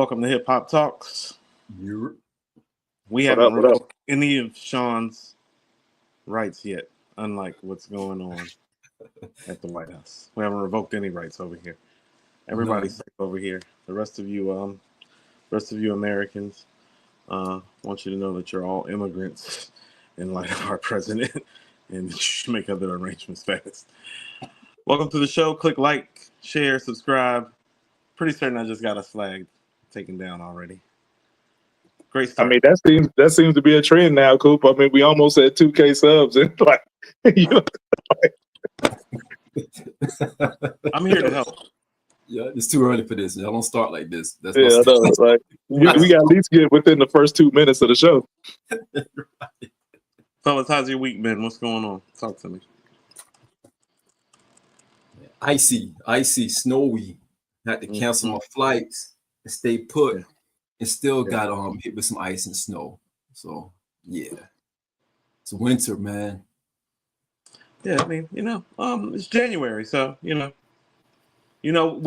Welcome to Hip Hop Talks. You We What haven't up, what up? revoked any of Sean's rights yet, unlike what's going on at the White House. We haven't revoked any rights over here. Everybody's safe over here. The rest of you Americans, want you to know that you're all immigrants in light of our president, and that you should make other arrangements fast. Welcome to the show. Click like, share, subscribe. Pretty certain I just got a flag taken down already. Great I start. mean, that seems to be a trend now, Coop. I mean, we almost had 2K subs, and like, you know, I'm here to help. Yeah, it's too early for this. Y'all don't start like this. That's yeah, my no, like we got to at least get within the first 2 minutes of the show. Fellas, how's your week been? What's going on? Talk to me. icy, snowy. Had to cancel my flights and stay put, and still got hit with some ice and snow. So yeah, it's winter, man. Yeah, I mean, it's January, so we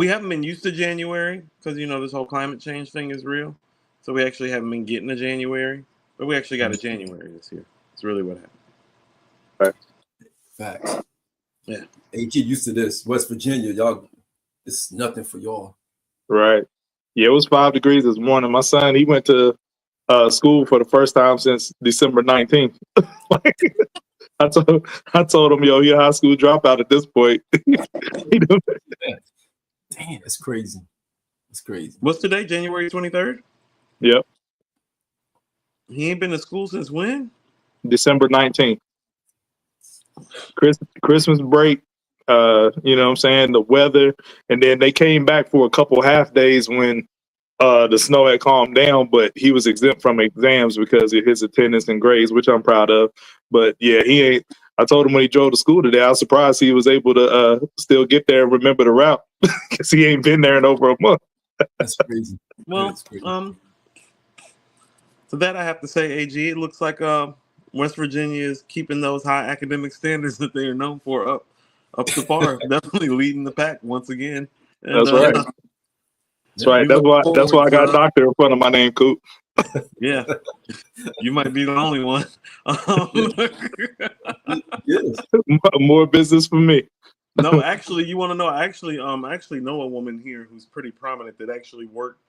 haven't been used to January because this whole climate change thing is real. So we actually haven't been getting a January, but we actually got a January this year. It's really what happened. Facts. Yeah. Ain't get used to this. West Virginia, y'all, it's nothing for y'all. Right. Yeah, it was 5 degrees this morning. My son, he went to school for the first time since December 19th. Like, I told him, yo, you're a high school dropout at this point. Damn, it's crazy. It's crazy. What's today? January 23rd? Yep. He ain't been to school since when? December 19th. Christmas break, you know what I'm saying, the weather, and then they came back for a couple half days when the snow had calmed down, but he was exempt from exams because of his attendance and grades, which I'm proud of. But yeah, I told him when he drove to school today, I was surprised he was able to still get there and remember the route because he ain't been there in over a month. That's crazy. Well, That's crazy. So that I have to say, AG, it looks like West Virginia is keeping those high academic standards that they are known for up to par. Definitely leading the pack once again. And, That's right. That's right. That's why I got doctor in front of my name, Coop. Yeah, you might be the only one. Yes. More business for me. No, actually, you want to know? I actually know a woman here who's pretty prominent that actually worked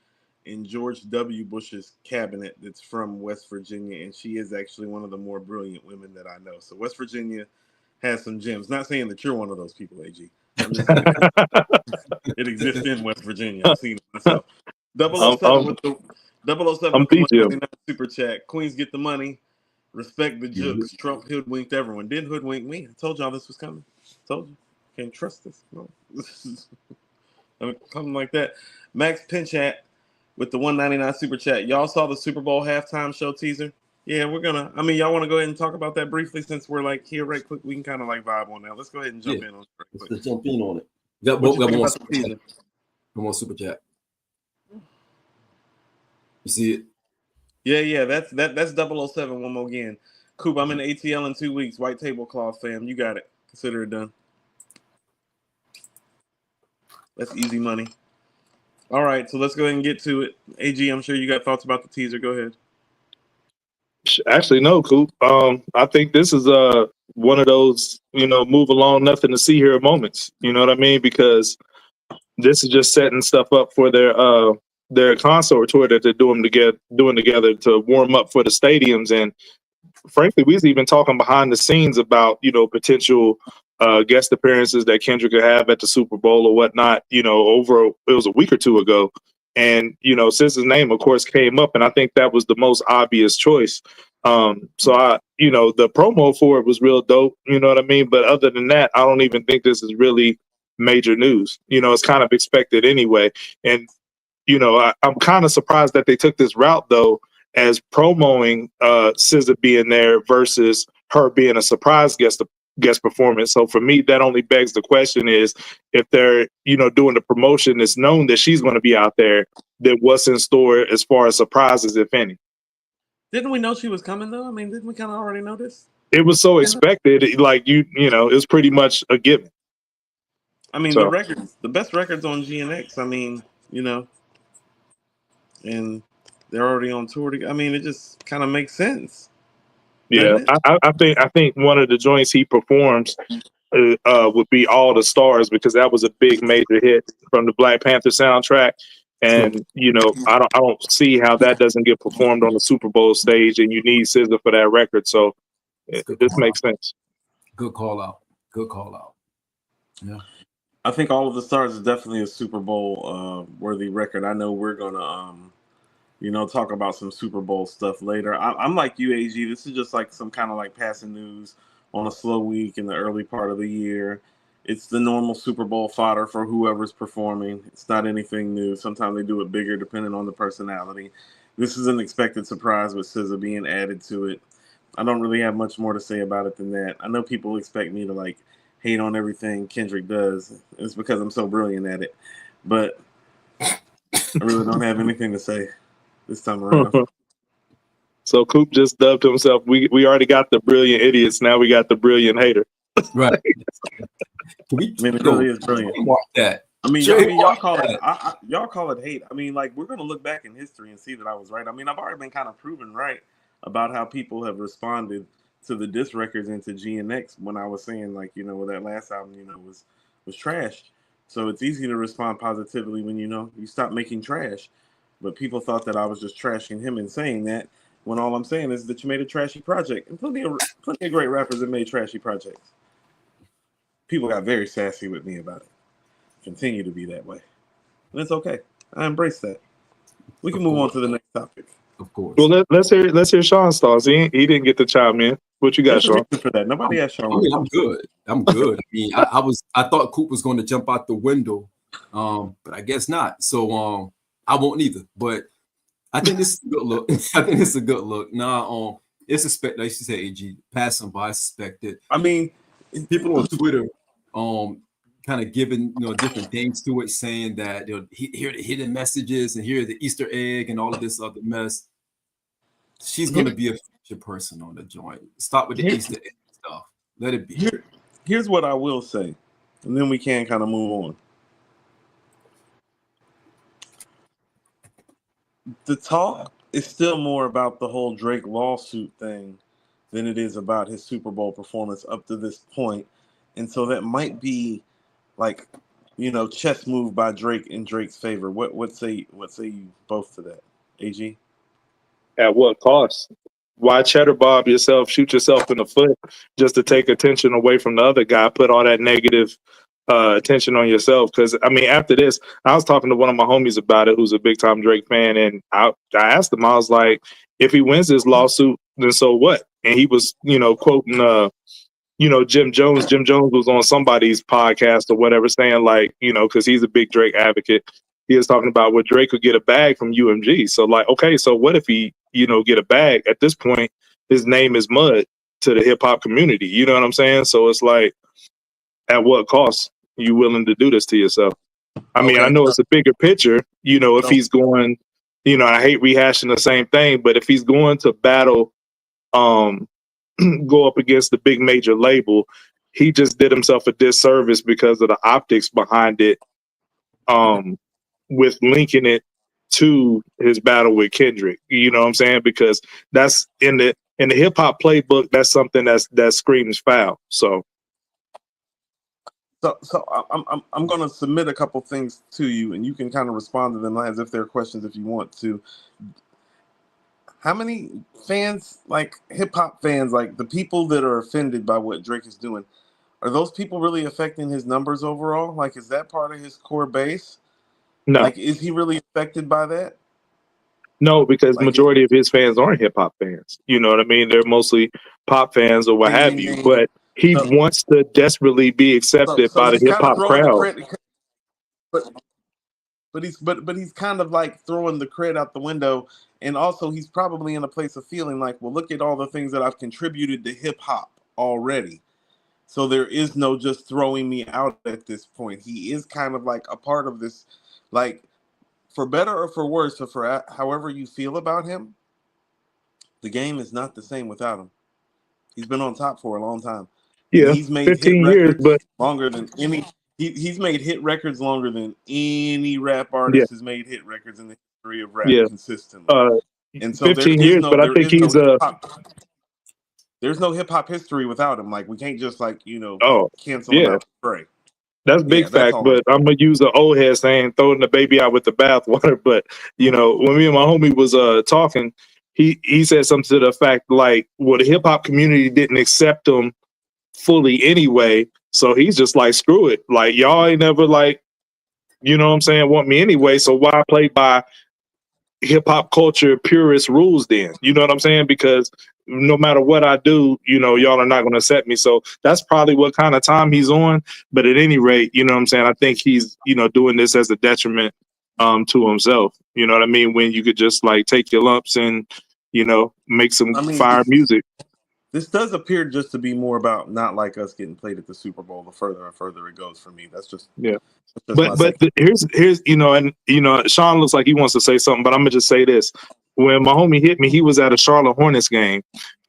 in George W. Bush's cabinet. That's from West Virginia, and she is actually one of the more brilliant women that I know. So West Virginia has some gems. Not saying that you're one of those people, AG. I'm just saying it exists in West Virginia. I've seen it myself. 007 with the 007 with the 199 super chat. Queens get the money. Respect the jokes. Trump hoodwinked everyone. Didn't hoodwink me. I told y'all this was coming. Told you. Can't trust this. No. Something like that. Max Pinchat with the 199 super chat. Y'all saw the Super Bowl halftime show teaser? Yeah, y'all want to go ahead and talk about that briefly since we're like here right quick. We can kind of like vibe on that. Let's go ahead and jump in on it right quick. Let's jump in on it. What you think about the teaser? One super chat. You see it? Yeah, that's 007 one more again. Coop, I'm in ATL in 2 weeks. White tablecloth, fam. You got it. Consider it done. That's easy money. All right, so let's go ahead and get to it. AG, I'm sure you got thoughts about the teaser. Go ahead. Actually, no, Coop. I think this is one of those, move along, nothing to see here moments. You know what I mean? Because this is just setting stuff up for their concert tour that they're doing together to warm up for the stadiums. And frankly, we was even talking behind the scenes about, potential guest appearances that Kendrick could have at the Super Bowl or whatnot, it was a week or two ago. And, since his name, of course, came up, and I think that was the most obvious choice. So the promo for it was real dope, you know what I mean? But other than that, I don't even think this is really major news. It's kind of expected anyway. And, I'm kind of surprised that they took this route, though, as promoting SZA being there versus her being a surprise guest performance. So for me, that only begs the question is if they're, doing the promotion, it's known that she's going to be out there, then what's in store as far as surprises, if any? Didn't we know she was coming though? I mean, didn't we kind of already know this? It was so expected, like it was pretty much a given. I mean, the best records on GNX, I mean, and they're already on tour. I mean, it just kind of makes sense. Yeah, I think one of the joints he performs would be All the Stars, because that was a big major hit from the Black Panther soundtrack. And I don't see how that doesn't get performed on the Super Bowl stage, and you need SZA for that record. So this makes sense. Good call out. Good call out. Yeah. I think All of the Stars is definitely a Super Bowl worthy record. I know we're gonna talk about some Super Bowl stuff later. I'm like you, AG. This is just like some kind of like passing news on a slow week in the early part of the year. It's the normal Super Bowl fodder for whoever's performing. It's not anything new. Sometimes they do it bigger depending on the personality. This is an expected surprise with SZA being added to it. I don't really have much more to say about it than that. I know people expect me to like hate on everything Kendrick does. It's because I'm so brilliant at it. But I really don't have anything to say this time around. So Coop just dubbed himself. We already got the brilliant idiots. Now we got the brilliant hater. Right. It really is brilliant. That. I mean, y'all call it y'all call it hate. I mean, like, we're gonna look back in history and see that I was right. I mean, I've already been kind of proven right about how people have responded to the diss records and to GNX when I was saying, like, well, that last album, was trash. So it's easy to respond positively when you stop making trash. But people thought that I was just trashing him and saying that, when all I'm saying is that you made a trashy project. And plenty of great rappers have made trashy projects. People got very sassy with me about it. Continue to be that way. And it's okay. I embrace that. We can move on to the next topic. Of course. Well, let's hear Sean's thoughts. He didn't get the chime in. What you got, Sean? For that. Nobody asked Sean. I mean, I'm good. I mean, I thought Coop was going to jump out the window, but I guess not. So I won't either. But I think this is a good look. I think it's a good look. Nah, it's suspect, like you said, AG, passing by, suspected. I mean, people on Twitter, kind of giving different things to it, saying that here are the hidden messages and here are the Easter egg and all of this other mess. She's going to be a future person on the joint. Stop with the Easter egg stuff. Let it be. Here's what I will say, and then we can kind of move on. The talk is still more about the whole Drake lawsuit thing than it is about his Super Bowl performance up to this point. And so that might be like, chess move by Drake in Drake's favor. What say you both to that, AG? At what cost? Why cheddar bob yourself, shoot yourself in the foot just to take attention away from the other guy, put all that negative attention on yourself? Because, I mean, after this, I was talking to one of my homies about it, who's a big time Drake fan. And I asked him, I was like, if he wins this lawsuit, then so what? And he was, quoting, Jim Jones. Jim Jones was on somebody's podcast or whatever, saying like, because he's a big Drake advocate. He was talking about what Drake could get a bag from UMG. So like, okay, so what if he, get a bag? At this point, his name is mud to the hip hop community. You know what I'm saying? So it's like, at what cost are you willing to do this to yourself? I mean, I know it's a bigger picture, if he's going, I hate rehashing the same thing, but if he's going to battle, go up against the big major label, he just did himself a disservice because of the optics behind it, with linking it to his battle with Kendrick. You know what I'm saying? Because that's in the hip hop playbook, that's something that screams foul. So I'm going to submit a couple things to you, and you can kind of respond to them as if they're questions if you want to. How many fans, like hip hop fans, like the people that are offended by what Drake is doing, are those people really affecting his numbers overall? Like, is that part of his core base? No. Like, is he really affected by that? No, because majority of his fans aren't hip hop fans. You know what I mean? They're mostly pop fans or what have you. But he wants to desperately be accepted by the hip hop crowd. But he's kind of like throwing the cred out the window, and also he's probably in a place of feeling like, well, look at all the things that I've contributed to hip hop already. So there is no just throwing me out at this point. He is kind of like a part of this, like, for better or for worse, or for however you feel about him, the game is not the same without him. He's been on top for a long time. Yeah, he's made 15 years, but longer than any. He's made hit records longer than any rap artist has made hit records in the history of rap Yeah. consistently. And so 15 years, but I think he's there's no hip hop history without him. Like we can't just cancel him out. Right. That's big fact, but I'm gonna use the old head saying throwing the baby out with the bathwater. But when me and my homie was talking, he said something to the fact like, well, the hip hop community didn't accept him fully anyway, so he's just like, screw it, like y'all ain't never like, you know what I'm saying, want me anyway, so why play by hip hop culture purist rules then? You know what I'm saying? Because no matter what I do, y'all are not going to accept me. So that's probably what kind of time he's on. But at any rate, you know what I'm saying? I think he's, doing this as a detriment to himself. You know what I mean? When you could just like take your lumps and, make some fire music. This does appear just to be more about Not Like Us getting played at the Super Bowl. The further and further it goes for me, that's just But here's Sean looks like he wants to say something, but I'm gonna just say this: when my homie hit me, he was at a Charlotte Hornets game.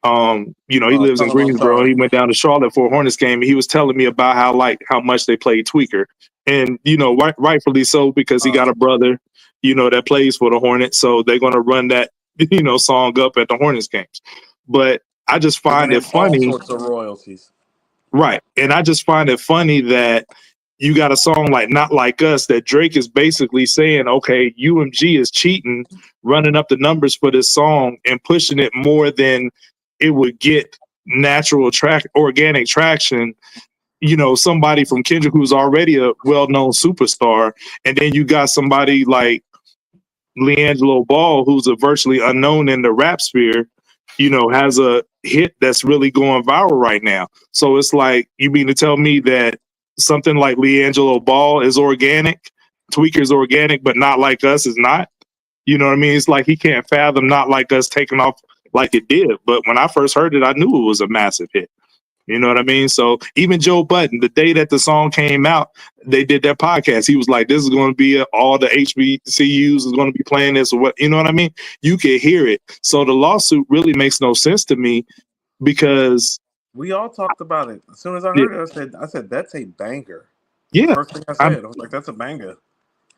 He lives in Greensboro. He went down to Charlotte for a Hornets game. And he was telling me about how much they played Tweaker, and rightfully so, because he got a brother, that plays for the Hornets, so they're gonna run that song up at the Hornets games. But I just find it funny. All sorts of royalties. Right. And I just find it funny that you got a song like Not Like Us that Drake is basically saying, okay, UMG is cheating, running up the numbers for this song and pushing it more than it would get natural organic traction. Somebody from Kendrick who's already a well-known superstar. And then you got somebody like LiAngelo Ball, who's a virtually unknown in the rap sphere, has a hit that's really going viral right now. So it's like, you mean to tell me that something like LiAngelo Ball is organic, Tweaker's organic, but Not Like Us is not? You know what I mean? It's like he can't fathom Not Like Us taking off like it did. But when I first heard it, I knew it was a massive hit. You know what I mean? So even Joe Budden, the day that the song came out, they did their podcast. He was like, this is going to be all the HBCUs is going to be playing this or what, you know what I mean? You can hear it. So the lawsuit really makes no sense to me because we all talked about it. As soon as I heard it, I said, that's a banger. Yeah. First thing I said, I was like, that's a banger.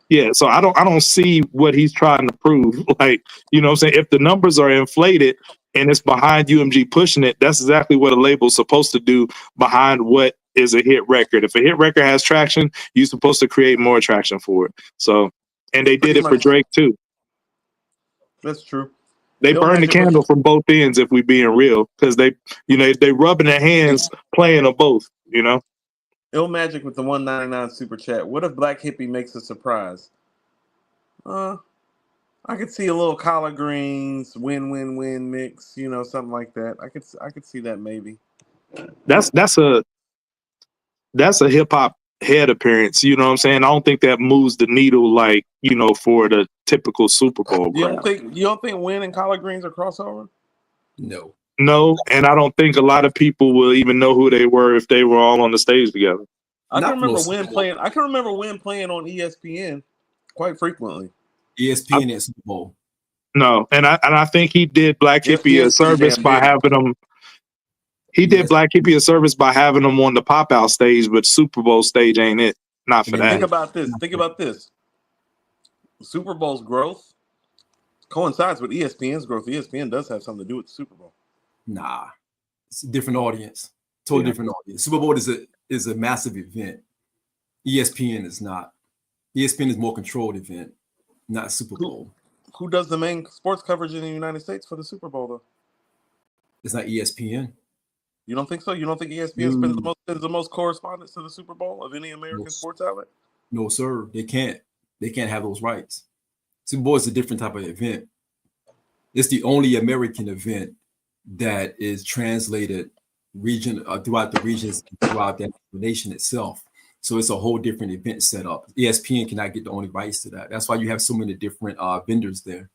Yeah, so I don't see what he's trying to prove. Like, you know what I'm saying? If the numbers are inflated and it's behind UMG pushing it, that's exactly what a label's supposed to do behind what is a hit record. If a hit record has traction, you're supposed to create more traction for it. So, and they did it for Drake too. That's true. They burned the candle from both ends, if we being real, because they rubbing their hands playing them both, Ill Magic with the 199 super chat. What if Black Hippie makes a surprise? I could see a little collard greens win-win-win mix, something like that. I could see that maybe. That's a hip hop head appearance, you know what I'm saying? I don't think that moves the needle like, for the typical Super Bowl. You don't think Win and collard greens are crossover? No, and I don't think a lot of people will even know who they were if they were all on the stage together. I can remember Win playing on ESPN quite frequently. ESPN at Super Bowl. No, and I think he did Black Hippie a service by having them. He did Black Hippie a service by having them on the pop out stage, but Super Bowl stage ain't it. Not for that. Think about this. Super Bowl's growth coincides with ESPN's growth. ESPN does have something to do with the Super Bowl. Nah, it's a different audience. Totally different audience. Super Bowl is a massive event. ESPN is not. ESPN is more controlled event, not Super Bowl. Who does the main sports coverage in the United States for the Super Bowl though? It's not ESPN. You don't think so? You don't think ESPN spends the most correspondence to the Super Bowl of any American sports outlet? No, sir. They can't. They can't have those rights. Super Bowl is a different type of event. It's the only American event that is translated throughout the regions, throughout the nation itself. So it's a whole different event setup. ESPN cannot get the only rights to that. That's why you have so many different vendors there.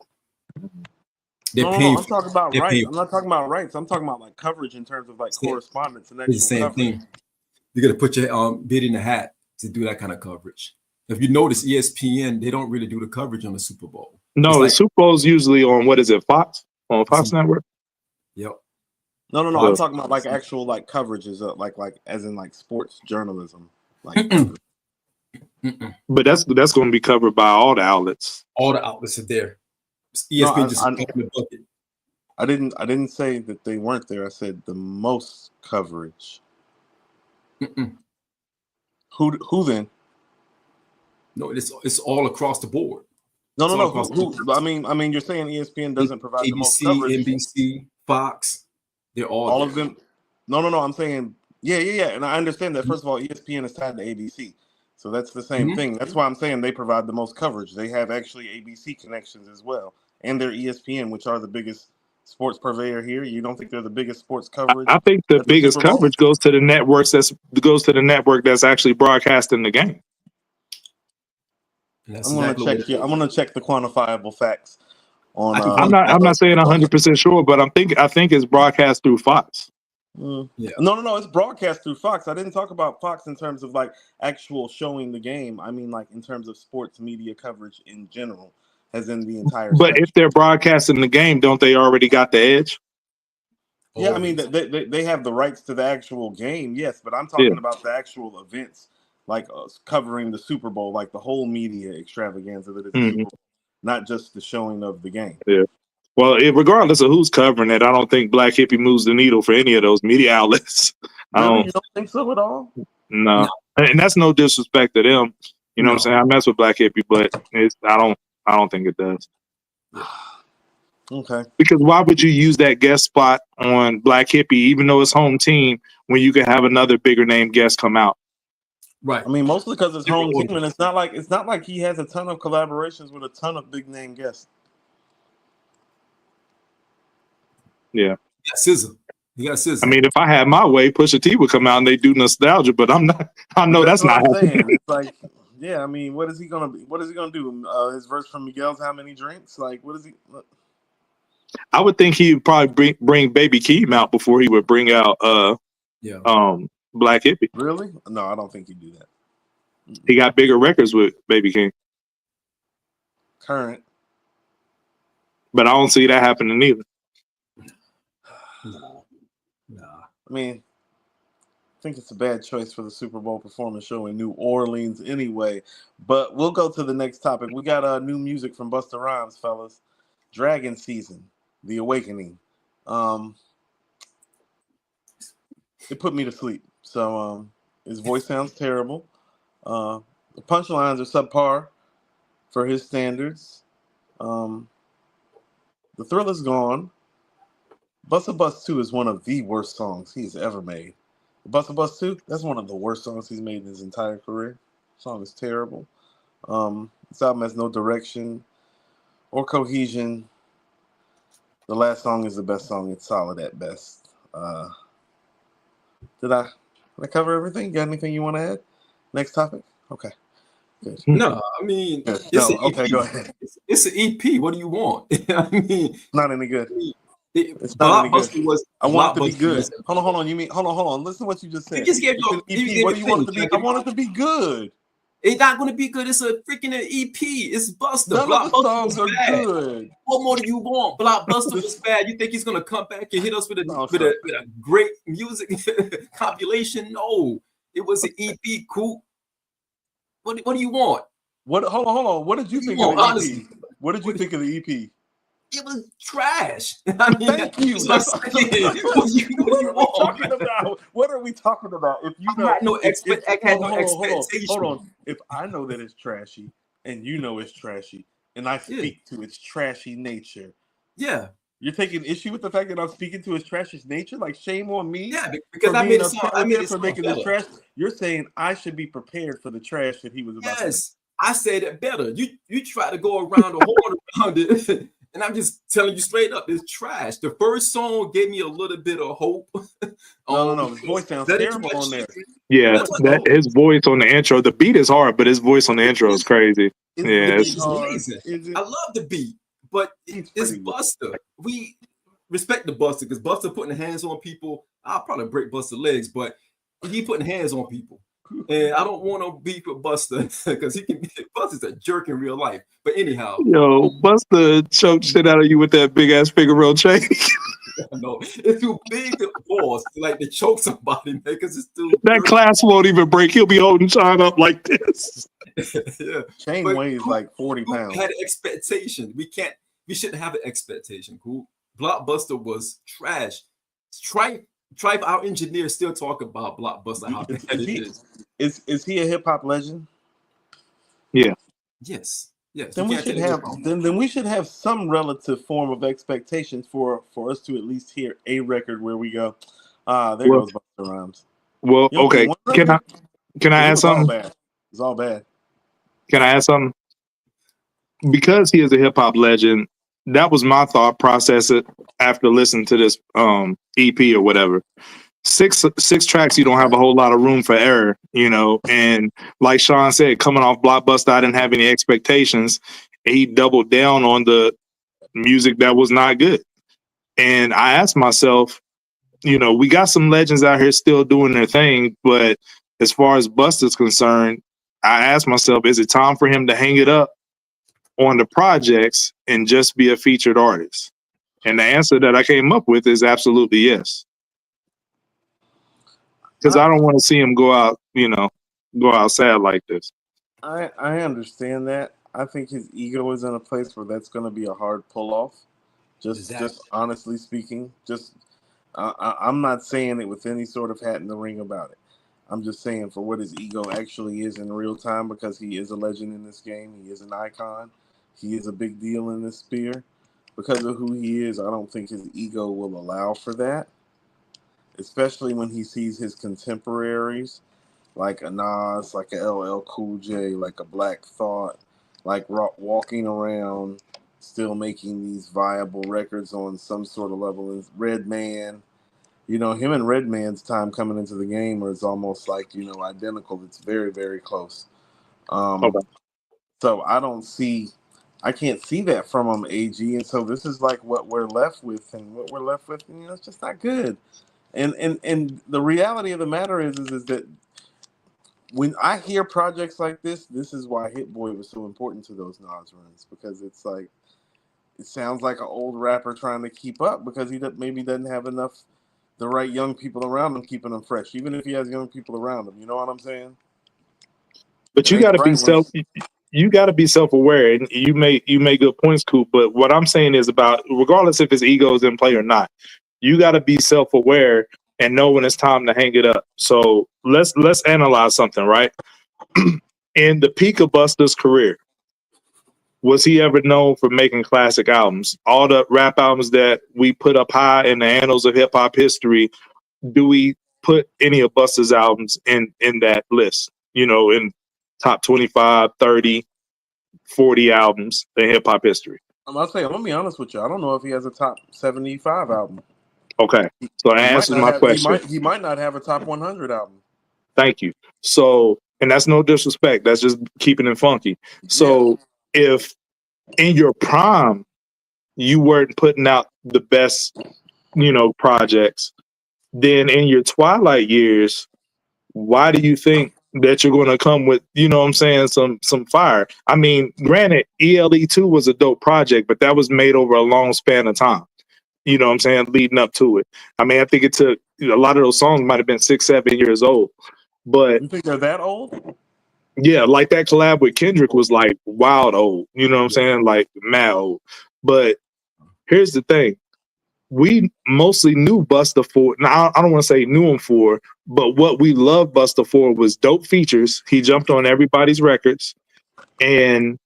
I'm talking about rights. I'm not talking about rights. I'm talking about like coverage in terms of like correspondence and actual it's the same coverage. thing. You got to put your bid in the hat to do that kind of coverage. If you notice, ESPN, they don't really do the coverage on the Super Bowl. No, the Super Bowl is usually on, what is it, Fox? On Fox Network? Yep. No. I'm talking about like actual like coverages, like as in like sports journalism. Like But that's going to be covered by all the outlets. All the outlets are there. ESPN just opened the bucket. I didn't say that they weren't there. I said the most coverage. Who then? No, it's all across the board. No. Who? I mean, you're saying ESPN doesn't provide the most ABC, coverage. NBC, Fox, they're all of them. No. I'm saying, yeah. And I understand that. First of all, ESPN is tied to ABC, so that's the same thing. That's why I'm saying they provide the most coverage. They have actually ABC connections as well, and they're ESPN, which are the biggest sports purveyor here. You don't think they're the biggest sports coverage? I think the biggest coverage goes to the networks. The network that's actually broadcasting the game. I'm gonna check the quantifiable facts on. I'm not saying 100% sure, but I think it's broadcast through Fox. Yeah. No, it's broadcast through Fox. I didn't talk about Fox in terms of like actual showing the game. I mean, like in terms of sports media coverage in general, as in the entire. But spectrum. If they're broadcasting the game, don't they already got the edge? Yeah, I mean they have the rights to the actual game, yes, but I'm talking about the actual events, like covering the Super Bowl, like the whole media extravaganza that is the Super Bowl, not just the showing of the game. Yeah. Well, regardless of who's covering it, I don't think Black Hippie moves the needle for any of those media outlets. Really? You don't think so at all? No. And that's no disrespect to them. You know what I'm saying? I mess with Black Hippie, but I don't think it does. Okay. Because why would you use that guest spot on Black Hippie, even though it's home team, when you could have another bigger name guest come out? Right. I mean, mostly because it's home team, and it's not like he has a ton of collaborations with a ton of big name guests. Yeah. You got SZA. I mean, if I had my way, Pusha T would come out and they do nostalgia, but I'm not. I know that's not saying. It's like, yeah. I mean, what is he gonna do? His verse from Miguel's "How Many Drinks"? Like, what is he? I would think he would probably bring Baby Keem out before he would bring out Black Hippie. Really? No, I don't think he'd do that. He got bigger records with Baby Keem. Current. But I don't see that happening either. I mean, I think it's a bad choice for the Super Bowl performance show in New Orleans anyway. But we'll go to the next topic. We got new music from Busta Rhymes, fellas. Dragon Season, The Awakening. It put me to sleep. So his voice sounds terrible. The punchlines are subpar for his standards. The thrill is gone. Busta Bust 2 is one of the worst songs he's ever made. Busta Bust 2, that's one of the worst songs he's made in his entire career. The song is terrible. This album has no direction or cohesion. The last song is the best song. It's solid at best. Did I cover everything? Got anything you want to add? Next topic? Okay. Good. No, I mean, okay, go ahead. It's an EP. What do you want? I mean, not any good. It's not any good. I want it to be good. Hold on. You mean hold on. Listen to what you just said. You just gave what do you want it to be? I want it to be good. It's not going to be good. It's a freaking EP. It's Busta. None of the songs are good. What more do you want? Blockbuster was bad. You think he's going to come back and hit us with a great music compilation? No, it was an EP. Cool. What do you want? Hold on. What did you think of the EP? What did you think of the EP? It was trash. I mean, thank you. What are we talking about? If you know, I had no expectation. Hold on. If I know that it's trashy, and you know it's trashy, and I speak to its trashy nature, you're taking issue with the fact that I'm speaking to its trashy nature. Like, shame on me. Yeah, because I made it for making the trash. You're saying I should be prepared for the trash that he was about. Yes, I said it better. You try to go around the horn around it. And I'm just telling you straight up, it's trash. The first song gave me a little bit of hope. No. His voice sounds terrible on there. Yeah, his voice on the intro. The beat is hard, but his voice on the intro is crazy. It's amazing. I love the beat, but it's Busta. We respect the Busta because Busta putting hands on people. I'll probably break Busta legs, but he putting hands on people. And I don't want to beef with Busta because Busta's a jerk in real life. But anyhow, Busta choked shit out of you with that big ass Figaro chain. No, it's too big to pause, like to choke somebody, man. Because it's too. That class won't even break. He'll be holding Sean up like this. Yeah. Chain But weighs like 40 Coop pounds. had an expectation. We shouldn't have an expectation. Coop. Blockbuster was trash. Tripe, our engineer, still talk about Blockbuster, how bad it is. Is he a hip hop legend? Yeah. Yes. Yes. You Then we can't should take it away have from him. then we should have some relative form of expectations for us to at least hear a record where we go, there Well, goes Busta Rhymes. well, You only get okay. one Can I record can I because it add was all something? bad. It was all bad. Can I add something? Because he is a hip hop legend, that was my thought process after listening to this EP or whatever. Six tracks, you don't have a whole lot of room for error, you know. And like Sean said, coming off Blockbuster, I didn't have any expectations. He doubled down on the music that was not good. And I asked myself, you know, we got some legends out here still doing their thing, but as far as Busta's concerned, I asked myself, is it time for him to hang it up on the projects and just be a featured artist? And the answer that I came up with is absolutely yes. Because I don't want to see him go out, you know, go out sad like this. I understand that. I think his ego is in a place where that's going to be a hard pull off. Just Exactly. honestly speaking, I'm not saying it with any sort of hat in the ring about it. I'm just saying for what his ego actually is in real time, because he is a legend in this game. He is an icon. He is a big deal in this sphere. Because of who he is, I don't think his ego will allow for that, especially when he sees his contemporaries like a Nas, like a LL Cool J, like a Black Thought, like walking around still making these viable records on some sort of level. And Redman, you know, him and Redman's time coming into the game is almost like, you know, identical. It's very, very close. Okay. So I can't see that from him, AG. And so this is like what we're left with, and what we're left with, you know, it's just not good. And the reality of the matter is that when I hear projects like this is why Hit Boy was so important to those Nas runs, because it's like it sounds like an old rapper trying to keep up because maybe doesn't have enough the right young people around him keeping him fresh, even if he has young people around him. You know what I'm saying? But It ain't right when you got to be self-aware, and you make good points, Coop. But what I'm saying is about, regardless if his ego is in play or not, you got to be self-aware and know when it's time to hang it up. So let's analyze something, right? In the peak of Busta's career, was he ever known for making classic albums? All the rap albums that we put up high in the annals of hip hop history, do we put any of Busta's albums in that list? You know, in top 25, 30, 40 albums in hip hop history. I'm gonna be honest with you. I don't know if he has a top 75 album. Okay. So that He might answers not my have. question. He might not have a top 100 album. Thank you. So, and that's no disrespect. That's just keeping it funky. So if in your prime you weren't putting out the best, you know, projects, then in your twilight years, why do you think that you're going to come with, you know what I'm saying, some fire? I mean, granted, ELE2 was a dope project, but that was made over a long span of time. You know what I'm saying, leading up to it. I mean, I think it took, a lot of those songs might have been 6, 7 years old. But You think they're that old? yeah, like that collab with Kendrick was like wild old. You know what I'm saying? Like mad old. But here's the thing. We mostly knew Busta for, now I don't want to say knew him for, but what we loved Busta for was dope features. He jumped on everybody's records, and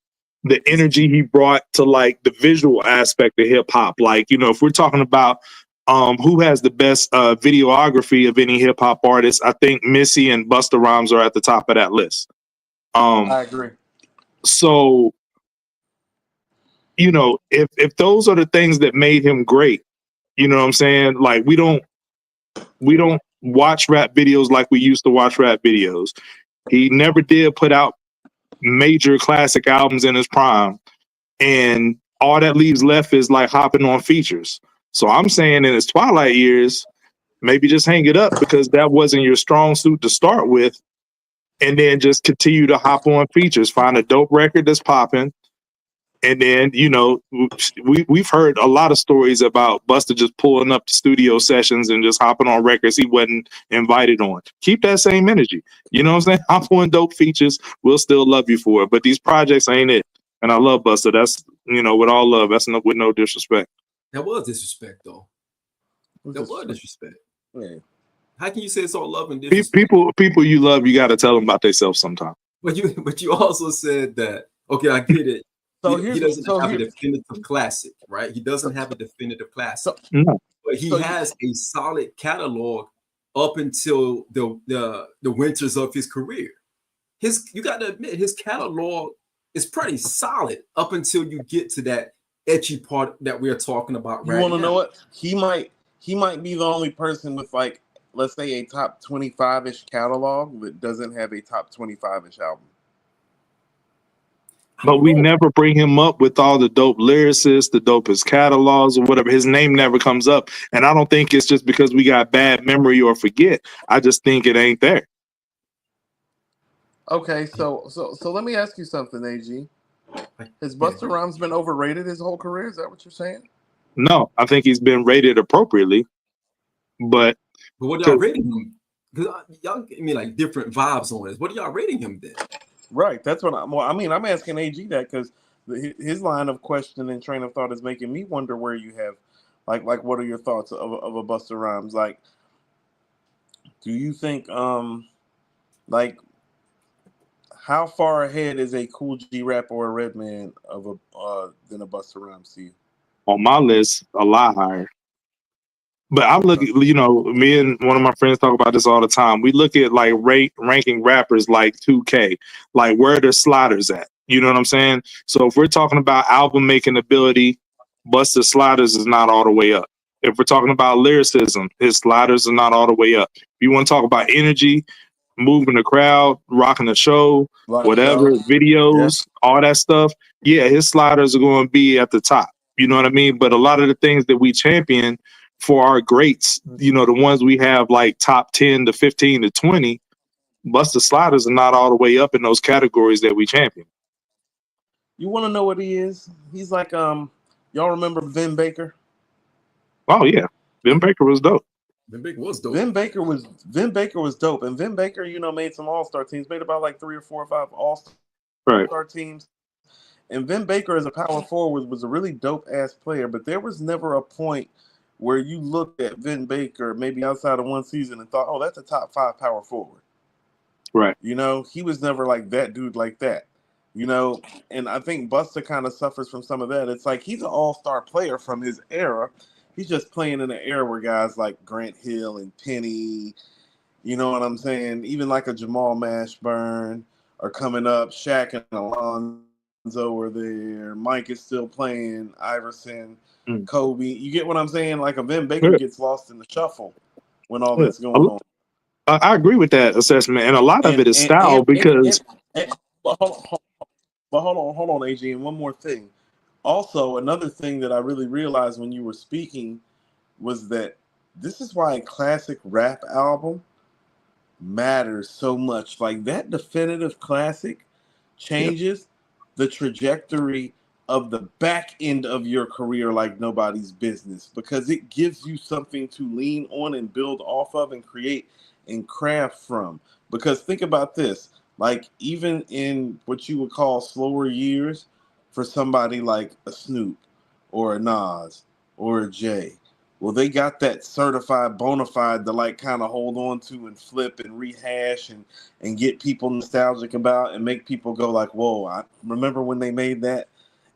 the energy he brought to like the visual aspect of hip hop. Like, you know, if we're talking about who has the best videography of any hip hop artist, I think Missy and Busta Rhymes are at the top of that list. I agree. So, you know, if those are the things that made him great, you know what I'm saying? Like we don't watch rap videos like we used to watch rap videos. He never did put out major classic albums in his prime, and all that leaves left is like hopping on features. So I'm saying in his twilight years, maybe just hang it up because that wasn't your strong suit to start with, and then just continue to hop on features. Find a dope record that's popping, And then, we've heard a lot of stories about Busta just pulling up to studio sessions and just hopping on records he wasn't invited on. Keep that same energy. You know what I'm saying? Hop on dope features. We'll still love you for it. But these projects ain't it. And I love Busta. That's, with all love. That's with no disrespect. That was disrespect, though. That was disrespect. Yeah. How can you say it's all love and disrespect? People you love, you got to tell them about themselves sometime. But you also said that, okay, I get it. So he doesn't have a definitive classic, right? He doesn't have a definitive classic. But he has a solid catalog up until the winters of his career. You got to admit, his catalog is pretty solid up until you get to that etchy part that we're talking about right now. You want to know what? He might be the only person with, like, let's say a top 25-ish catalog that doesn't have a top 25-ish album. But we never bring him up with all the dope lyricists, the dopest catalogs or whatever. His name never comes up. And I don't think it's just because we got bad memory or forget. I just think it ain't there. Okay, so let me ask you something, AG. Has Busta Rhymes been overrated his whole career? Is that what you're saying? No, I think he's been rated appropriately. But what y'all rating him? Because y'all give me like different vibes on this. What are y'all rating him then? Right, that's what I'm asking AG that because his line of question and train of thought is making me wonder where you have, like what are your thoughts of a Busta Rhymes? Like, do you think, like, how far ahead is a Cool G Rap or a Redman than a Busta Rhymes to you? On my list, a lot higher. But I look at, me and one of my friends talk about this all the time. We look at like ranking rappers like 2K, like where are their sliders at? You know what I'm saying? So if we're talking about album making ability, Busta sliders is not all the way up. If we're talking about lyricism, his sliders are not all the way up. If you want to talk about energy, moving the crowd, rocking the show, whatever, videos, all that stuff, his sliders are going to be at the top. You know what I mean? But a lot of the things that we champion for our greats, the ones we have like top 10 to 15 to 20, Busta sliders are not all the way up in those categories that we champion. You want to know what he is? He's like, y'all remember Vin Baker? Oh yeah, Vin Baker was dope. Vin Baker was dope. Vin Baker was dope, and Vin Baker, made some All-Star teams, made about like 3 or 4 or 5 All-Star teams. And Vin Baker as a power forward was a really dope ass player, but there was never a point where you looked at Vin Baker maybe outside of one season and thought, oh, that's a top 5 power forward. Right. He was never like that dude like that. And I think Busta kind of suffers from some of that. It's like he's an all-star player from his era. He's just playing in an era where guys like Grant Hill and Penny, you know what I'm saying? Even like a Jamal Mashburn are coming up. Shaq and Alonzo are there. Mike is still playing. Iverson. Kobe, you get what I'm saying? Like a Vin Baker gets lost in the shuffle when all that's going on. I agree with that assessment, and a lot of it is style because. But hold on, AG, and one more thing. Also, another thing that I really realized when you were speaking was that this is why a classic rap album matters so much. Like that definitive classic changes the trajectory of the back end of your career like nobody's business, because it gives you something to lean on and build off of and create and craft from. Because think about this, like even in what you would call slower years for somebody like a Snoop or a Nas or a Jay, well, they got that certified bona fide to like kind of hold on to and flip and rehash and get people nostalgic about and make people go like, whoa, I remember when they made that.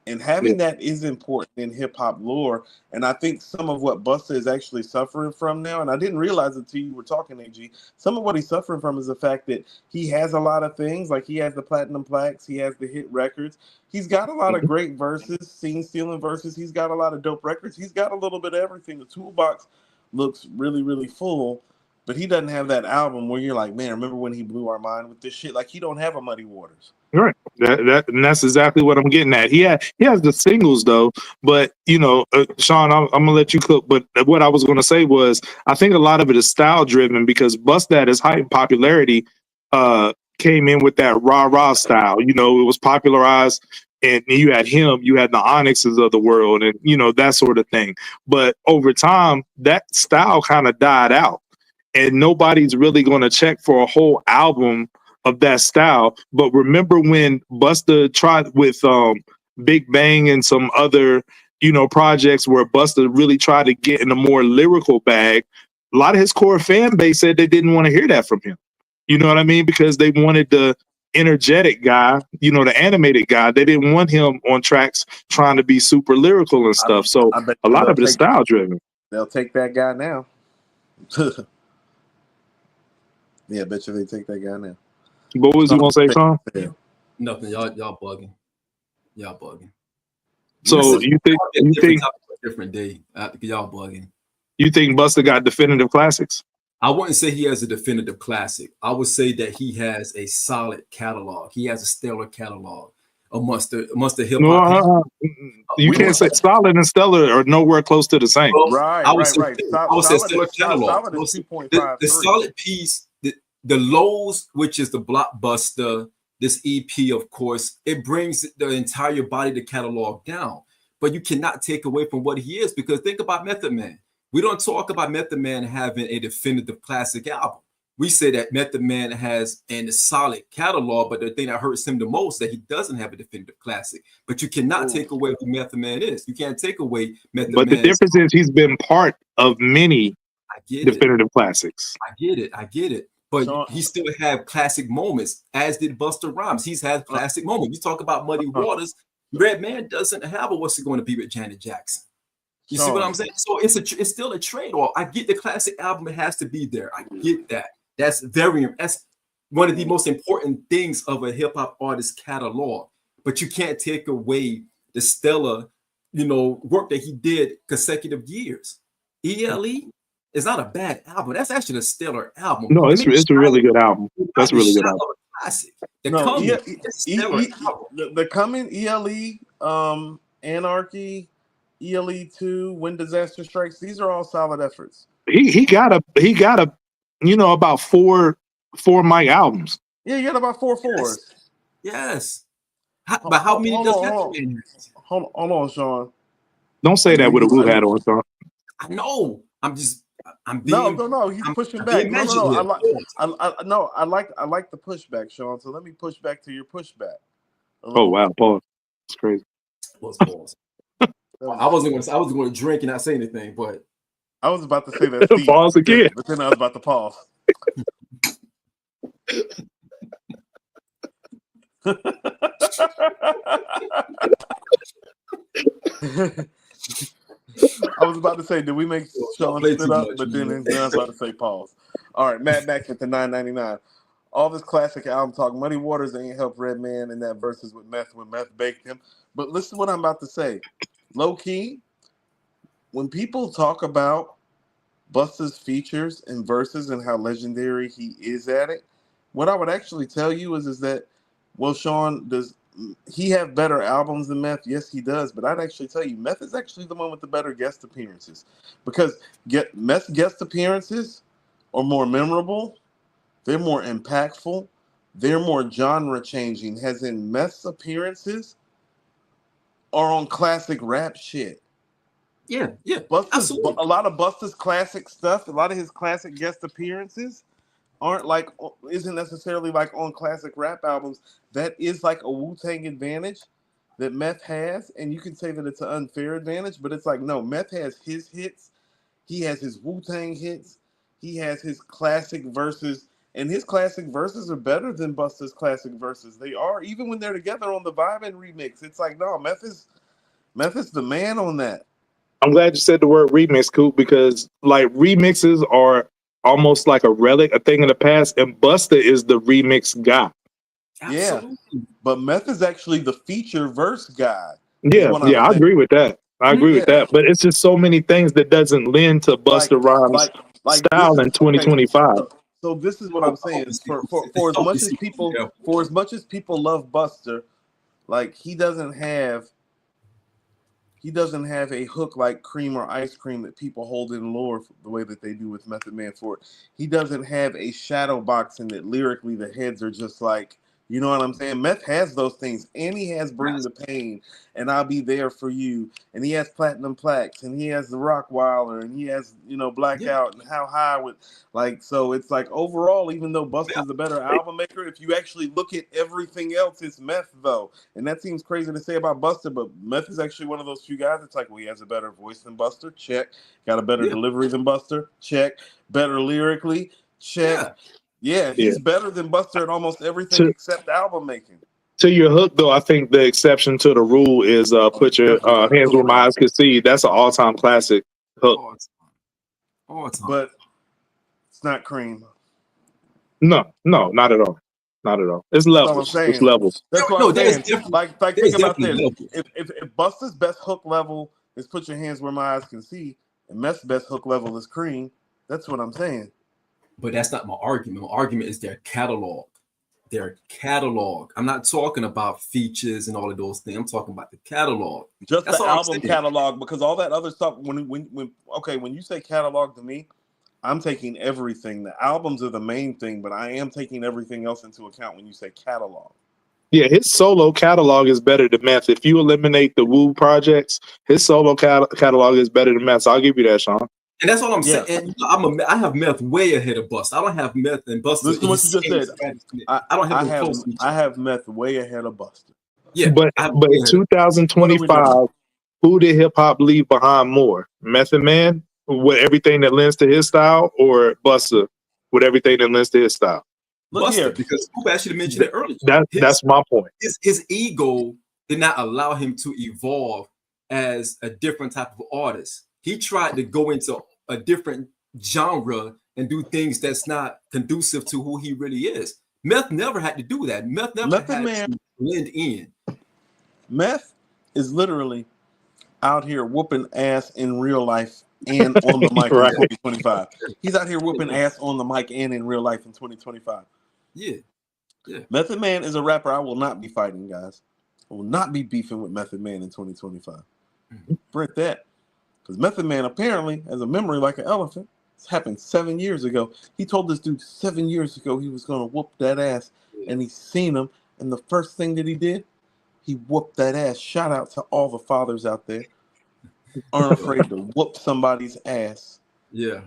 And having that is important in hip hop lore. And I think some of what Busta is actually suffering from now, and I didn't realize it until you were talking, AG, some of what he's suffering from is the fact that he has a lot of things. Like he has the platinum plaques, he has the hit records. He's got a lot of great verses, scene stealing verses. He's got a lot of dope records. He's got a little bit of everything. The toolbox looks really, really full. But he doesn't have that album where you're like, man, remember when he blew our mind with this shit? Like he don't have a Muddy Waters. Right. And that's exactly what I'm getting at. He has the singles though, but Sean, I'm gonna let you cook. But what I was gonna say was, I think a lot of it is style driven because Busta at his height popularity came in with that rah-rah style. It was popularized and you had him, you had the Onyxes of the world, and that sort of thing. But over time, that style kind of died out, and nobody's really going to check for a whole album of that style. But remember when Busta tried with Big Bang and some other projects where Busta really tried to get in a more lyrical bag? A lot of his core fan base said they didn't want to hear that from him. You know what I mean? Because they wanted the energetic guy, the animated guy. They didn't want him on tracks trying to be super lyrical and stuff. So a lot of it is style driven. They'll take that guy now. Yeah, I bet you they take that guy now. What was you gonna say, Sean? Nothing. Y'all bugging. Y'all bugging. So you think different day? Y'all bugging. You think Busta got definitive classics? I wouldn't say he has a definitive classic. I would say that he has a solid catalog. He has a stellar catalog amongst the hip hop. You can't say solid and stellar are nowhere close to the same. Well, right. I would say stellar catalog. The solid piece, the lows, which is the blockbuster, this EP, of course, it brings the entire body of the catalog down. But you cannot take away from what he is, because think about Method Man. We don't talk about Method Man having a definitive classic album. We say that Method Man has a solid catalog, but the thing that hurts him the most is that he doesn't have a definitive classic. But you cannot take away who Method Man is. You can't take away Method Man. But the difference is he's been part of many definitive classics. I get it. But he still had classic moments, as did Busta Rhymes. He's had classic moments. You talk about Muddy Waters. Redman doesn't have a What's It Going to Be with Janet Jackson. You see what I'm saying? So it's still a trade-off. I get the classic album, it has to be there. I get that. That's one of the most important things of a hip-hop artist's catalog. But you can't take away the stellar, work that he did consecutive years. ELE is not a bad album. That's actually a stellar album. No, it's a really good album. That's a really good album. Classic. The Coming, ELE, Anarchy, ELE 2, When Disaster Strikes. These are all solid efforts. He got about four mic albums. Yeah, you got about 4 fours. Yes. But how many does Method Man have? Hold on, Sean. Don't say that with a Wu hat on, Sean. I know. I'm being, no. He's pushing back. No. I like the pushback, Sean. So let me push back to your pushback. Oh wow, pause. It's crazy. Pause. I was going to drink and not say anything, but I was about to say that. Pause again. But then I was about to pause. I was about to say, did we make Sean sit up? But then I was about to say pause. All right, Matt Max at the $9.99. All this classic album talk. Muddy Waters ain't helped Redman in that verses with Meth when Meth baked him. But listen to what I'm about to say. Low key, when people talk about Busta's features and verses and how legendary he is at it, what I would actually tell you is that, well, Sean, does he have better albums than Meth? Yes, he does. But I'd actually tell you, Meth is actually the one with the better guest appearances, because Meth's guest appearances are more memorable, they're more impactful, they're more genre changing. As in, Meth's appearances are on classic rap shit. Yeah. A lot of Busta's classic stuff, a lot of his classic guest appearances isn't necessarily like on classic rap albums. That is like a Wu-Tang advantage that Meth has, and you can say that it's an unfair advantage, but it's like, no, Meth has his hits, he has his Wu-Tang hits, he has his classic verses, and his classic verses are better than Busta's classic verses. They are, even when they're together on the Vibin' remix. It's like, no, Meth is the man on that. I'm glad you said the word remix, Coop, because like remixes are almost like a relic, a thing in the past, and Busta is the remix guy. Absolutely. Yeah, but Meth is actually the feature verse guy. Yeah, I agree with that. I agree with that, but it's just so many things that doesn't lend to Busta Rhymes style in 2025. Okay, so this is what I'm saying. For as much as people love Busta, like he doesn't have a hook like Cream or Ice Cream that people hold in lore the way that they do with Method Man for it. He doesn't have a shadow boxing that lyrically the heads are just like You know what I'm saying? Meth has those things, and he has Bring the Pain, and I'll Be There for You, and he has Platinum Plaques, and he has the Rockwilder, and he has, you know, Blackout, and How High with, like, so it's like overall, even though Busta's the better album maker, if you actually look at everything else, it's Meth though, and that seems crazy to say about Busta, but Meth is actually one of those few guys that's like, well, he has a better voice than Busta, check, got a better delivery than Busta, check, better lyrically, check. Yeah, he's better than Busta at almost everything except album making. To your hook, though, I think the exception to the rule is Put Your Hands Where My Eyes Can See. That's an all-time classic hook. All time. But it's not Cream. No, not at all. Not at all. It's levels. It's levels. That's what I'm saying. Like think about this. If Busta's best hook level is Put Your Hands Where My Eyes Can See, and Meth's best hook level is Cream, that's what I'm saying. But that's not my argument. My argument is their catalog. Their catalog. I'm not talking about features and all of those things. I'm talking about the catalog. Just the album catalog, because all that other stuff. When you say catalog to me, I'm taking everything. The albums are the main thing, but I am taking everything else into account when you say catalog. Yeah, his solo catalog is better than Meth. If you eliminate the Wu projects, his solo catalog is better than Meth. So I'll give you that, Sean. And that's all I'm saying. And you know, I have Meth way ahead of Busta. I don't have Meth and Busta. Listen to what you just said. I have Meth way ahead of Busta. Yeah, but in 2025, who did hip hop leave behind more? Method Man with everything that lends to his style, or Busta with everything that lends to his style? Busta, here, because Snoop actually mentioned it earlier. That's my point. His ego did not allow him to evolve as a different type of artist. He tried to go into a different genre and do things that's not conducive to who he really is. Meth never had to do that. Meth never had to blend in. Meth is literally out here whooping ass in real life and on the mic in 2025. He's out here whooping ass on the mic and in real life in 2025. Yeah. Method Man is a rapper I will not be fighting, guys. I will not be beefing with Method Man in 2025. Break that. Because Method Man apparently has a memory like an elephant. This happened 7 years ago. He told this dude 7 years ago he was going to whoop that ass. And he's seen him. And the first thing that he did, he whooped that ass. Shout out to all the fathers out there who aren't afraid to whoop somebody's ass. Yeah.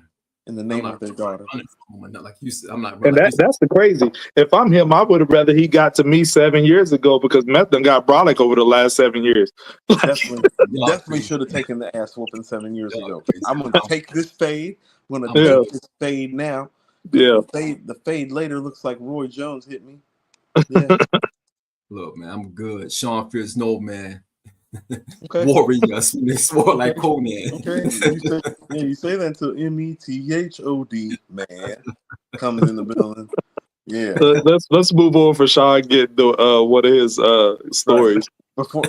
In the name of their daughter. Like you said, I'm not. And that's the crazy. If I'm him, I would have rather he got to me 7 years ago, because Meth done got brolic over the last 7 years. Definitely should have taken the ass whooping 7 years ago. I'm going to take this fade. I'm going to take this fade now. Yeah. The fade later looks like Roy Jones hit me. Yeah. Look, man, I'm good. Sean Fierce, no, man. Okay. Warriors, they swore like Conan. Okay. You say that until METHOD, man, comes in the building. Yeah. Let's move on for Sean get the one of his stories. Before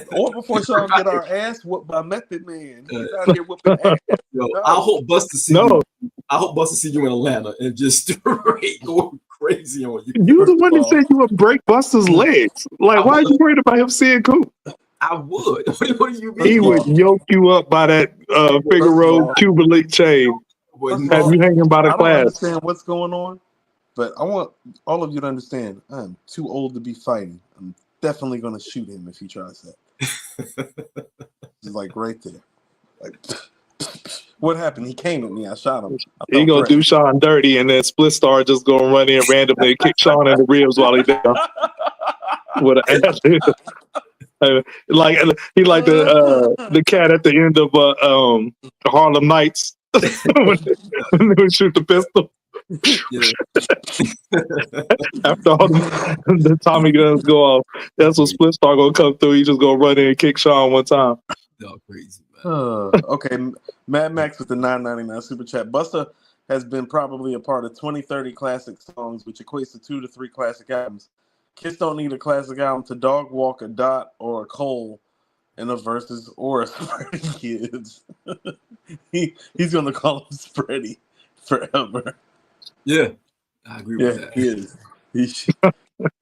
Sean get our ass whooped by Method Man. He's out here whooping ass. Yo, I hope Busta see you. I hope Busta see you in Atlanta and just straight go crazy on you. You the one that said you would break Busta's legs. Like, why are you worried about him seeing Coop? I would. What do you mean? He would yoke you up by that Figaro Cuban link chain. Have you hanging by the class? I don't understand what's going on, but I want all of you to understand I'm too old to be fighting. I'm definitely going to shoot him if he tries that. He's like right there. Like, what happened? He came at me. I shot him. He gonna do Sean dirty, and then Split Star just gonna run in randomly and kick Sean in the ribs while he down. With an ass. Like he like the cat at the end of Harlem Nights when they shoot the pistol. After all the Tommy guns go off, that's when Split Star gonna come through. He's just gonna run in and kick Sean one time. No, crazy, man. Okay, Mad Max with the $9.99 super chat. Busta has been probably a part of 20-30 classic songs, which equates to 2 to 3 classic albums. Kids don't need a classic album to dog walk a Dot or a Cole in a Versus or a Spready Kids. He's going to call him Spready forever. Yeah, I agree with that. He is. He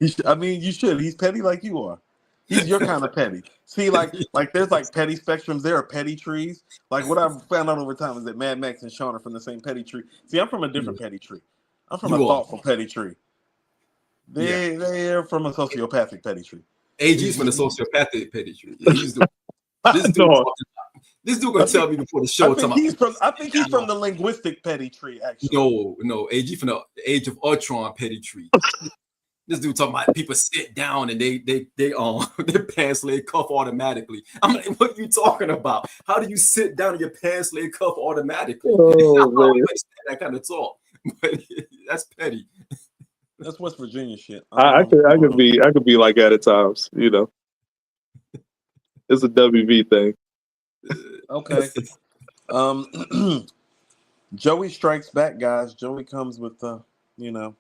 should. I mean, you should. He's petty like you are. He's your kind of petty. See, like there's like petty spectrums. There are petty trees. Like what I've found out over time is that Mad Max and Sean are from the same petty tree. See, I'm from a different petty tree. I'm from a thoughtful petty tree. They're from a sociopathic pedigree. AG's from the sociopathic pedigree. He's the this dude. No. This dude gonna tell me before the show. I think he's from the linguistic pedigree. Actually, no. AG from the Age of Ultron pedigree. This dude talking about people sit down and they their pants leg cuff automatically. I'm like, what are you talking about? How do you sit down and your pants leg cuff automatically? Oh, I don't man. understand that kind of talk. But that's petty. that's West Virginia shit. I could be like that at times, you know. It's a WV thing. Okay. Joey strikes back, guys. Joey comes with you know,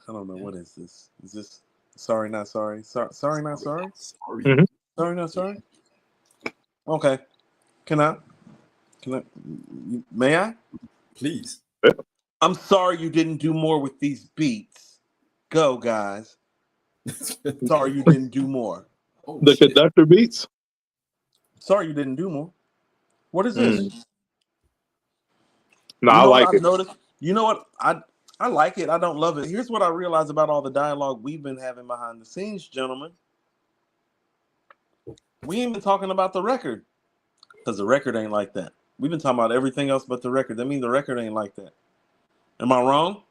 I don't know, what is this? Is this sorry not sorry? Sorry not sorry? Sorry. Mhm. Sorry not sorry? Okay. Can I? May I? Please. I'm sorry you didn't do more with these beats. Go, guys. Sorry you didn't do more. Oh, The shit. conductor beats? Sorry you didn't do more. What is this? No, You I know like what I've it. noticed? You know what? I like it. I don't love it. Here's what I realize about all the dialogue we've been having behind the scenes, gentlemen. We ain't been talking about the record because the record ain't like that. We've been talking about everything else but the record. That means the record ain't like that. Am I wrong?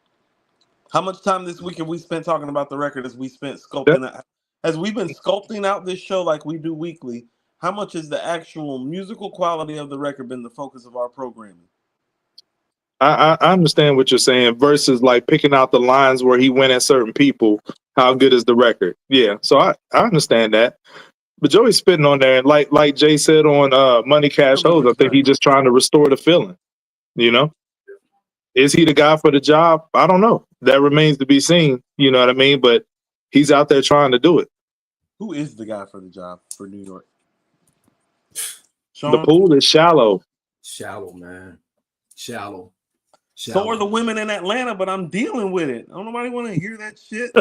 How much time this week have we spent talking about the record as we spent sculpting out? As we've been sculpting out this show like we do weekly, how much is the actual musical quality of the record been the focus of our programming? I understand what you're saying versus like picking out the lines where he went at certain people. How good is the record? Yeah, so I understand that. But Joey's spitting on there, and like Jay said on Money Cash Hoes, I think he's just trying to restore the feeling. You know, is he the guy for the job? I don't know. That remains to be seen. You know what I mean? But he's out there trying to do it. Who is the guy for the job for New York? The Sean? pool is shallow. Shallow, man. Shallow. So are the women in Atlanta, but I'm dealing with it. Don't nobody want to hear that shit.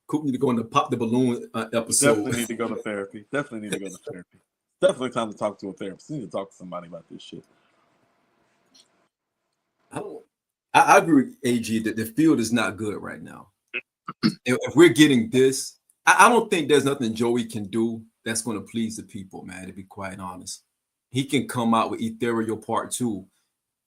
Coop need to go in the Pop the Balloon episode. Definitely need to go to therapy. Definitely time to talk to a therapist. You need to talk to somebody about this shit. I agree with AG that the field is not good right now. If we're getting this, I don't think there's nothing Joey can do that's going to please the people, man, to be quite honest. He can come out with Ethereal Part 2,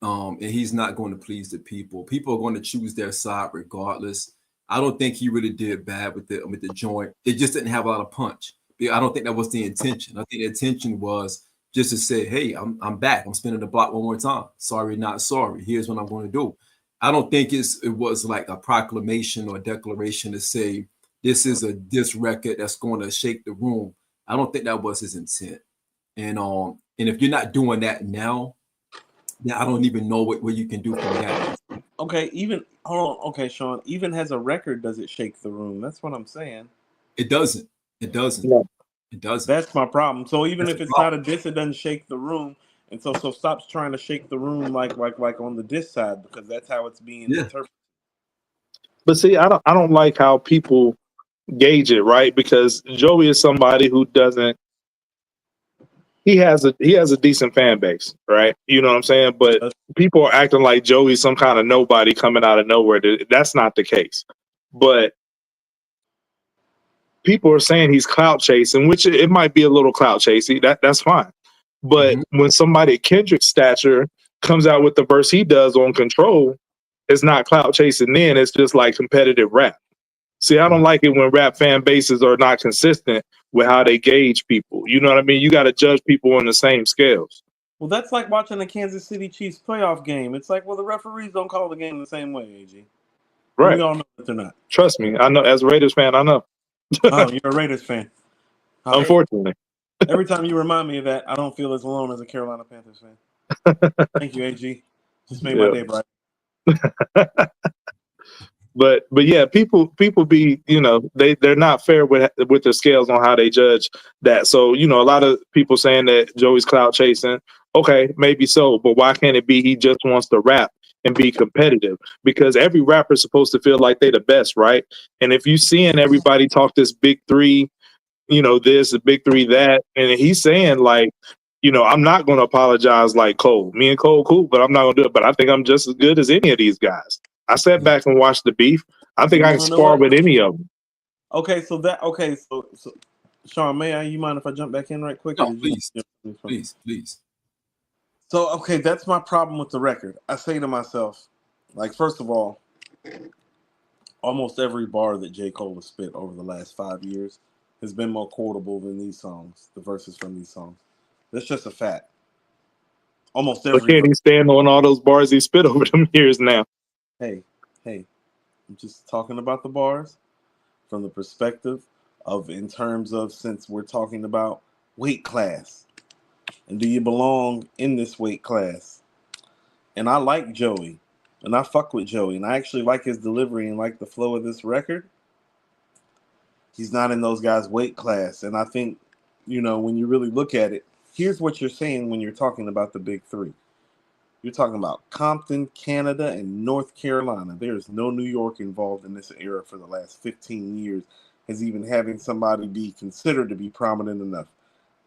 and he's not going to please the people. People are going to choose their side regardless. I don't think he really did bad with the joint. It just didn't have a lot of punch. I don't think that was the intention. I think the intention was just to say, hey, I'm back. I'm spinning the block one more time. Sorry, not sorry. Here's what I'm going to do. I don't think it was like a proclamation or declaration to say this is a diss record that's going to shake the room. I don't think that was his intent. And if you're not doing that now, then I don't even know what you can do from that. Okay, hold on. Okay, Sean, even has a record, does it shake the room? That's what I'm saying. It doesn't. No. It doesn't. That's my problem. So even That's if it's not a diss, it doesn't shake the room. And so stop trying to shake the room like on the diss side, because that's how it's being interpreted. But see, I don't like how people gauge it, right? Because Joey is somebody who doesn't. He has a decent fan base, right? You know what I'm saying? But people are acting like Joey's some kind of nobody coming out of nowhere. That's not the case. But people are saying he's clout chasing, which it might be a little clout chasing. That's fine. But when somebody Kendrick's stature comes out with the verse he does on Control, it's not clout chasing then. It's just like competitive rap. See, I don't like it when rap fan bases are not consistent with how they gauge people. You know what I mean? You got to judge people on the same scales. Well, that's like watching a Kansas City Chiefs playoff game. It's like, well, the referees don't call the game the same way, AG. Right. We all know that they're not. Trust me. I know. As a Raiders fan, I know. Oh, you're a Raiders fan. Unfortunately. Every time you remind me of that, I don't feel as alone as a Carolina Panthers fan. Thank you, AG. Just made my day bright. But yeah, people be, you know, they're not fair with their scales on how they judge that. So, you know, a lot of people saying that Joey's clout chasing. Okay, maybe so, but why can't it be he just wants to rap and be competitive? Because every rapper's supposed to feel like they the best, right? And if you seeing everybody talk this big three, you know, this, the big three, that, and he's saying like, you know, I'm not going to apologize like Cole. Me and Cole cool, but I'm not going to do it. But I think I'm just as good as any of these guys. I sat back and watched the beef. I think I can spar with any of them. Okay, so Sean, you mind if I jump back in right quick? No, please. So, okay, that's my problem with the record. I say to myself, like, first of all, almost every bar that J. Cole has spit over the last 5 years has been more quotable than these songs, the verses from these songs. That's just a fact. Almost every. But can't he stand on all those bars he spit over them years now? Hey, I'm just talking about the bars from the perspective of, in terms of, since we're talking about weight class. And do you belong in this weight class? And I like Joey. And I fuck with Joey. And I actually like his delivery and like the flow of this record. He's not in those guys' weight class. And I think, when you really look at it, here's what you're saying when you're talking about the big three. You're talking about Compton, Canada, and North Carolina. There's no New York involved in this era for the last 15 years as even having somebody be considered to be prominent enough.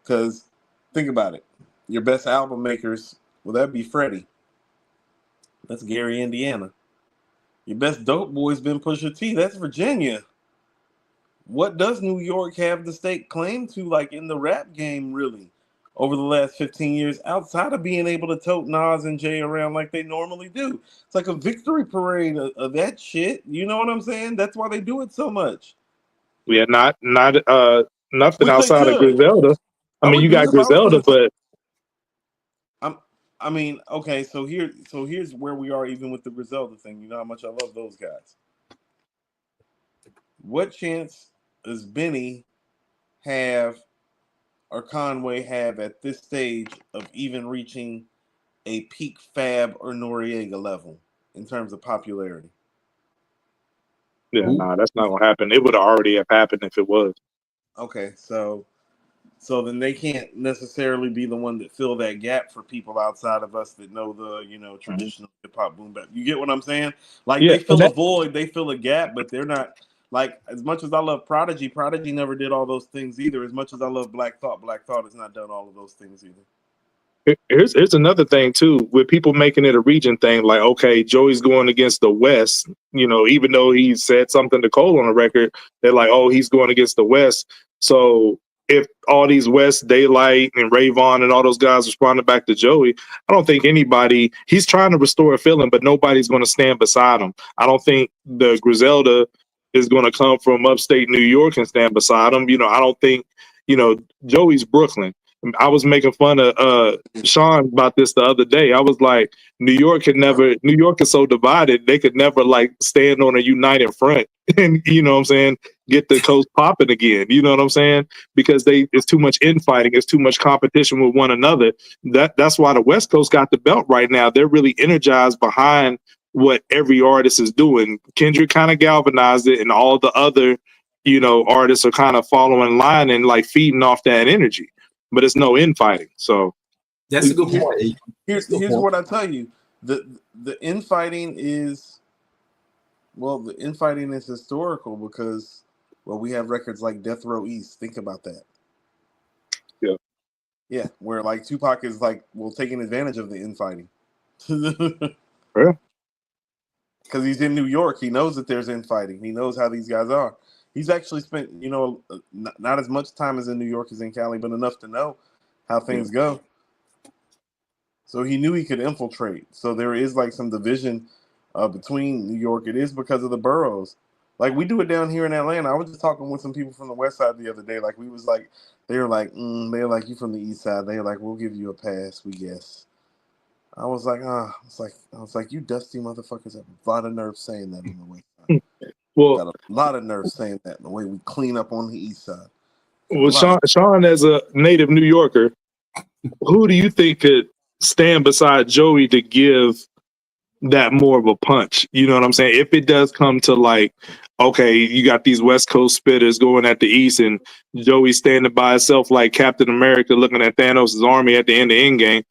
Because think about it. Your best album makers, will that be Freddie? That's Gary, Indiana. Your best dope boy's been Pusha T. That's Virginia. What does New York have the state claim to, like, in the rap game, really, over the last 15 years, outside of being able to tote Nas and Jay around like they normally do? It's like a victory parade of that shit. You know what I'm saying? That's why they do it so much. Yeah, not nothing outside of Griselda. I mean, you got Griselda, but okay. So here's where we are, even with the Griselda thing. You know how much I love those guys. What chance does Benny have, or Conway have, at this stage of even reaching a peak Fab or Noriega level in terms of popularity? Yeah, that's not gonna happen. It would already have happened if it was. Okay, so then they can't necessarily be the one that fill that gap for people outside of us that know the traditional hip hop boom bap. You get what I'm saying? Like, they fill a void, they fill a gap, but they're not, like, as much as I love Prodigy never did all those things either. As much as I love Black Thought has not done all of those things either. Here's another thing too, with people making it a region thing. Like, okay, Joey's going against the West. Even though he said something to Cole on the record, they're like, oh, he's going against the West. So if all these West, Daylight and Rayvon and all those guys responded back to Joey, I don't think anybody. He's trying to restore a feeling, but nobody's going to stand beside him. I don't think the Griselda is going to come from upstate New York and stand beside him. I don't think. Joey's Brooklyn. I was making fun of Sean about this the other day. I was like, New York is so divided, they could never, like, stand on a united front and, what I'm saying, get the coast popping again. You know what I'm saying? Because it's too much infighting, it's too much competition with one another. That's why the West Coast got the belt right now. They're really energized behind what every artist is doing. Kendrick kind of galvanized it, and all the other, artists are kind of following line and, like, feeding off that energy. But it's no infighting. So that's a good point. Here's what I tell you: the infighting is, historical because, we have records like Death Row East. Think about that. Yeah, where, like, Tupac is, like, taking advantage of the infighting. Yeah. Because he's in New York, he knows that there's infighting. He knows how these guys are. He's actually spent, not as much time as in New York as in Cali, but enough to know how things go. So he knew he could infiltrate. So there is, like, some division between New York. It is because of the boroughs. Like, we do it down here in Atlanta. I was just talking with some people from the West Side the other day. Like, they were like, you from the East Side. They were like, we'll give you a pass, we guess. I was like, I was like, you dusty motherfuckers have a lot of nerve saying that on the West Side. Well, got a lot of nerve saying that, the way we clean up on the East Side. Well, Sean, as a native New Yorker, who do you think could stand beside Joey to give that more of a punch? You know what I'm saying? If it does come to, like, okay, you got these West Coast spitters going at the East, and Joey standing by himself like Captain America looking at Thanos' army at the end of Endgame.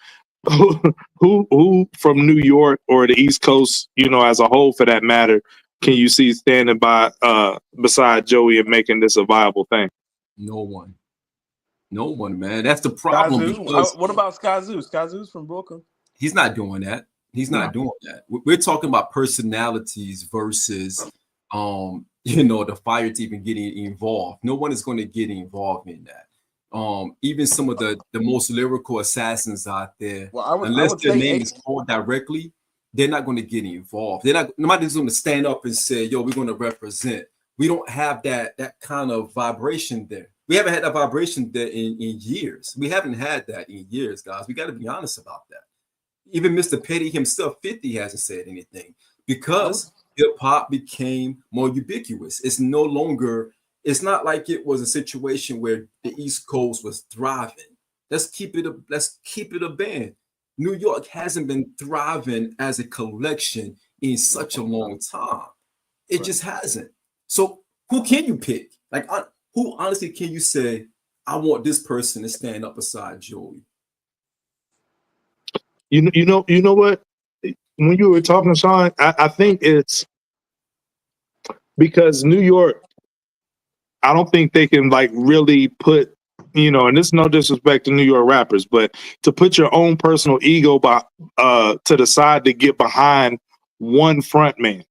Who from New York or the East Coast, as a whole for that matter, can you see standing by beside Joey and making this a viable thing? No one, man. That's the problem. What about Skyzoo? Skyzoo's from Brooklyn. He's not doing that. He's not doing that. We're talking about personalities versus, the fire team getting involved. No one is going to get involved in that. Even some of the most lyrical assassins out there, unless their name is called directly, they're not going to get involved. Nobody's going to stand up and say, "Yo, we're going to represent." We don't have that kind of vibration there. We haven't had that vibration there in years. We haven't had that in years, guys. We got to be honest about that. Even Mr. Petty himself, 50, hasn't said anything because hip hop became more ubiquitous. It's no longer. It's not like it was a situation where the East Coast was thriving. Let's keep it a band. New York hasn't been thriving as a collection in such a long time. It just hasn't. So who can you pick? Like, who honestly can you say, I want this person to stand up beside Joey? You know what? When you were talking, Sean, I think it's because New York, I don't think they can like really put, and this is no disrespect to New York rappers, but to put your own personal ego to the side to get behind one front man.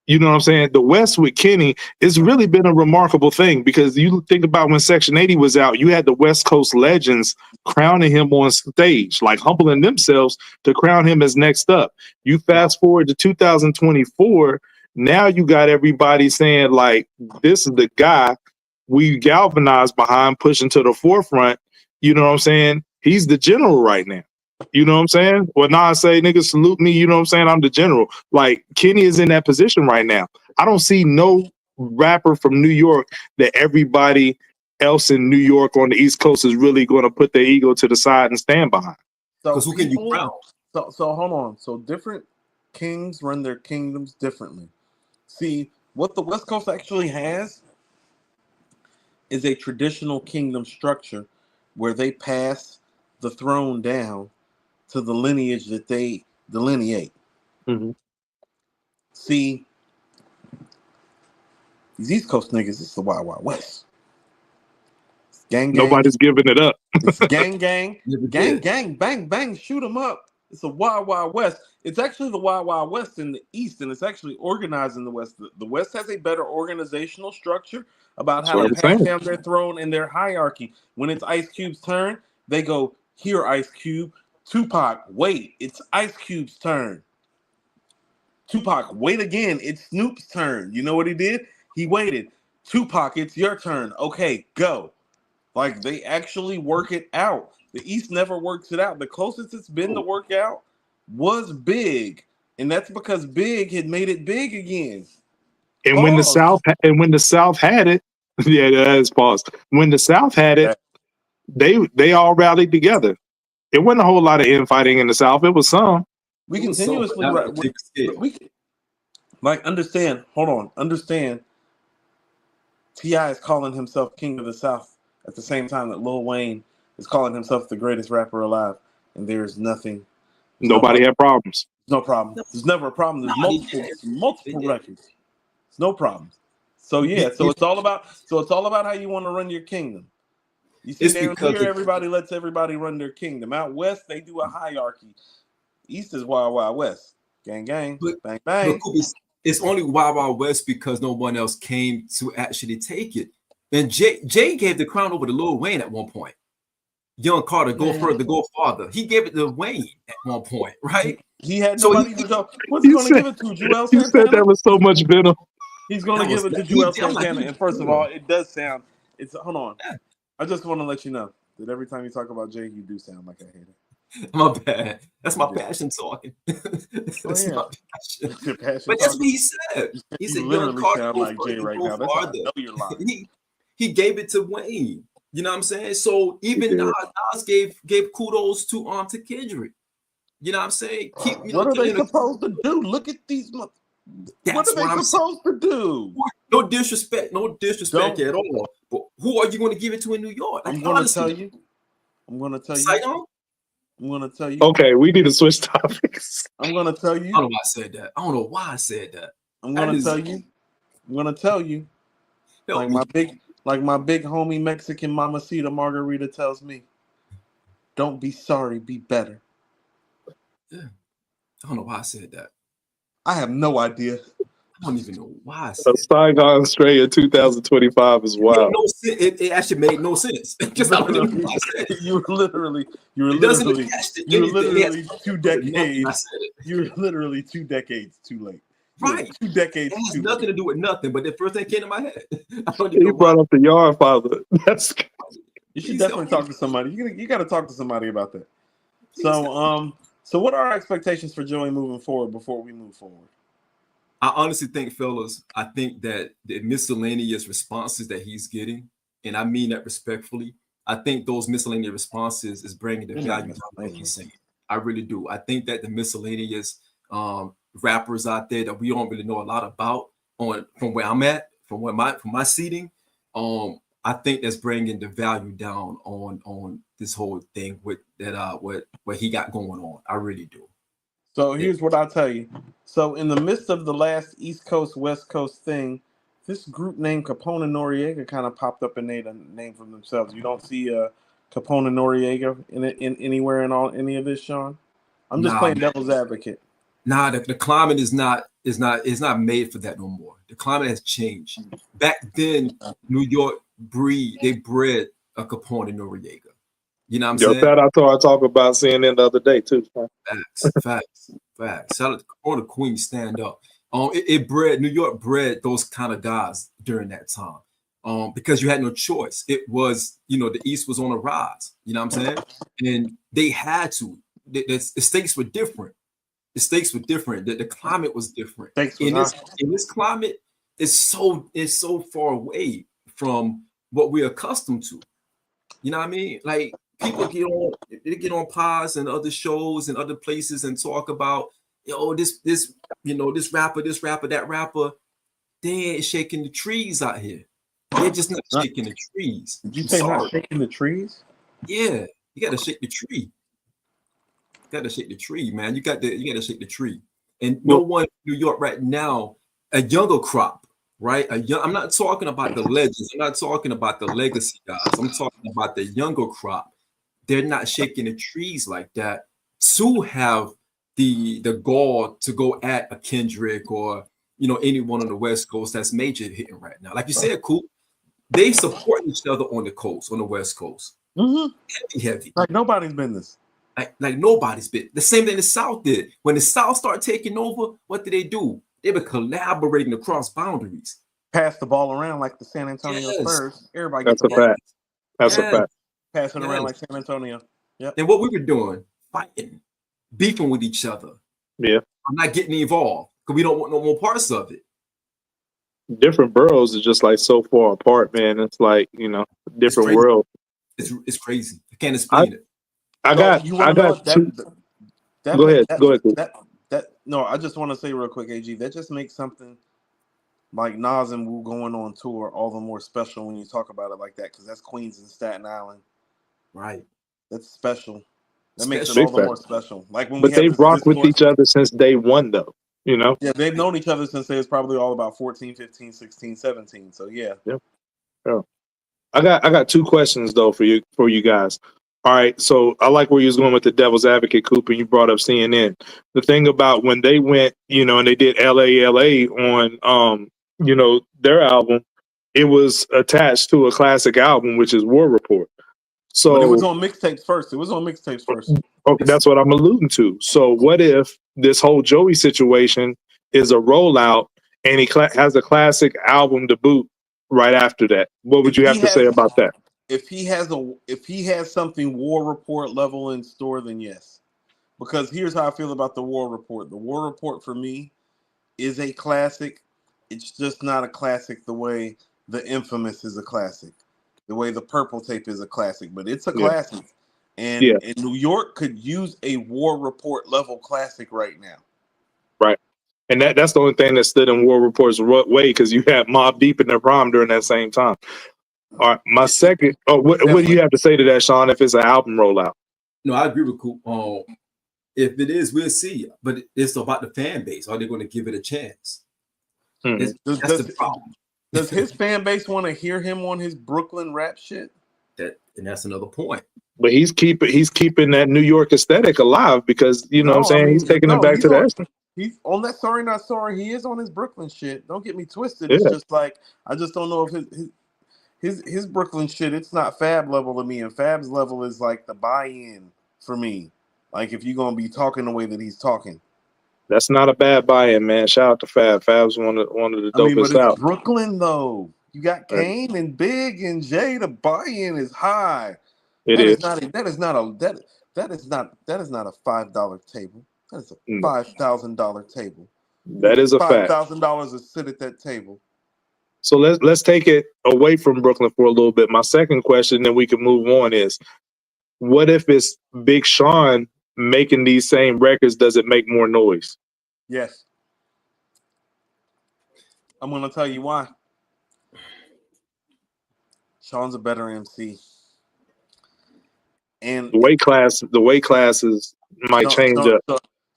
You know what I'm saying? The West with Kenny, it's really been a remarkable thing because you think about when Section 80 was out, you had the West Coast legends crowning him on stage, like humbling themselves to crown him as next up. You fast forward to 2024, now you got everybody saying like, this is the guy we galvanized behind, pushing to the forefront. You know what I'm saying? He's the general right now. You know what I'm saying? Well, now I say, niggas, salute me. You know what I'm saying? I'm the general. Like, Kenny is in that position right now. I don't see no rapper from New York that everybody else in New York on the East Coast is really going to put their ego to the side and stand behind. So who can you crown? So hold on. So different kings run their kingdoms differently. See, what the West Coast actually has is a traditional kingdom structure where they pass the throne down to the lineage that they delineate. Mm-hmm. See, these East Coast niggas, it's the Wild Wild West. It's gang, nobody's giving it up. It's gang, bang, bang, shoot them up. It's the Wild Wild West. It's actually the Wild Wild West in the East, and it's actually organized in the West. The West has a better organizational structure about how to pass down their throne and their hierarchy. When it's Ice Cube's turn, they go, here, Ice Cube. Tupac, wait, it's Ice Cube's turn. Tupac, wait again, it's Snoop's turn. You know what he did? He waited. Tupac, it's your turn. Okay, go. Like, they actually work it out. The East never works it out. The closest it's been to work out was Big, and that's because Big had made it big again. And when the South had it, yeah, that is pause. When the South had it, they all rallied together. It wasn't a whole lot of infighting in the South. It was some. We continuously understand. Hold on, understand. T.I. is calling himself King of the South at the same time that Lil Wayne is calling himself the greatest rapper alive, and there's nothing. Nobody had problems. No problem. There's never a problem. There's multiple records. It's no problem. So yeah, so it's all about how you want to run your kingdom. You see, down here, everybody lets everybody run their kingdom. Out west, they do a hierarchy. East is Wild Wild West. Gang, bang, bang. It's only Wild Wild West because no one else came to actually take it. And Jay gave the crown over to Lil Wayne at one point. Young Carter, go further, go farther. He gave it to Wayne at one point, right? He had nobody to go. What's he going to give it to? Joel Santana? You said that was so much venom. He's going to give it to Joel Santana. And first of all, it does sound. Hold on. I just want to let you know that every time you talk about Jay, you do sound like a hater. My bad. That's my passion talking. That's my passion. Your passion but that's what he said. He said, literally sound like Jay right now. That's how I know you're lying. He gave it to Wayne. You know what I'm saying? So even Nas gave kudos to Kendrick. You know what I'm saying? What are they supposed to do? Look at these. What are they supposed to do? No disrespect at all. But who are you going to give it to in New York? I'm going to tell you. I'm going to tell you. Okay, we need to switch topics. I'm going to tell you. I don't know why I said that. I don't know why I said that. I'm going to tell you. I'm going to tell you. Like my big homie Mexican mamacita Margarita tells me, don't be sorry, be better. Yeah. I don't know why I said that. I have no idea. I don't even know why I said that. Saigon Australia 2025 is wild. It actually made no sense. Because I don't even know why I said it. You were literally It doesn't attach to you were anything. literally It has 2 nothing to do with nothing. I decades. said it. You were literally 2 decades too late. Right. 2 decades It has too nothing late. to do with nothing, but the first thing came to my head. I don't He even know why. brought up the yard father. That's You should definitely talk to somebody. You got to talk to somebody about that. So what are our expectations for Joey moving forward before we move forward? I honestly think, fellas, I think that the miscellaneous responses that he's getting, and I mean that respectfully, I think those miscellaneous responses is bringing the value down what he's saying. I really do. I think that the miscellaneous rappers out there that we don't really know a lot about from where I'm at, from my seating, I think that's bringing the value down on this whole thing with that what he got going on. I really do. So here's what I'll tell you. So in the midst of the last East Coast, West Coast thing, this group named Capone and Noriega kind of popped up and made a name for themselves. You don't see Capone and Noriega in anywhere in any of this, Sean? I'm just playing devil's advocate. Nah, the climate is not made for that no more. The climate has changed. Back then, New York they bred a Capone and Noriega. You know what I'm saying? that I thought I talked about CNN the other day too. Facts. Shout out to Capone, the Queen, stand up. New York bred those kind of guys during that time. Because you had no choice. It was, the East was on a rise. You know what I'm saying? And they had to. The stakes were different. The stakes were different. The climate was different. In this climate, it's so far away from what we're accustomed to. You know what I mean? Like people get on pods and other shows and other places and talk about, this rapper, that rapper. They ain't shaking the trees out here. They're just not shaking the trees. Did you say not shaking the trees? Yeah, you got to shake the tree. Got to shake the tree, man. You got to shake the tree. And no one in New York right now, a younger crop, right? I'm not talking about the legends. I'm not talking about the legacy guys. I'm talking about the younger crop. They're not shaking the trees like that to have the gall to go at a Kendrick or anyone on the West Coast that's major hitting right now. Like you said, Coop, they support each other on the West Coast. Mm-hmm. Heavy. Like nobody's business. Like nobody's been. The same thing the South did. When the South started taking over, what did they do? They were collaborating across boundaries. Pass the ball around like the San Antonio Spurs. Everybody gets the ball. That's a fact. Pass it around like San Antonio. Yeah. And what we were doing, fighting, beefing with each other. Yeah. I'm not getting involved because we don't want no more parts of it. Different boroughs are just like so far apart, man. It's like, different world. It's crazy. I can't explain it. I got two. Go ahead. No, I just want to say real quick, AG, that just makes something like Nas and Wu going on tour all the more special when you talk about it like that, because that's Queens and Staten Island. Right. That's special. That makes it all the more special. Like when they've rocked with each other since day one, though. Yeah, they've known each other since they was probably all about 14, 15, 16, 17. So yeah. I got two questions though for you guys. All right, so I like where you was going with the devil's advocate, Cooper. You brought up CNN. The thing about when they went, and they did LA on, their album, it was attached to a classic album, which is War Report. So but it was on mixtapes first. Okay, that's what I'm alluding to. So what if this whole Joey situation is a rollout and he has a classic album to boot right after that? What would you have to say about that? If he has something War Report level in store, then yes. Because here's how I feel about the War Report. The War Report for me is a classic. It's just not a classic the way the Infamous is a classic, the way the Purple Tape is a classic, but it's a classic. And New York could use a War Report level classic right now. Right. And that's the only thing that stood in War Report's way, because you had Mobb Deep in their prime during that same time. All right, my second. What do you have to say to that, Sean? If it's an album rollout? No, I agree with Coop. If it is, we'll see. But it's about the fan base. Are they going to give it a chance? That's the problem. Does his fan base want to hear him on his Brooklyn rap shit? that's another point. But he's keeping that New York aesthetic alive because you know what I'm saying, he's taking it back to the essence. He's on that Sorry Not Sorry. He is on his Brooklyn shit. Don't get me twisted. Yeah. It's just like I just don't know if his Brooklyn shit. It's not Fab level to me, and Fab's level is like the buy-in for me. Like if you're gonna be talking the way that he's talking, that's not a bad buy-in, man. Shout out to Fab. Fab's one of the dopest but out. it's Brooklyn though. You got Kane and Big and Jay. The buy-in is high. That is not a $5 table. That is a $5,000 table. That is a fact. $5,000 to sit at that table. So let's take it away from Brooklyn for a little bit. My second question, then we can move on, is what if it's Big Sean making these same records? Does it make more noise? Yes. I'm gonna tell you why. Sean's a better MC. And the weight classes might change up.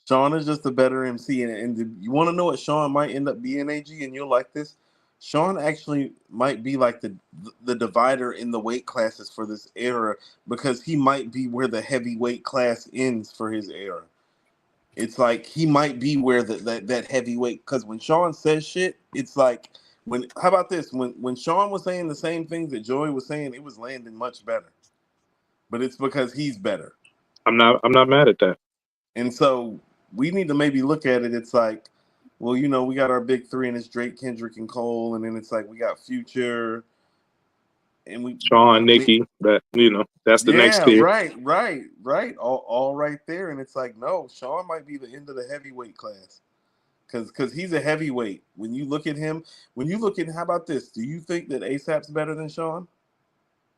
Sean is just a better MC, and you want to know what Sean might end up being, AG, and you'll like this. Sean actually might be like the divider in the weight classes for this era because he might be where the heavyweight class ends for his era. It's like he might be where that heavyweight, because when Sean says shit, it's like how about this? When Sean was saying the same things that Joey was saying, it was landing much better. But it's because he's better. I'm not mad at that. And so we need to maybe look at it. It's like, well, you know, we got our big three, and it's Drake, Kendrick, and Cole, and then it's like we got Future, and Sean, Nicki. That that's the next tier. Right, all right there. And it's like, no, Sean might be the end of the heavyweight class, because he's a heavyweight. When you look at him, how about this? Do you think that ASAP's better than Sean?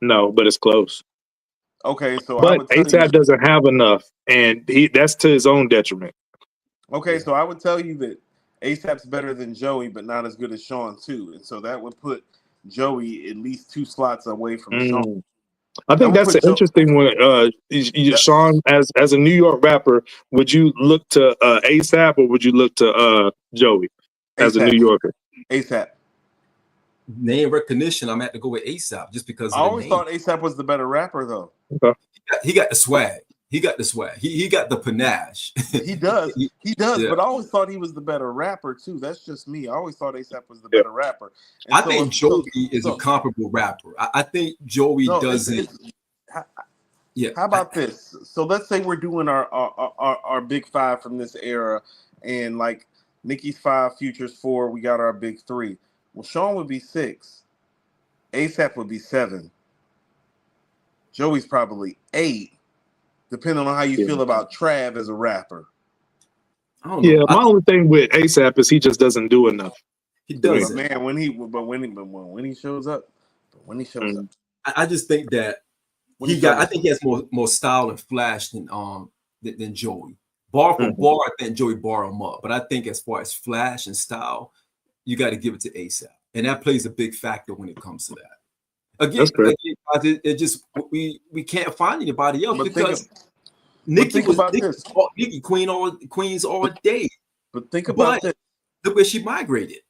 No, but it's close. Okay, so but ASAP doesn't have enough, and that's to his own detriment. Okay, so I would tell you that ASAP's better than Joey, but not as good as Sean too, and so that would put Joey at least 2 slots away from Sean. I think that's an interesting one. Sean, as a New York rapper, would you look to ASAP or would you look to Joey as a New Yorker? ASAP. Name recognition, I'm at to go with ASAP just because I always thought ASAP was the better rapper though. Okay. He got the swag. He got the panache. He does. Yeah. But I always thought he was the better rapper too. That's just me. I always thought ASAP was the better rapper. And I think Joey is a comparable rapper. I think Joey doesn't. How about this? So let's say we're doing our big 5 from this era, and like Nicki's 5, Future's 4. We got our big 3. Well, Sean would be 6. ASAP would be 7. Joey's probably 8. Depending on how you feel about Trav as a rapper. I don't know. Yeah, my only thing with ASAP is he just doesn't do enough. He does, man. When he shows up, I just think that I think he has more style and flash than Joey. Bar for bar, I think Joey bar him up. But I think as far as flash and style, you got to give it to ASAP, and that plays a big factor when it comes to that. Again, it just we can't find anybody else because Nicki Queens all day. But think about this. Look where she migrated.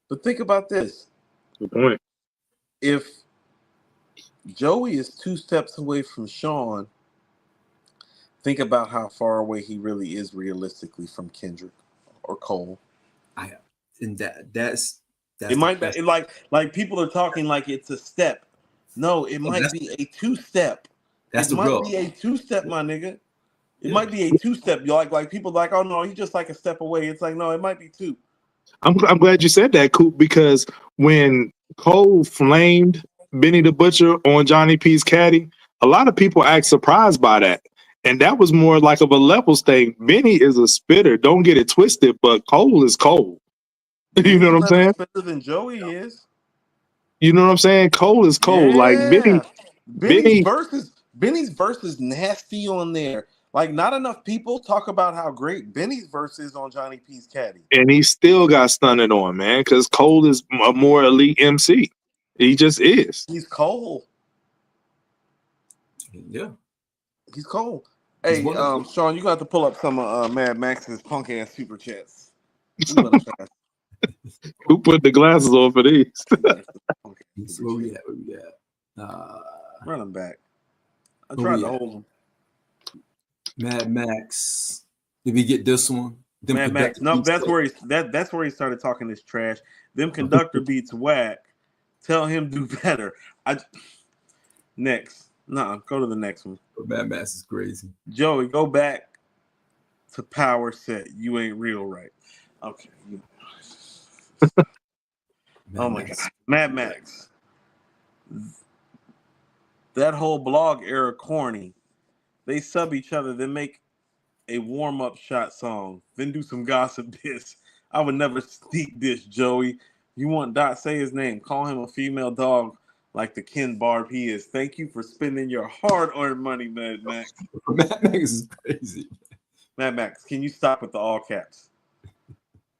But think about this. Good point. If Joey is 2 steps away from Sean, think about how far away he really is realistically from Kendrick or Cole. It might be like people are talking like it's a step. No, it might be a 2-step. It might be a 2-step, my nigga. It might be a 2-step. Like people like, oh no, he's just like a step away. It's like, no, it might be 2. I'm glad you said that, Coop, because when Cole flamed Benny the Butcher on Johnny P's Caddy, a lot of people act surprised by that. And that was more like of a levels thing. Benny is a spitter. Don't get it twisted, but Cole is Cole. You know what I'm saying? Better than Joey is. You know what I'm saying? Cole is Cole. Yeah. Like Benny's verse is nasty on there. Like not enough people talk about how great Benny's verse is on Johnny P's Caddy. And he still got stunted on, man, because Cole is a more elite MC. He just is. He's Cole. Yeah. He's Cole. Hey, Sean, you got to pull up some of Mad Max's punk ass super chats. Who put the glasses on for these? Where we at? Run him back. I Who tried we to at? hold him. Mad Max. Did we get this one? Them Mad Max. conductor No, beats that's where he started talking this trash. Them conductor beats whack. Tell him do better. Next. Nah, go to the next one. Mad Max is crazy. Joey, go back to Power Set. You ain't real right. Okay. Oh my God. Mad Max. That whole blog era corny. They sub each other, then make a warm-up shot song, then do some gossip diss. I would never sneak dish, Joey. You want Dot, say his name. Call him a female dog like the Ken Barb he is. Thank you for spending your hard-earned money, Mad Max. Mad Max is crazy. Mad Max, can you stop with the all caps?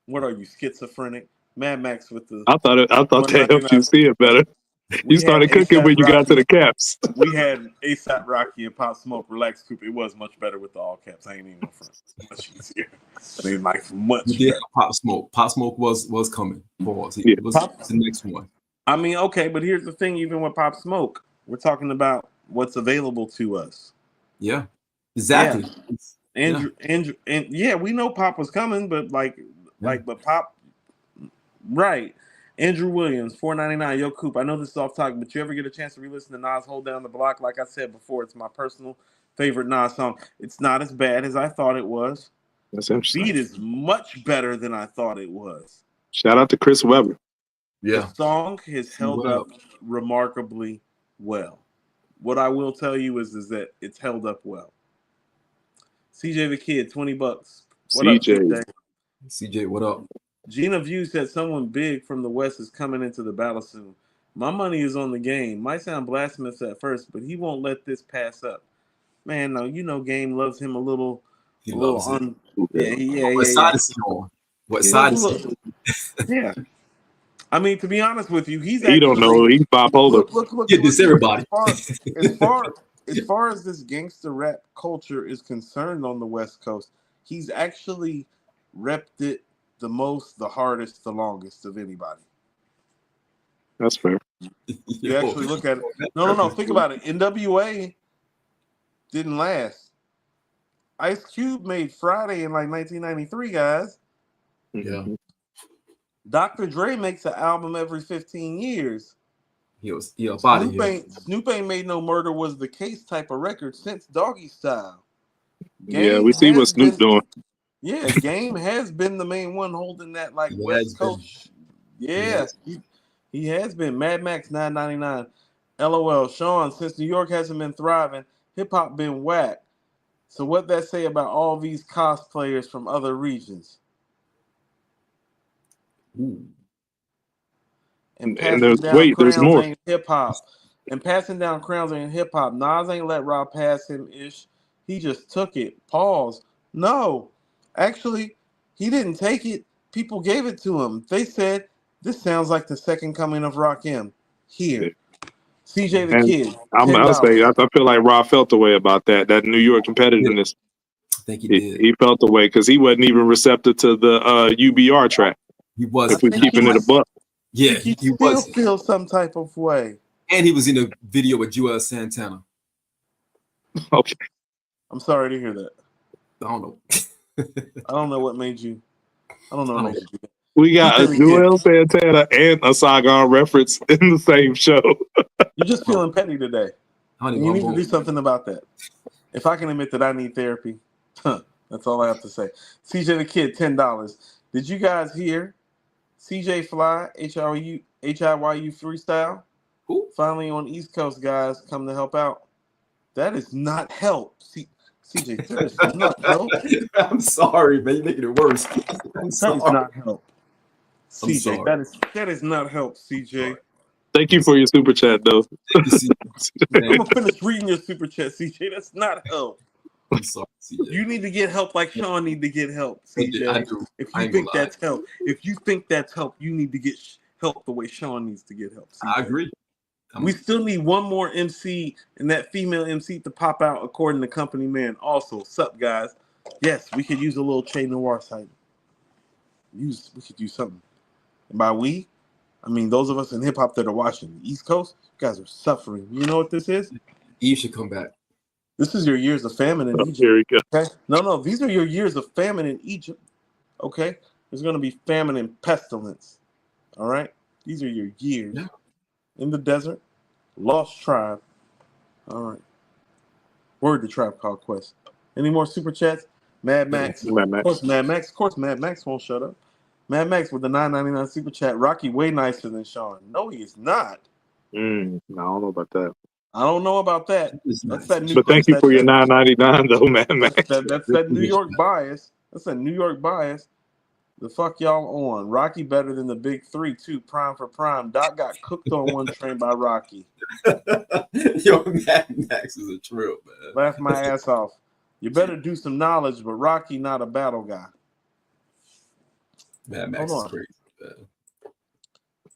What are you, schizophrenic? Mad Max with the... I thought that helped you see it better. You started cooking when you got to the caps. We had ASAP Rocky and Pop Smoke Relax Coupe. It was much better with the all caps. I ain't even no front. Much easier. I mean, like much better. Pop Smoke. Pop Smoke was coming. Pause. Yeah, was the next one. I mean, okay, but here's the thing. Even with Pop Smoke, we're talking about what's available to us. Yeah, exactly. Yeah. Andrew, and yeah, we know Pop was coming, but but Pop, right? Andrew Williams, $4.99. Yo, Coop, I know this is off topic, but you ever get a chance to re-listen to Nas Hold Down the Block? Like I said before, it's my personal favorite Nas song. It's not as bad as I thought it was. That's interesting. Beat is much better than I thought it was. Shout out to Chris Webber. Yeah. The song has held up remarkably well. What I will tell you is that it's held up well. CJ the Kid, $20. What CJ. up, CJ, what up? Gina View said someone big from the West is coming into the battle soon. My money is on the Game. Might sound blasphemous at first, but he won't let this pass up. Man, no, you know Game loves him a little. He loves it. What side is he on? What side is he? Yeah. I mean, to be honest with you, he don't know. He's bipolar. Look, this everybody. As far as this gangster rap culture is concerned on the West Coast, he's actually repped it the most, the hardest, the longest of anybody. That's fair. You actually look at it. No. Think about it. NWA didn't last. Ice Cube made Friday in like 1993, guys. Yeah. Dr. Dre makes an album every 15 years. Snoop ain't made no Murder Was the Case type of record since Doggy Style. Yeah, we see what Snoop doing. Yeah, Game has been the main one holding that West Coast. Yeah, he has been. Mad Max $9.99. LOL. Sean, since New York hasn't been thriving, hip hop been whack. So what that say about all these cosplayers from other regions? Ooh. And passing down there's more. ain't hip hop. And passing down crowns ain't hip hop. Nas ain't let Rob pass him ish. He just took it. Pause. No. Actually, he didn't take it. People gave it to him. They said, this sounds like the second coming of Rakim. Here. CJ the Kid. I'll say, I feel like Rob felt the way about that New York competitiveness. I think he did. He felt the way because he wasn't even receptive to the UBR track. He was. If we're keeping it a buck. Yeah, he still feels some type of way. And he was in a video with Joel Santana. Okay. I'm sorry to hear that. I don't know. I don't know what made you. I don't know what made you do that. We got a Joel Santana and a Saigon reference in the same show. You're just feeling petty today. You need to do something about that. If I can admit that I need therapy, that's all I have to say. CJ the Kid, $10. Did you guys hear CJ Fly, HIYU freestyle? Who? Finally on East Coast, guys, come to help out. That is not help. CJ, that is not help. I'm sorry, man. You're making it worse. That is not help. CJ, that is not help, CJ. Thank you for your super chat, though. I'm gonna finish reading your super chat, CJ. That's not help. I'm sorry, CJ. You need to get help like Sean need to get help, CJ. I do. If you think that's help, you need to get help the way Sean needs to get help. CJ. I agree. We still need one more MC and that female MC to pop out according to Company Man. Also, sup guys? Yes, we could use a little Che Noir site. We could use something. And by we, I mean, those of us in hip hop that are watching the East Coast, you guys are suffering. You know what this is? Eve should come back. This is your years of famine in Egypt. Here we go. Okay? No, these are your years of famine in Egypt. Okay? There's going to be famine and pestilence. All right? These are your years in the desert. Lost tribe. All right. Word to Tribe Called Quest. Any more super chats? Mad Max. Mad Max. Of course, Mad Max. Of course, Mad Max won't shut up. Mad Max with the $9.99 super chat. Rocky way nicer than Sean. No, he is not. No, I don't know about that. I don't know about that. That's that new. But thank you for your $9.99 though, Mad Max. That's that New York bias. That's a New York bias. The fuck y'all on? Rocky better than the big three too. Prime for prime. Doc got cooked on one train by Rocky. Yo, Mad Max is a trip, man. Laugh my ass off. You better do some knowledge, but Rocky not a battle guy. Mad Max is crazy, man.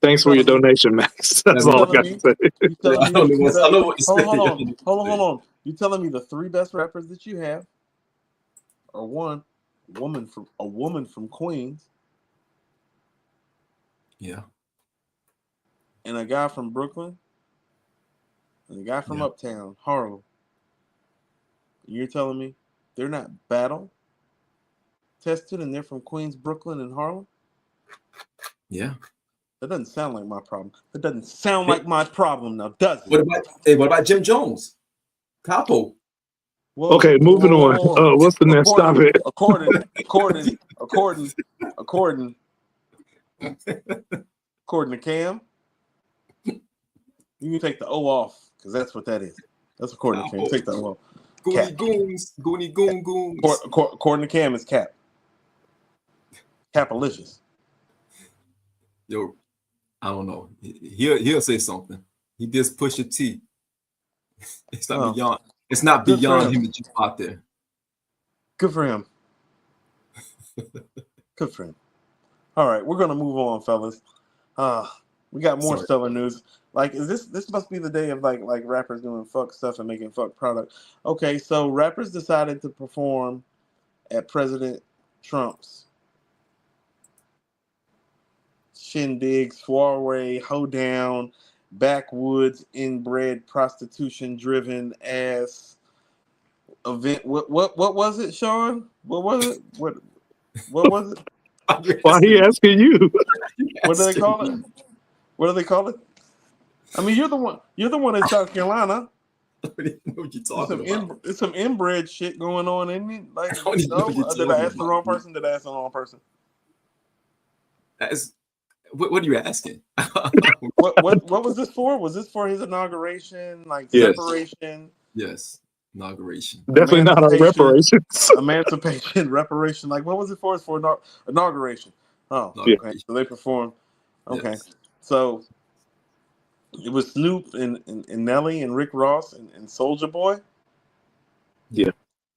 Thanks for your donation, Max. That's all I got to say. Hold on. You telling me the three best rappers that you have are a woman from Queens, and a guy from Brooklyn, and a guy from Uptown, Harlem. You're telling me they're not battle tested and they're from Queens, Brooklyn, and Harlem? Yeah. That doesn't sound like my problem. That doesn't sound like my problem now, does it? What about Jim Jones? Capo. Whoa, okay, moving on. What's the next topic? According to Cam, you can take the O off because that's what that is. That's according to Cam. Take the O off. Goony goons. According to Cam, it's Cap. Capalicious. Yo, I don't know. He'll say something. He just push a T. It's not beyond. It's not beyond him to jump out there. Good for him. Good for him. All right, we're gonna move on, fellas. We got more stellar news. Like, is this must be the day of like rappers doing fuck stuff and making fuck product. Okay, so rappers decided to perform at President Trump's shindig, soiree, hoedown, backwoods, inbred, prostitution-driven ass event. What was it, Sean? What was it? What was it? Why are he asking you? What do they call it? What do they call it? I mean, you're the one in South Carolina. I don't even know what you're talking about. It's some inbred shit going on, isn't it? Like, I don't even know what you're did I ask the wrong person? Did I ask the wrong person? What are you asking? what was this for? Was this for his inauguration? Like separation? Yes, inauguration. Definitely not on reparations. Emancipation, reparation. Like, what was it for? It's for inauguration. Oh, okay. So they performed. Okay, so it was Snoop and Nelly and Rick Ross and Soulja Boy. Yeah,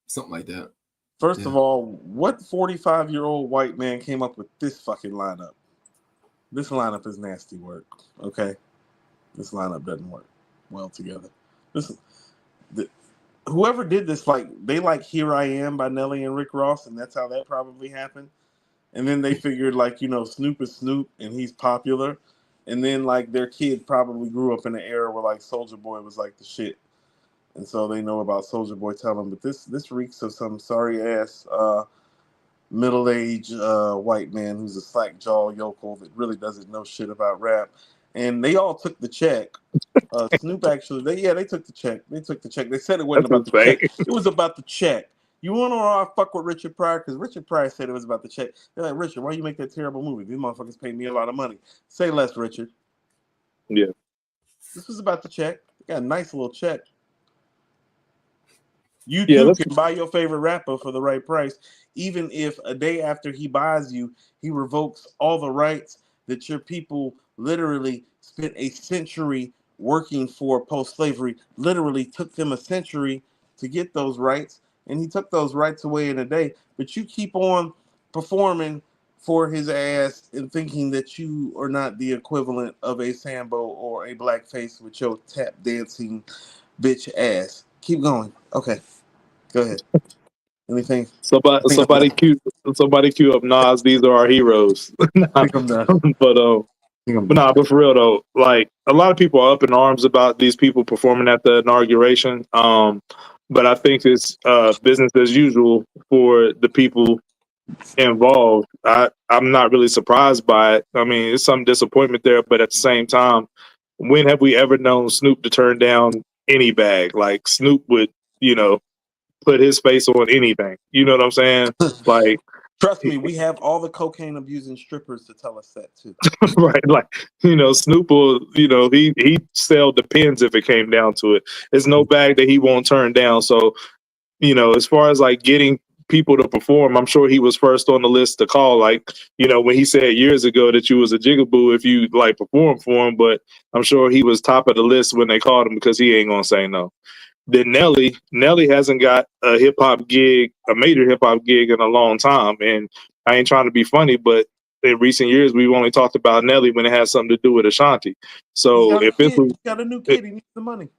something like that. First of all, what 45-year-old white man came up with this fucking lineup? This lineup is nasty work. Okay, this lineup doesn't work well together. Whoever did this, they like "Here I Am" by Nelly and Rick Ross, and that's how that probably happened. And then they figured, Snoop is Snoop, and he's popular. And then, their kid probably grew up in an era where, Soulja Boy was, the shit. And so they know about Soulja Boy telling. But this reeks of some sorry-ass middle-aged white man who's a slack-jaw yokel that really doesn't know shit about rap. And they all took the check. Snoop actually, they took the check. They took the check. They said it wasn't about the check. It was about the check. You want to know why I fuck with Richard Pryor? Because Richard Pryor said it was about the check. They're like, Richard, why you make that terrible movie? These motherfuckers paid me a lot of money. Say less, Richard. Yeah. This was about the check. They got a nice little check. You too can buy your favorite rapper for the right price, even if a day after he buys you, he revokes all the rights that your people literally spent a century working for post-slavery. Literally took them a century to get those rights. And he took those rights away in a day. But you keep on performing for his ass and thinking that you are not the equivalent of a Sambo or a blackface with your tap dancing bitch ass. Keep going. Okay. Go ahead. Anything? Somebody cue up Nas. These are our heroes. I think I'm done. But But for real though, like a lot of people are up in arms about these people performing at the inauguration. But I think it's business as usual for the people involved. I'm not really surprised by it. I mean, it's some disappointment there, but at the same time, when have we ever known Snoop to turn down any bag? Like Snoop would, put his face on anything. You know what I'm saying? Like, Trust me, we have all the cocaine abusing strippers to tell us that too. right? Like, Snoop will, he sell the pins if it came down to it. There's no bag that he won't turn down. So, as far as like getting people to perform, I'm sure he was first on the list to call. Like, when he said years ago that you was a jigaboo if you like perform for him, but I'm sure he was top of the list when they called him because he ain't gonna say no. Then Nelly hasn't got a major hip hop gig in a long time. And I ain't trying to be funny, but in recent years, we've only talked about Nelly when it has something to do with Ashanti. So He's got a new kid, he needs the money.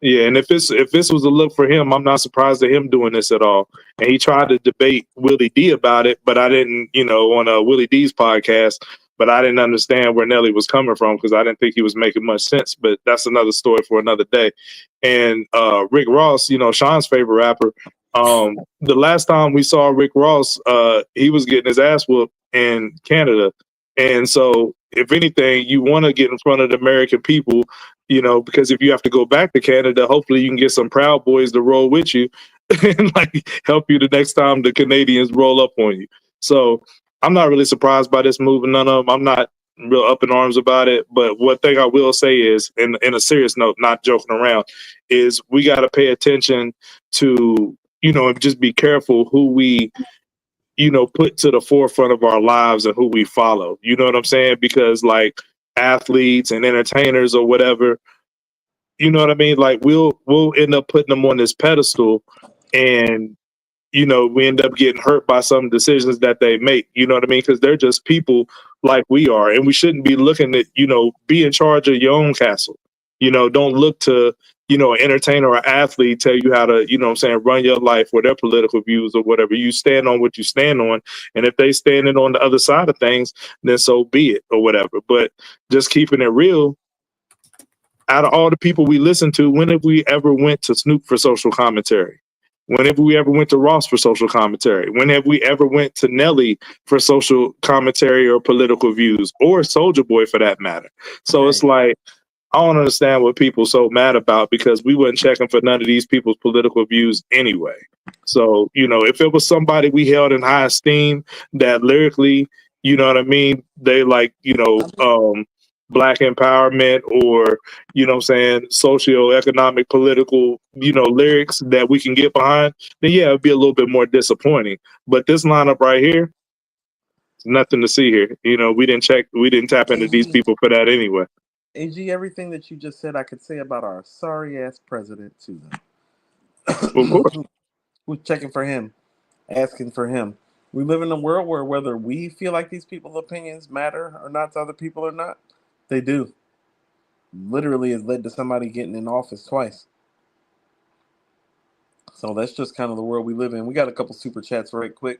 Yeah, and if this was a look for him, I'm not surprised at him doing this at all. And he tried to debate Willie D about it, but I didn't, on Willie D's podcast, but I didn't understand where Nelly was coming from because I didn't think he was making much sense. But that's another story for another day. And Rick Ross, Sean's favorite rapper, the last time we saw Rick Ross, he was getting his ass whooped in Canada. And so, if anything, you want to get in front of the American people, because if you have to go back to Canada, hopefully you can get some Proud Boys to roll with you and like help you the next time the Canadians roll up on you. So I'm not really surprised by this move. None of them. I'm not real up in arms about it. But one thing I will say is, in a serious note, not joking around, is we got to pay attention to, and just be careful who we put to the forefront of our lives and who we follow. You know what I'm saying? Because like athletes and entertainers or whatever, you know what I mean? Like we'll end up putting them on this pedestal and we end up getting hurt by some decisions that they make. You know what I mean? Because they're just people like we are. And we shouldn't be looking at, be in charge of your own castle. Don't look to, an entertainer or athlete tell you how to, run your life or their political views or whatever. You stand on what you stand on. And if they standing on the other side of things, then so be it or whatever. But just keeping it real, out of all the people we listen to, when have we ever went to Snoop for social commentary? When have we ever went to Ross for social commentary? When have we ever went to Nelly for social commentary or political views, or Soulja Boy for that matter? So It's like, I don't understand what people so mad about because we weren't checking for none of these people's political views anyway. So, if it was somebody we held in high esteem that lyrically, you know what I mean, they like, Black empowerment or, socioeconomic, political, lyrics that we can get behind, then yeah, it'd be a little bit more disappointing. But this lineup right here, nothing to see here. We didn't tap into these people for that anyway. AG, everything that you just said, I could say about our sorry ass president too. Of course. Who's checking for him, asking for him. We live in a world where whether we feel like these people's opinions matter or not to other people or not, they do. Literally has led to somebody getting in office twice. So that's just kind of the world we live in. We got a couple super chats right quick.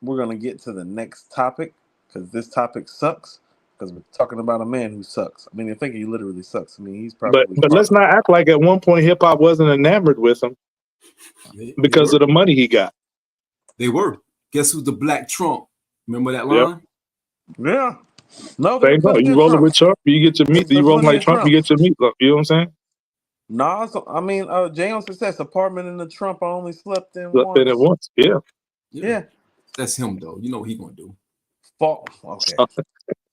We're going to get to the next topic because this topic sucks. Because we're talking about a man who sucks. I mean, I think he literally sucks. I mean, he's probably. But let's not act like at one point hip hop wasn't enamored with him because of the money he got. They were. Guess who's the Black Trump? Remember that line? Yep. Yeah. No, you rolling with Trump, you get your meat. You rolling like Trump, you get your meat. You know what I'm saying? No, I mean, Jay on Success, apartment in the Trump. I only slept in once. Yeah. That's him though. You know what he gonna do. Okay.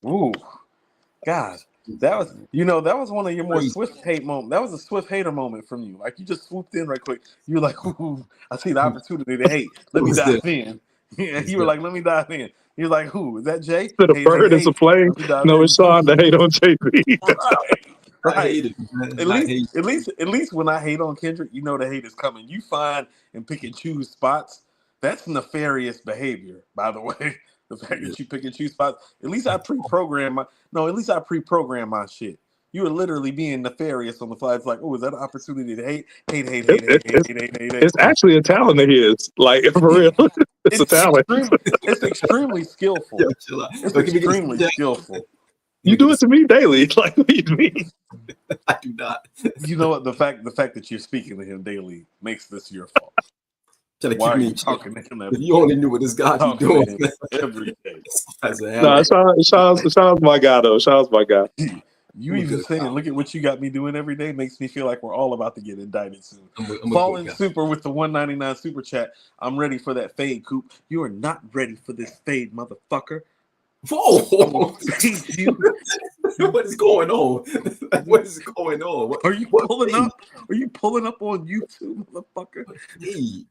Ooh, God, that was one of your more swift hate moments. That was a swift hater moment from you. Like you just swooped in right quick. You were like, "Ooh, I see the opportunity to hate. Let me dive in." Yeah, you were like, "Let me dive in." You were like, "Who is that? Jay?" The bird is a plane. No, it's Sean to hate on JB. Right. I hate it, man. At least when I hate on Kendrick, you know the hate is coming. You find and pick and choose spots. That's nefarious behavior, by the way. The fact that you pick and choose spots. At least I pre-program my shit. You are literally being nefarious on the fly. It's like, oh, is that an opportunity to hate? It's actually a talent of his. Like for real, it's a talent. It's extremely skillful. It's extremely skillful. You do it to me daily. Like, what do you mean? I do not. You know what? The fact that you're speaking to him daily makes this your fault. Trying to Why keep are me you in check. talking to him every If you only knew what this guy be talking doing. to him every day? No, Sean's my guy though. Sean's my guy. You I'm a even good saying, guy. look at what you got me doing every day makes me feel like we're all about to get indicted soon. I'm a Fallen good guy. Super with the 199 super chat. I'm ready for that fade, Coop. You are not ready for this fade, motherfucker. Whoa! Fade you. What is going on? What is going on? Are you pulling up? Are you pulling up on YouTube, motherfucker? Hey.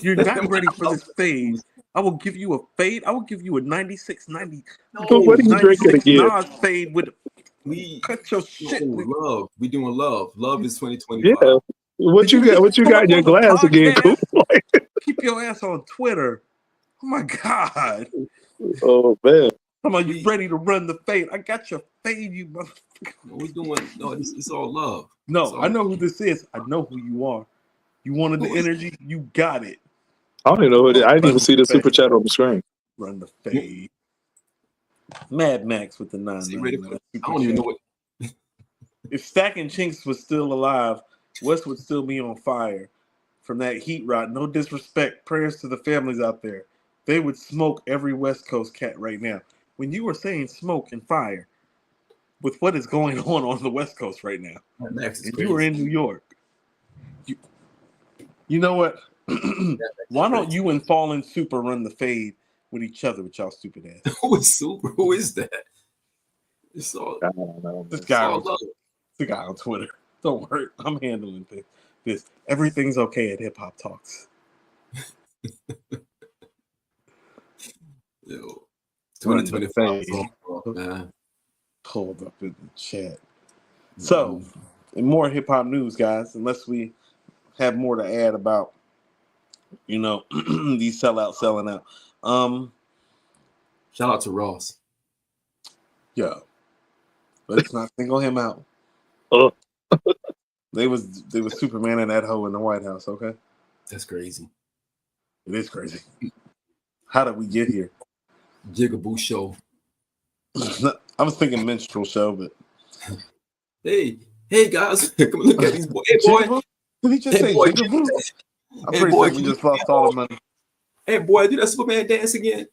You're not ready for this fade. I will give you a fade. I will give you a 96, 90. But what are you drinking 96 again? Nas fade with We cut your shit. doing love. We doing love. Love is 2025. Yeah. What you got? What you Pull got up in your on the glass again, Coop? podcast. Keep your ass on Twitter. Oh my God. Oh man. Come on, you ready to run the fade? I got your fade, you motherfucker. We doing it's all love. No, I know who this is. I know who you are. You wanted the energy, you got it. I don't even know who it is. I didn't even see the super Fade. chat on the screen. Run the fade. Mad Max with the 999. I don't even know what. If Stack and Chinks was still alive, West would still be on fire from that heat rot. No disrespect. Prayers to the families out there. They would smoke every West Coast cat right now. When you were saying smoke and fire, with what is going on the West Coast right now, Max is and crazy. you were in New York, you know what? Why don't you and Fallen Super run the fade with each other with y'all stupid ass? Who is Super? Who is that? It's all I don't know. This guy, all love. the guy on Twitter. Don't worry, I'm handling this. Everything's okay at HipHopTalks. Yo, Run the 2025 is fade. all love, man. Pulled up in the chat. So, in more hip hop news, guys, unless we have more to add about, these selling out. Shout out to Ross. Yo, let's not single him out. Oh. They was Superman and that hoe in the White House. Okay, That's crazy. it is crazy. How did we get here? Jigaboo show. I was thinking minstrel show, but Hey guys, come look at these boys. Hey boy, did he just say boy. Jigaboo? I'm Hey, pretty boy, sure we just lost all the money. Hey boy, do that Superman dance again.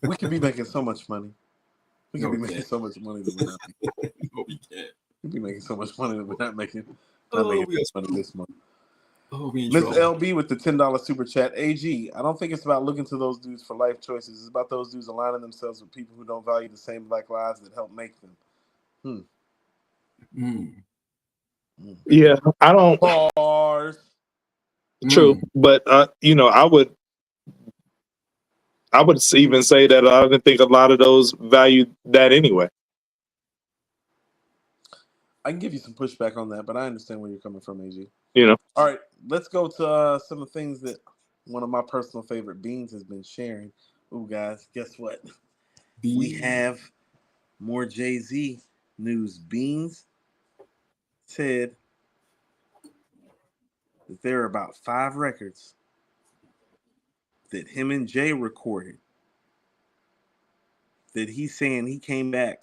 We could be making so much money. We could No, be we making can't. so much money that we're not making. No, we can't. We could be making so much money that we're not making. Oh, This money this month. Oh, we in Miss trouble. LB with the $10 super chat. AG, I don't think it's about looking to those dudes for life choices. It's about those dudes aligning themselves with people who don't value the same black lives that help make them. Yeah, I don't. Bars. True, but I would even say that I didn't think a lot of those valued that anyway. I can give you some pushback on that, but I understand where you're coming from, AG. All right, let's go to some of the things that one of my personal favorite Beans has been sharing. Ooh, guys, guess what? We have more Jay-Z news. Beans said that there are about 5 records that him and Jay recorded that he's saying he came back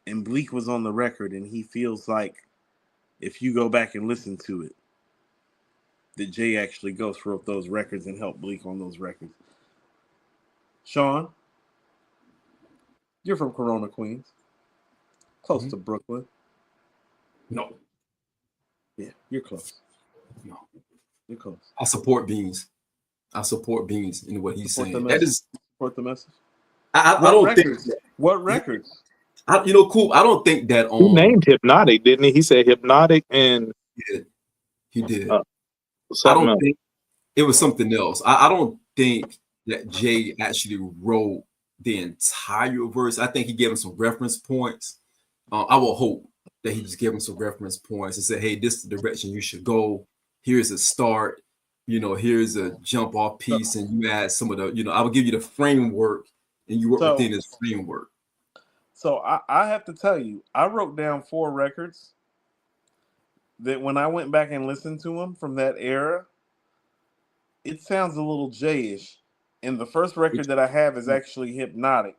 and Bleek was on the record, and he feels like if you go back and listen to it, that Jay actually ghost wrote those records and helped Bleek on those records. Sean, you're from Corona, Queens, close to Brooklyn. No. Yeah, you're close. No. You're close. I support Beans. I support Beans in what he's saying. That is support the message. I don't think. What records? Cool. I don't think that. He named Hypnotic, didn't he? He said Hypnotic and he did. I don't think it was something else. I don't think that Jay actually wrote the entire verse. I think he gave him some reference points. I will hope that he just gave him some reference points and said, "Hey, this is the direction you should go. Here's a start. Here's a jump off piece, and you add some of the. I will give you the framework, and you work within this framework." So I have to tell you, I wrote down 4 records that when I went back and listened to them from that era, it sounds a little Jay-ish. And the first record that I have is actually Hypnotic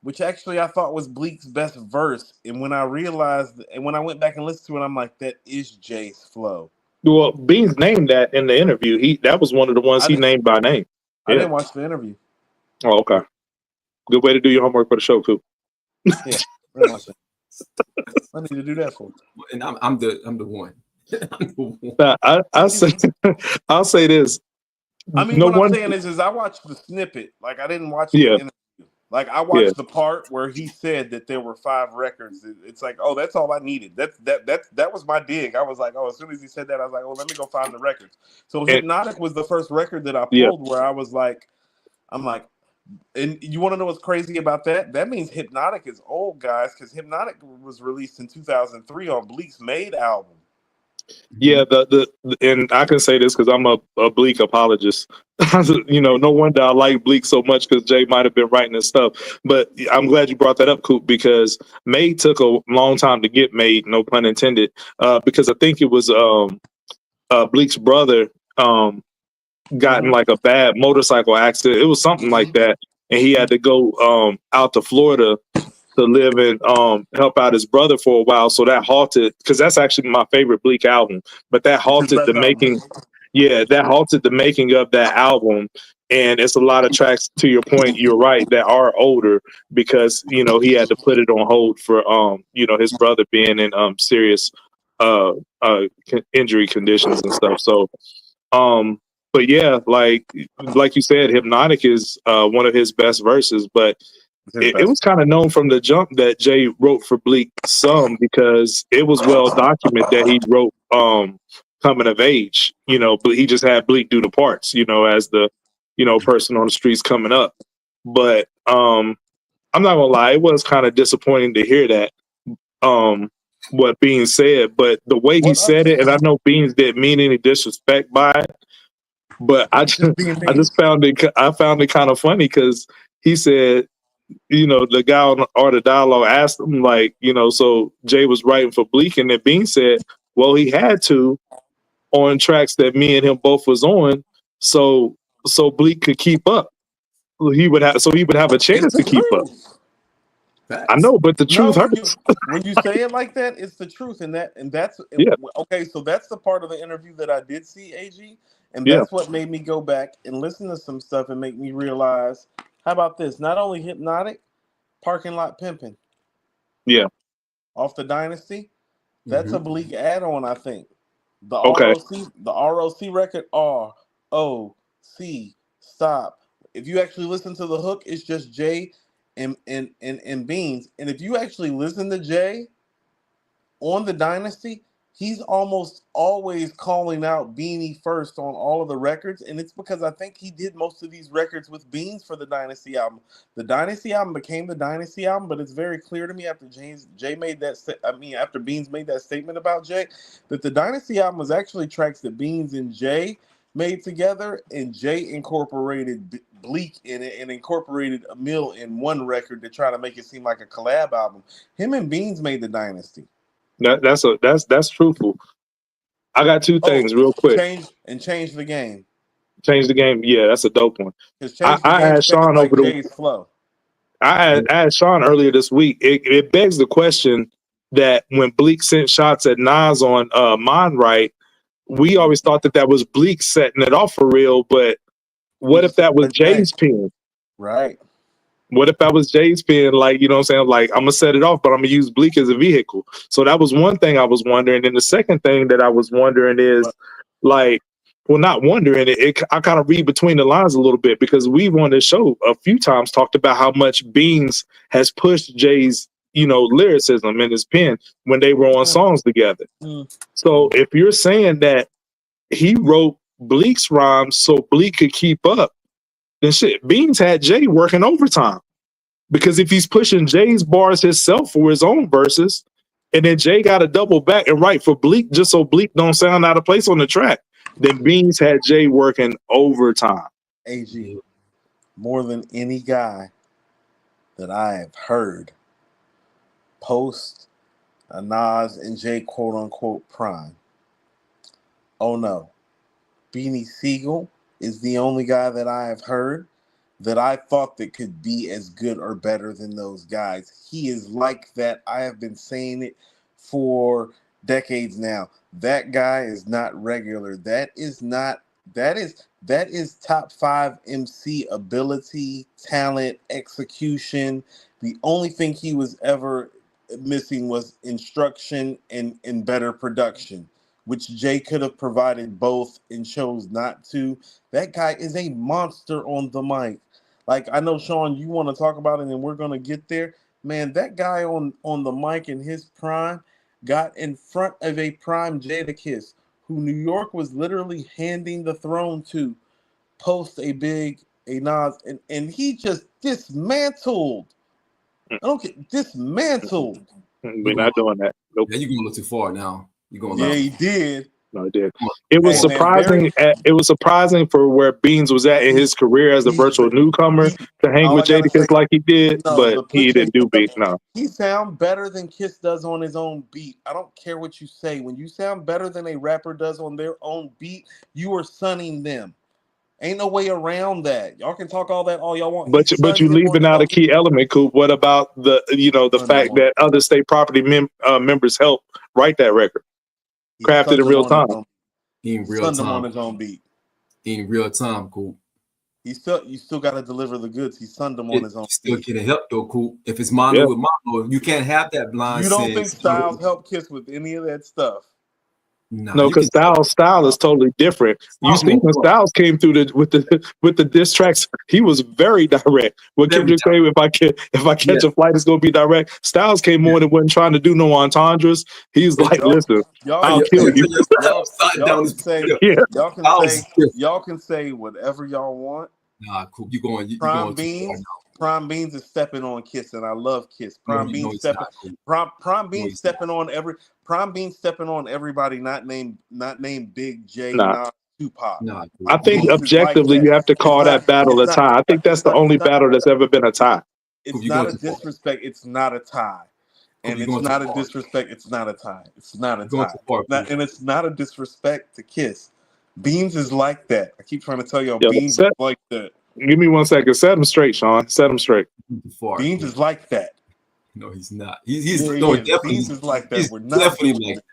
which actually I thought was Bleek's best verse. And when I realized, and when I went back and listened to it, I'm like, that is Jay's flow. Well, Beans named that in the interview. That was one of the ones he named by name. I Yeah. didn't watch the interview. Oh, okay. Good way to do your homework for the show, Coop. Yeah, I didn't watch it. I need to do that for. And I'm the one. I'm the one. I'll say this. I mean, No what one. I'm saying is I watched the snippet. Like I didn't watch the Yeah. interview. Like I watched the part where he said that there were 5 records. It's like, oh, that's all I needed. That was my dig. I was like, oh, as soon as he said that, I was like, oh, let me go find the records. So Hypnotic was the first record that I pulled where I was like, I'm like, and you want to know what's crazy about that? That means Hypnotic is old, guys, because Hypnotic was released in 2003 on Bleek's Made album. Yeah, and I can say this because I'm a Bleek apologist. No wonder I like Bleek so much because Jay might have been writing his stuff. But I'm glad you brought that up, Coop, because Made took a long time to get made, no pun intended, because I think it was Bleek's brother got in like a bad motorcycle accident. It was something like that, and he had to go out to Florida to live and help out his brother for a while. So that halted, because that's actually my favorite Bleek album, but that halted the making. Yeah, that halted the making of that album. And it's a lot of tracks, to your point, you're right, that are older because, he had to put it on hold for, his brother being in serious injury conditions and stuff. So, but yeah, like you said, Hypnotic is one of his best verses, but it was kind of known from the jump that Jay wrote for Bleek some because it was well documented that he wrote Coming of Age, but he just had Bleek do the parts, as the, person on the streets coming up. But I'm not gonna lie, it was kind of disappointing to hear that what Beans said, but the way he said it, and I know Beans didn't mean any disrespect by it, but I just found it kind of funny because he said, the guy on Art of Dialogue asked him, like, so Jay was writing for Bleek, and then Bean said, well, he had to on tracks that me and him both was on, so Bleek could keep up. He would have a chance to keep up. I know, but the truth hurts. When you say it like that, it's the truth, and that's okay. So that's the part of the interview that I did see, AG, and that's what made me go back and listen to some stuff and make me realize. How about this? Not only Hypnotic, Parking Lot Pimpin'. Yeah. Off the Dynasty. That's a Bleek add-on, I think. The ROC record, ROC, stop. If you actually listen to the hook, it's just Jay and Beans. And if you actually listen to Jay on the Dynasty, he's almost always calling out Beanie first on all of the records, and it's because I think he did most of these records with Beans for the Dynasty album. The Dynasty album became the Dynasty album, but it's very clear to me after after Beans made that statement about Jay, that the Dynasty album was actually tracks that Beans and Jay made together, and Jay incorporated Bleek in it and incorporated a Mill in one record to try to make it seem like a collab album. Him and Beans made the Dynasty. That's truthful. I got 2 things real quick. Change the game. Change the game. Yeah, that's a dope one. I asked Sean over Jay's flow. I asked Sean earlier this week. It begs the question that when Bleek sent shots at Nas on Mind Right, we always thought that was Bleek setting it off for real. But what if that was Jay's pen? Right. What if that was Jay's pen? Like, you know what I'm saying? Like, I'm going to set it off, but I'm going to use Bleek as a vehicle. So that was one thing I was wondering. And the second thing that I was wondering is, like, well, not wondering, I kind of read between the lines a little bit because we've on this show a few times talked about how much Beans has pushed Jay's, lyricism in his pen when they were on songs together. So if you're saying that he wrote Bleek's rhymes so Bleek could keep up, then shit, Beans had Jay working overtime. Because if he's pushing Jay's bars himself for his own verses, and then Jay got to double back and write for Bleek just so Bleek don't sound out of place on the track, then Beans had Jay working overtime. AG, more than any guy that I have heard post a Nas and Jay quote unquote prime. Oh no. Beanie Siegel is the only guy that I have heard that I thought that could be as good or better than those guys. He is like that. I have been saying it for decades now. That guy is not regular. That is top 5 MC ability, talent, execution. The only thing he was ever missing was instruction and better production, which Jay could have provided both and chose not to. That guy is a monster on the mic. Like, I know, Sean, you want to talk about it, and we're going to get there. Man, that guy on the mic in his prime got in front of a prime Jadakiss, who New York was literally handing the throne to, post a Nas, and he just dismantled. I don't get dismantled. We're not doing that. Nope. Yeah, you're going a little too far now. You're going. Yeah, he did. No, it did. It was Hey, man, surprising. It was surprising for where Beans was at in his career as a virtual newcomer to hang with Jadakiss like he did, but he didn't do beat. No, he sound better than Kiss does on his own beat. I don't care what you say. When you sound better than a rapper does on their own beat, you are sunning them. Ain't no way around that. Y'all can talk all that all y'all want. But you leaving out a key element, Coop. What about the fact that other state property members helped write that record, crafted in real time? In real time, on his own beat. In real time, Coop. You still got to deliver the goods. He sunned them on his own. Still getting help though, Coop. If it's mono with mono, you can't have that blind. You don't think Styles helped Kiss with any of that stuff? No, because style is totally different. You see, when Styles came through with the diss tracks, he was very direct. What Kendrick say, if I catch a flight, it's gonna be direct. Styles came on and wasn't trying to do no entendres. He's like, listen, I'll kill you. Y'all can say whatever y'all want. Nah, cool. You going? Prime Beans is stepping on Kiss, and I love Kiss. Prime Beans stepping on everybody not named Big J, Nas, Tupac. I think objectively you have to call that battle a tie. I think that's the only battle that's ever been a tie. It's not a disrespect. It's not a tie. And it's not a disrespect. It's not a tie. It's not a tie. And it's not a disrespect to Kiss. Beans is like that. I keep trying to tell y'all, Beans is like that. Give me 1 second. Set him straight, Sean. Set him straight. Beans is like that. No, he's not. Definitely. Beans is like that. We're not definitely like that.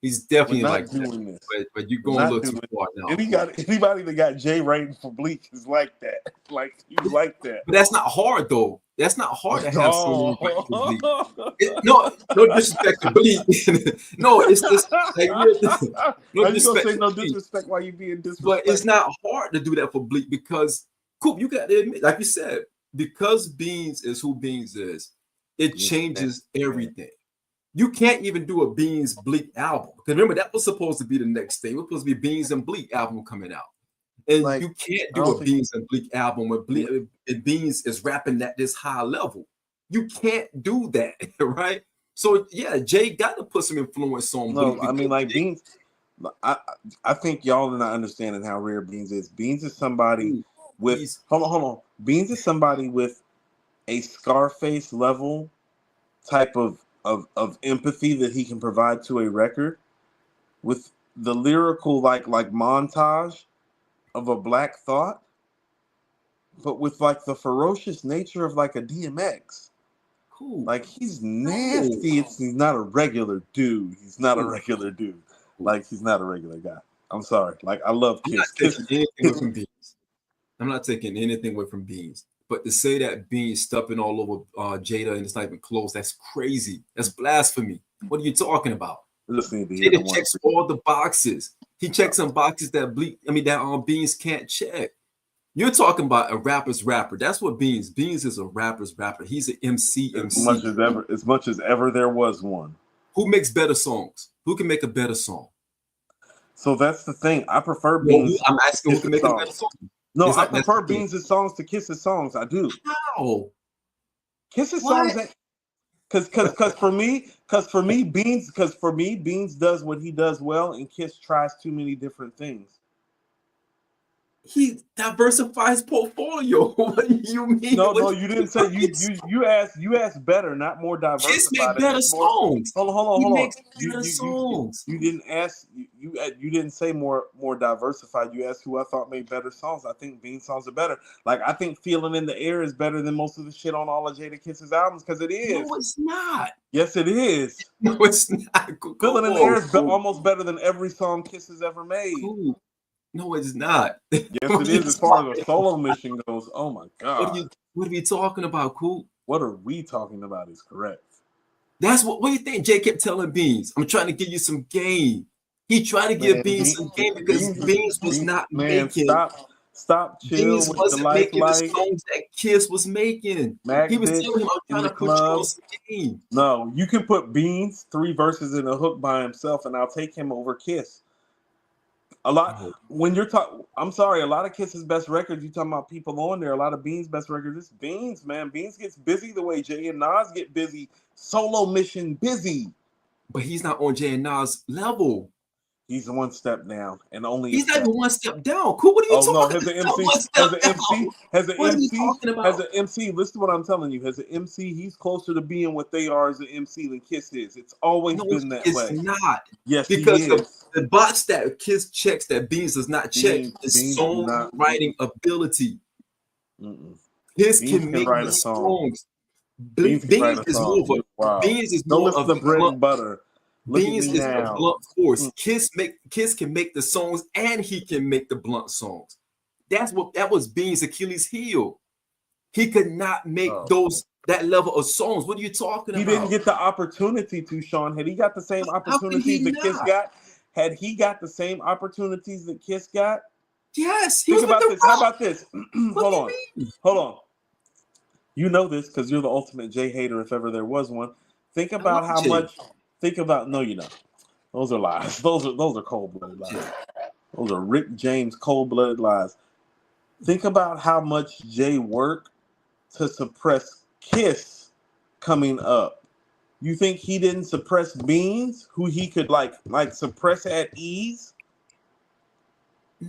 He's definitely like that. But you're going a little too far now. Anybody that got Jay writing for Bleek is like that. Like, he's like that. But that's not hard, though. That's not hard to have someone write for Bleek. No disrespect to Bleek. No, it's just like, no disrespect. Say no disrespect while you being disrespectful. But it's not hard to do that for Bleek because, Coop, you got to admit, like you said, because Beans is who Beans is, it changes everything. You can't even do a Beans Bleek album. Because remember, that was supposed to be the next thing. It was supposed to be Beans and Bleek album coming out. And you can't do a Beans and Bleek album where Beans is rapping at this high level. You can't do that, right? So, yeah, Jay got to put some influence on Bleek. No, I mean, like, Beans, I think y'all are not understanding how rare Beans is. Beans is somebody with, hold on. Beans is somebody with a Scarface level type of empathy that he can provide to a record with the lyrical like montage of a Black Thought, but with like the ferocious nature of like a DMX. Cool. Like, he's nasty. He's not a regular dude. He's not a regular dude. Like, he's not a regular guy. I'm sorry. Like, I love Kiss. I'm not taking anything away from Beans. But to say that Beans stepping all over Jada and it's not even close, that's crazy. That's blasphemy. What are you talking about? Jada checks all the boxes. He checks some boxes that Beans can't check. You're talking about a rapper's rapper. That's what Beans. Beans is a rapper's rapper. He's an MC. As much as ever there was one. Who makes better songs? Who can make a better song? So that's the thing. I prefer Beans. I'm asking who can make a better song. No, I prefer Beans' songs to Kiss's songs. I do. How? Kiss's songs, because for me, Beans does what he does well, and Kiss tries too many different things. He diversifies portfolio. What do you mean? No, you didn't say you asked better, not more diversified. Kiss make better songs. Hold on. He makes better songs. You didn't ask you didn't say more diversified. You asked who I thought made better songs. I think Beans songs are better. Like I think Feeling in the Air is better than most of the shit on all of Jadakiss's albums because it is. No, it's not. Yes, it is. No, it's not. Feeling in the Air is almost better than every song Kiss has ever made. Cool. No, it's not. Yes, it is as far as a solo mission goes. Oh my god. What are we talking about, Cool? What are we talking about is correct. That's what do you think Jay kept telling Beans? I'm trying to give you some game. He tried to give Beans some game because Beans was not making. Stop chill Beans with wasn't the making the light. songs that Kiss was making. Mac he was telling him, I'm trying to put you on some game. No, you can put Beans 3 verses in a hook by himself, and I'll take him over Kiss. A lot when you're talking, I'm sorry, a lot of Kiss's best records, you talking about people on there. A lot of Beans' best records, it's Beans, man. Beans gets busy the way Jay and Nas get busy. Solo mission busy. But he's not on Jay and Nas level. He's one step down, and only he's not even one step down. Cool. What are you talking about? As an MC, listen to what I'm telling you. As an MC, he's closer to being what they are as an MC than Kiss is. It's always been that way. It's not. Yes, because the box that Kiss checks that Beans does not check is songwriting ability. Kiss can make the songs. Beans is more of a bread and butter. Beans is a blunt force. Kiss can make the songs and he can make the blunt songs. That was Beans' Achilles heel. He could not make that level of songs. What are you talking about? He didn't get the opportunity to, Sean. Had he got the same opportunities that Kiss got? Had he got the same opportunities that Kiss got? Yes. Think about this. How about this? Hold on. You know this because you're the ultimate Jay hater if ever there was one. Think about how much. No, you don't. Those are lies. Those are cold-blooded lies. Those are Rick James cold-blooded lies. Think about how much Jay worked to suppress Kiss coming up. You think he didn't suppress Beans, who he could like suppress at ease?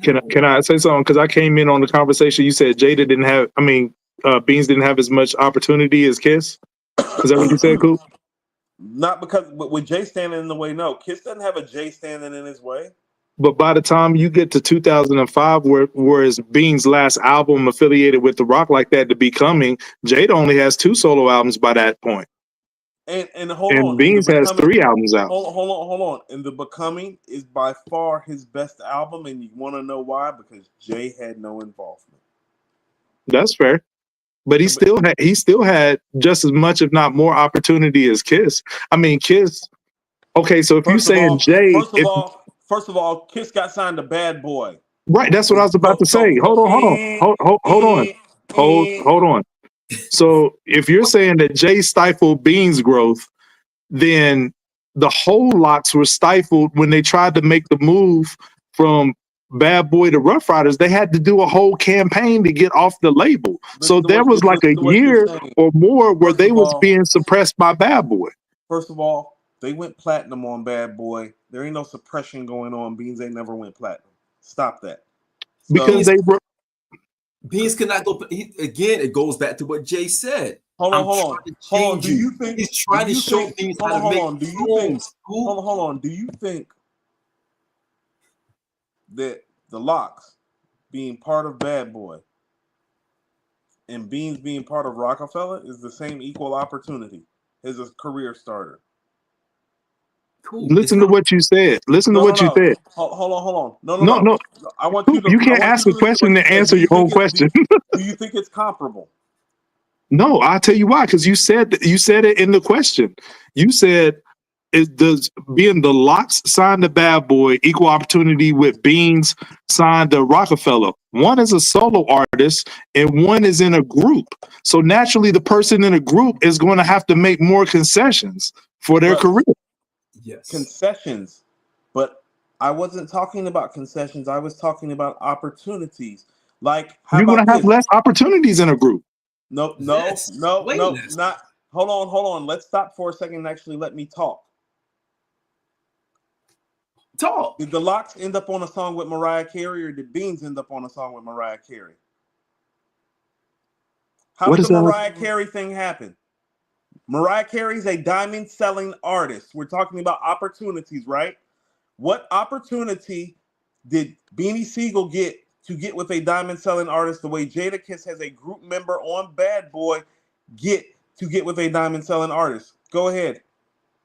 Can I say something? Because I came in on the conversation. You said Jada didn't have. Beans didn't have as much opportunity as Kiss. Is that what you said, Coop? Not but with Jay standing in the way, no. Kiss doesn't have a Jay standing in his way. But by the time you get to 2005, whereas Beans' last album affiliated with The Rock like that, The Becoming, Jada only has 2 solo albums by that point. And hold on. Beans has 3 albums out. Hold on. And The Becoming is by far his best album, and you want to know why? Because Jay had no involvement. That's fair. But he still had just as much, if not more, opportunity as Kiss. I mean, Kiss. Okay, so if you're saying Jay, first of all, Kiss got signed to Bad Boy. Right, that's what I was about to say. Hold on. So if you're saying that Jay stifled Beans' growth, then the whole Locks were stifled when they tried to make the move from Bad Boy to Rough Riders. They had to do a whole campaign to get off the label. So there was like a year or more where they was being suppressed by Bad Boy. First of all, they went platinum on Bad Boy. There ain't no suppression going on. Beans ain't never went platinum. Stop that. Because Beans cannot go. Again, it goes back to what Jay said. Hold on. Do you think he's trying to show Beans how to make songs? Hold on. Do you think that the Locks being part of Bad Boy and Beans being part of Rockefeller is the same equal opportunity as a career starter? Cool. Listen to what you said. Hold on. No. I want you to. You can't ask a question to answer your own question. Do you think it's comparable? No, I'll tell you why. Because you said it in the question. You said, does being the Locks signed to Bad Boy equal opportunity with Beans signed to Rockefeller? One is a solo artist and one is in a group. So naturally, the person in a group is going to have to make more concessions for their career. Yes. Concessions. But I wasn't talking about concessions. I was talking about opportunities. Like, you're going to have less opportunities in a group. No, not. Hold on. Let's stop for a second and actually let me talk. Talk. Did the Locks end up on a song with Mariah Carey, or did Beans end up on a song with Mariah Carey? How did the Mariah Carey thing happen? Mariah Carey's a diamond selling artist. We're talking about opportunities, right? What opportunity did Beanie Siegel get to get with a diamond selling artist the way Jadakiss has a group member on Bad Boy get to get with a diamond selling artist? Go ahead.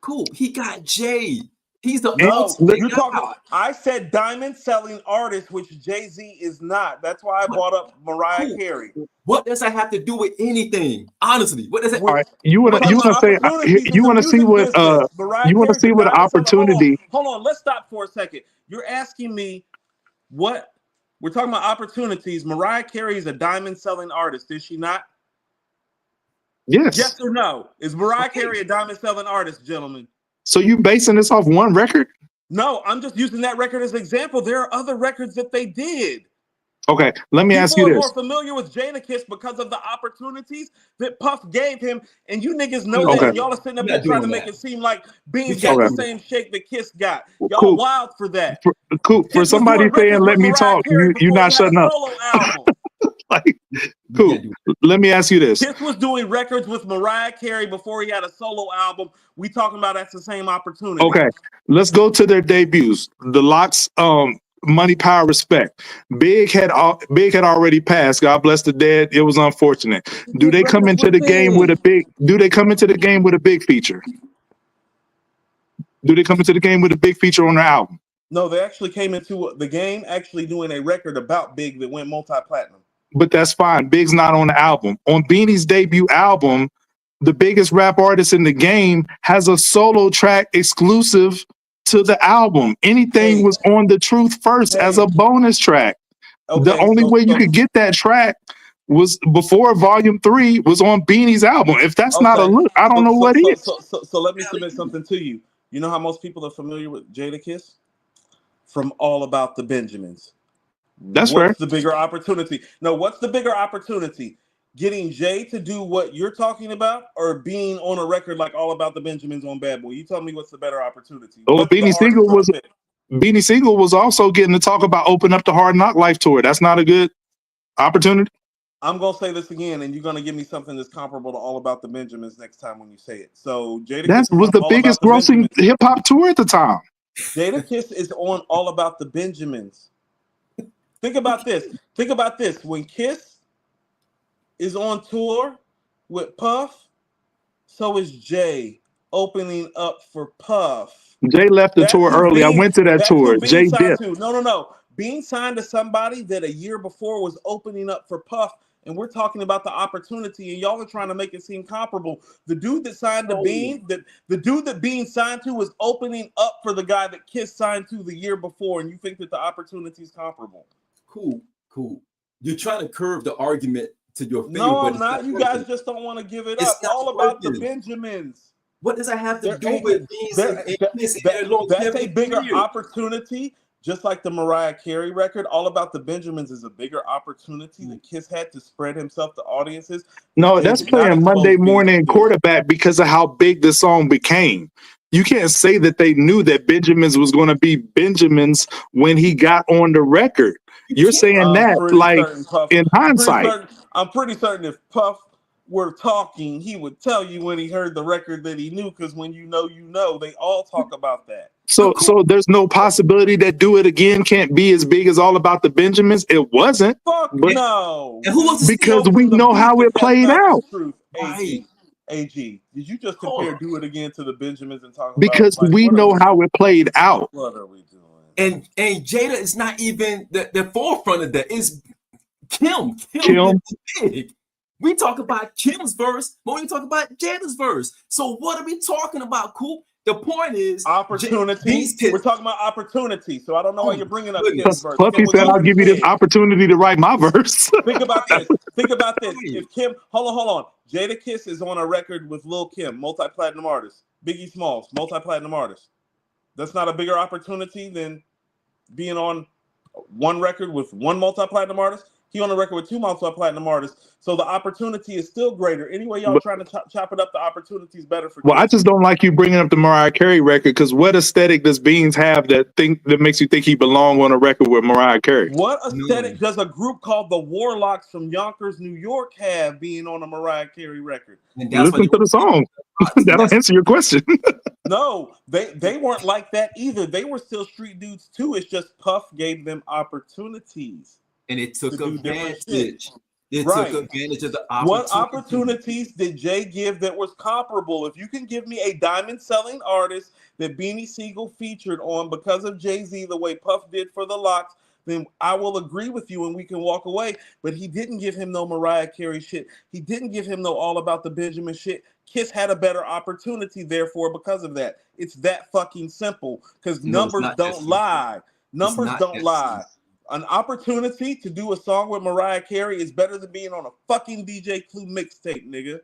Cool. He got Jay. He's the you're talking. I said diamond selling artist, which Jay-Z is not. That's why I brought up Mariah Carey. What does that have to do with anything? Honestly, what does it? All right, you want to see what opportunity? Hold on, let's stop for a second. You're asking me what we're talking about opportunities. Mariah Carey is a diamond selling artist, is she not? Yes. Yes or no? Is Mariah Carey a diamond selling artist, gentlemen? So you basing this off one record? No, I'm just using that record as an example. There are other records that they did. Okay, let me ask you this. People are more familiar with Jadakiss because of the opportunities that Puff gave him, and you niggas know that. And y'all are sitting up there trying to make it seem like Beans got the same shake that Kiss got. Y'all wild for that. For somebody saying "Let me talk," you're not shutting up. Like, cool. Let me ask you this. Kiss was doing records with Mariah Carey before he had a solo album. We talking about that's the same opportunity. Okay, let's go to their debuts. The Locks, Money, Power, Respect. Big had already passed. God bless the dead. It was unfortunate. Do they come into the game with a big? Do they come into the game with a big feature? Do they come into the game with a big feature on their album? No, they actually came into the game actually doing a record about Big that went multi-platinum. But that's fine. Big's not on the album. On Beanie's debut album, the biggest rap artist in the game has a solo track exclusive to the album. Anything was on The Truth first as a bonus track. Okay, the only way you could get that track was before Volume 3 was on Beanie's album. If that's not a look, I don't know what is. So let me submit something to you. You know how most people are familiar with Jadakiss? From All About the Benjamins. That's fair. What's the bigger opportunity? No, what's the bigger opportunity? Getting Jay to do what you're talking about, or being on a record like All About the Benjamins on Bad Boy? You tell me what's the better opportunity. Oh, Beanie Siegel was also getting to talk about Open Up the Hard Knock Life tour. That's not a good opportunity. I'm gonna say this again, and you're gonna give me something that's comparable to All About the Benjamins next time when you say it. So Jadakiss was the biggest grossing hip hop tour at the time. Jadakiss is on All About the Benjamins. Think about this. Think about this. When Kiss is on tour with Puff, so is Jay opening up for Puff. Jay left the tour early. I went to that tour. Jay did. No. Being signed to somebody that a year before was opening up for Puff, and we're talking about the opportunity, and y'all are trying to make it seem comparable. The dude that signed to Bean, the dude that Bean signed to was opening up for the guy that Kiss signed to the year before, and you think that the opportunity is comparable. Cool. You're trying to curve the argument to your favor. No, I'm not. You guys just don't want to give it up. All About the Benjamins. What does that have to do with Beans and Kiss? That's a bigger opportunity. Just like the Mariah Carey record, All About the Benjamins is a bigger opportunity that Kiss had to spread himself to audiences. No, that's playing Monday morning quarterback because of how big the song became. You can't say that they knew that Benjamins was going to be Benjamins when he got on the record. You're saying that like in hindsight. I'm pretty certain if Puff were talking, he would tell you when he heard the record that he knew, because when you know, they all talk about that. So there's no possibility that Do It Again can't be as big as All About the Benjamins. It wasn't. No. And who was because we know how it played out. AG, did you just compare Do It Again to the Benjamins and talk about? Because we know how it played out. What are we doing? And Jada is not even the forefront of that. It's Kim. Big. We talk about Kim's verse, but we talk about Jada's verse. So what are we talking about, Coop? The point is opportunity. We're talking about opportunity. So I don't know why you're bringing up Kim's verse. Puffy said, "I'll give you this opportunity to write my verse." Think about this. If Kim, hold on. Jadakiss is on a record with Lil Kim, multi-platinum artist. Biggie Smalls, multi-platinum artist. That's not a bigger opportunity than being on one record with one multi-platinum artist. He on a record with 2 multi-platinum artists. So the opportunity is still greater. Anyway, y'all trying to chop it up, the opportunity is better for Well, I Kiss. just don't like you bringing up the Mariah Carey record, because what aesthetic does Beans have that makes you think he belong on a record with Mariah Carey? What aesthetic does a group called the Warlocks from Yonkers, New York have being on a Mariah Carey record? And that's Listen to the song. That'll answer your question. No, they weren't like that either. They were still street dudes too. It's just Puff gave them opportunities. And it took to do different advantage. It Right. took advantage of the opportunity. What opportunities did Jay give that was comparable? If you can give me a diamond selling artist that Beanie Siegel featured on because of Jay-Z, the way Puff did for the Locks, then I will agree with you and we can walk away. But he didn't give him no Mariah Carey shit. He didn't give him no All About the Benjamin shit. Kiss had a better opportunity, therefore, because of that. It's that fucking simple. Because numbers don't lie. Numbers don't lie. An opportunity to do a song with Mariah Carey is better than being on a fucking DJ Clue mixtape, nigga.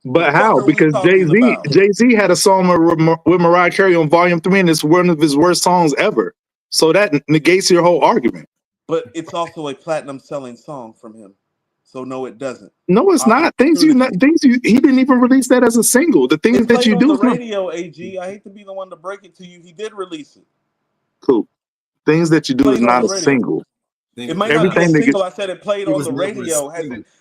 But how? Because Jay-Z had a song with Mariah Carey on Volume 3, and it's one of his worst songs ever. So that negates your whole argument. But it's also a platinum selling song from him. So no, it doesn't. No, it's not. He didn't even release that as a single. The things that you do on the radio, AG. I hate to be the one to break it to you. He did release it. Cool. Things that you do is not a single. It might not be a single. I said it played on the radio.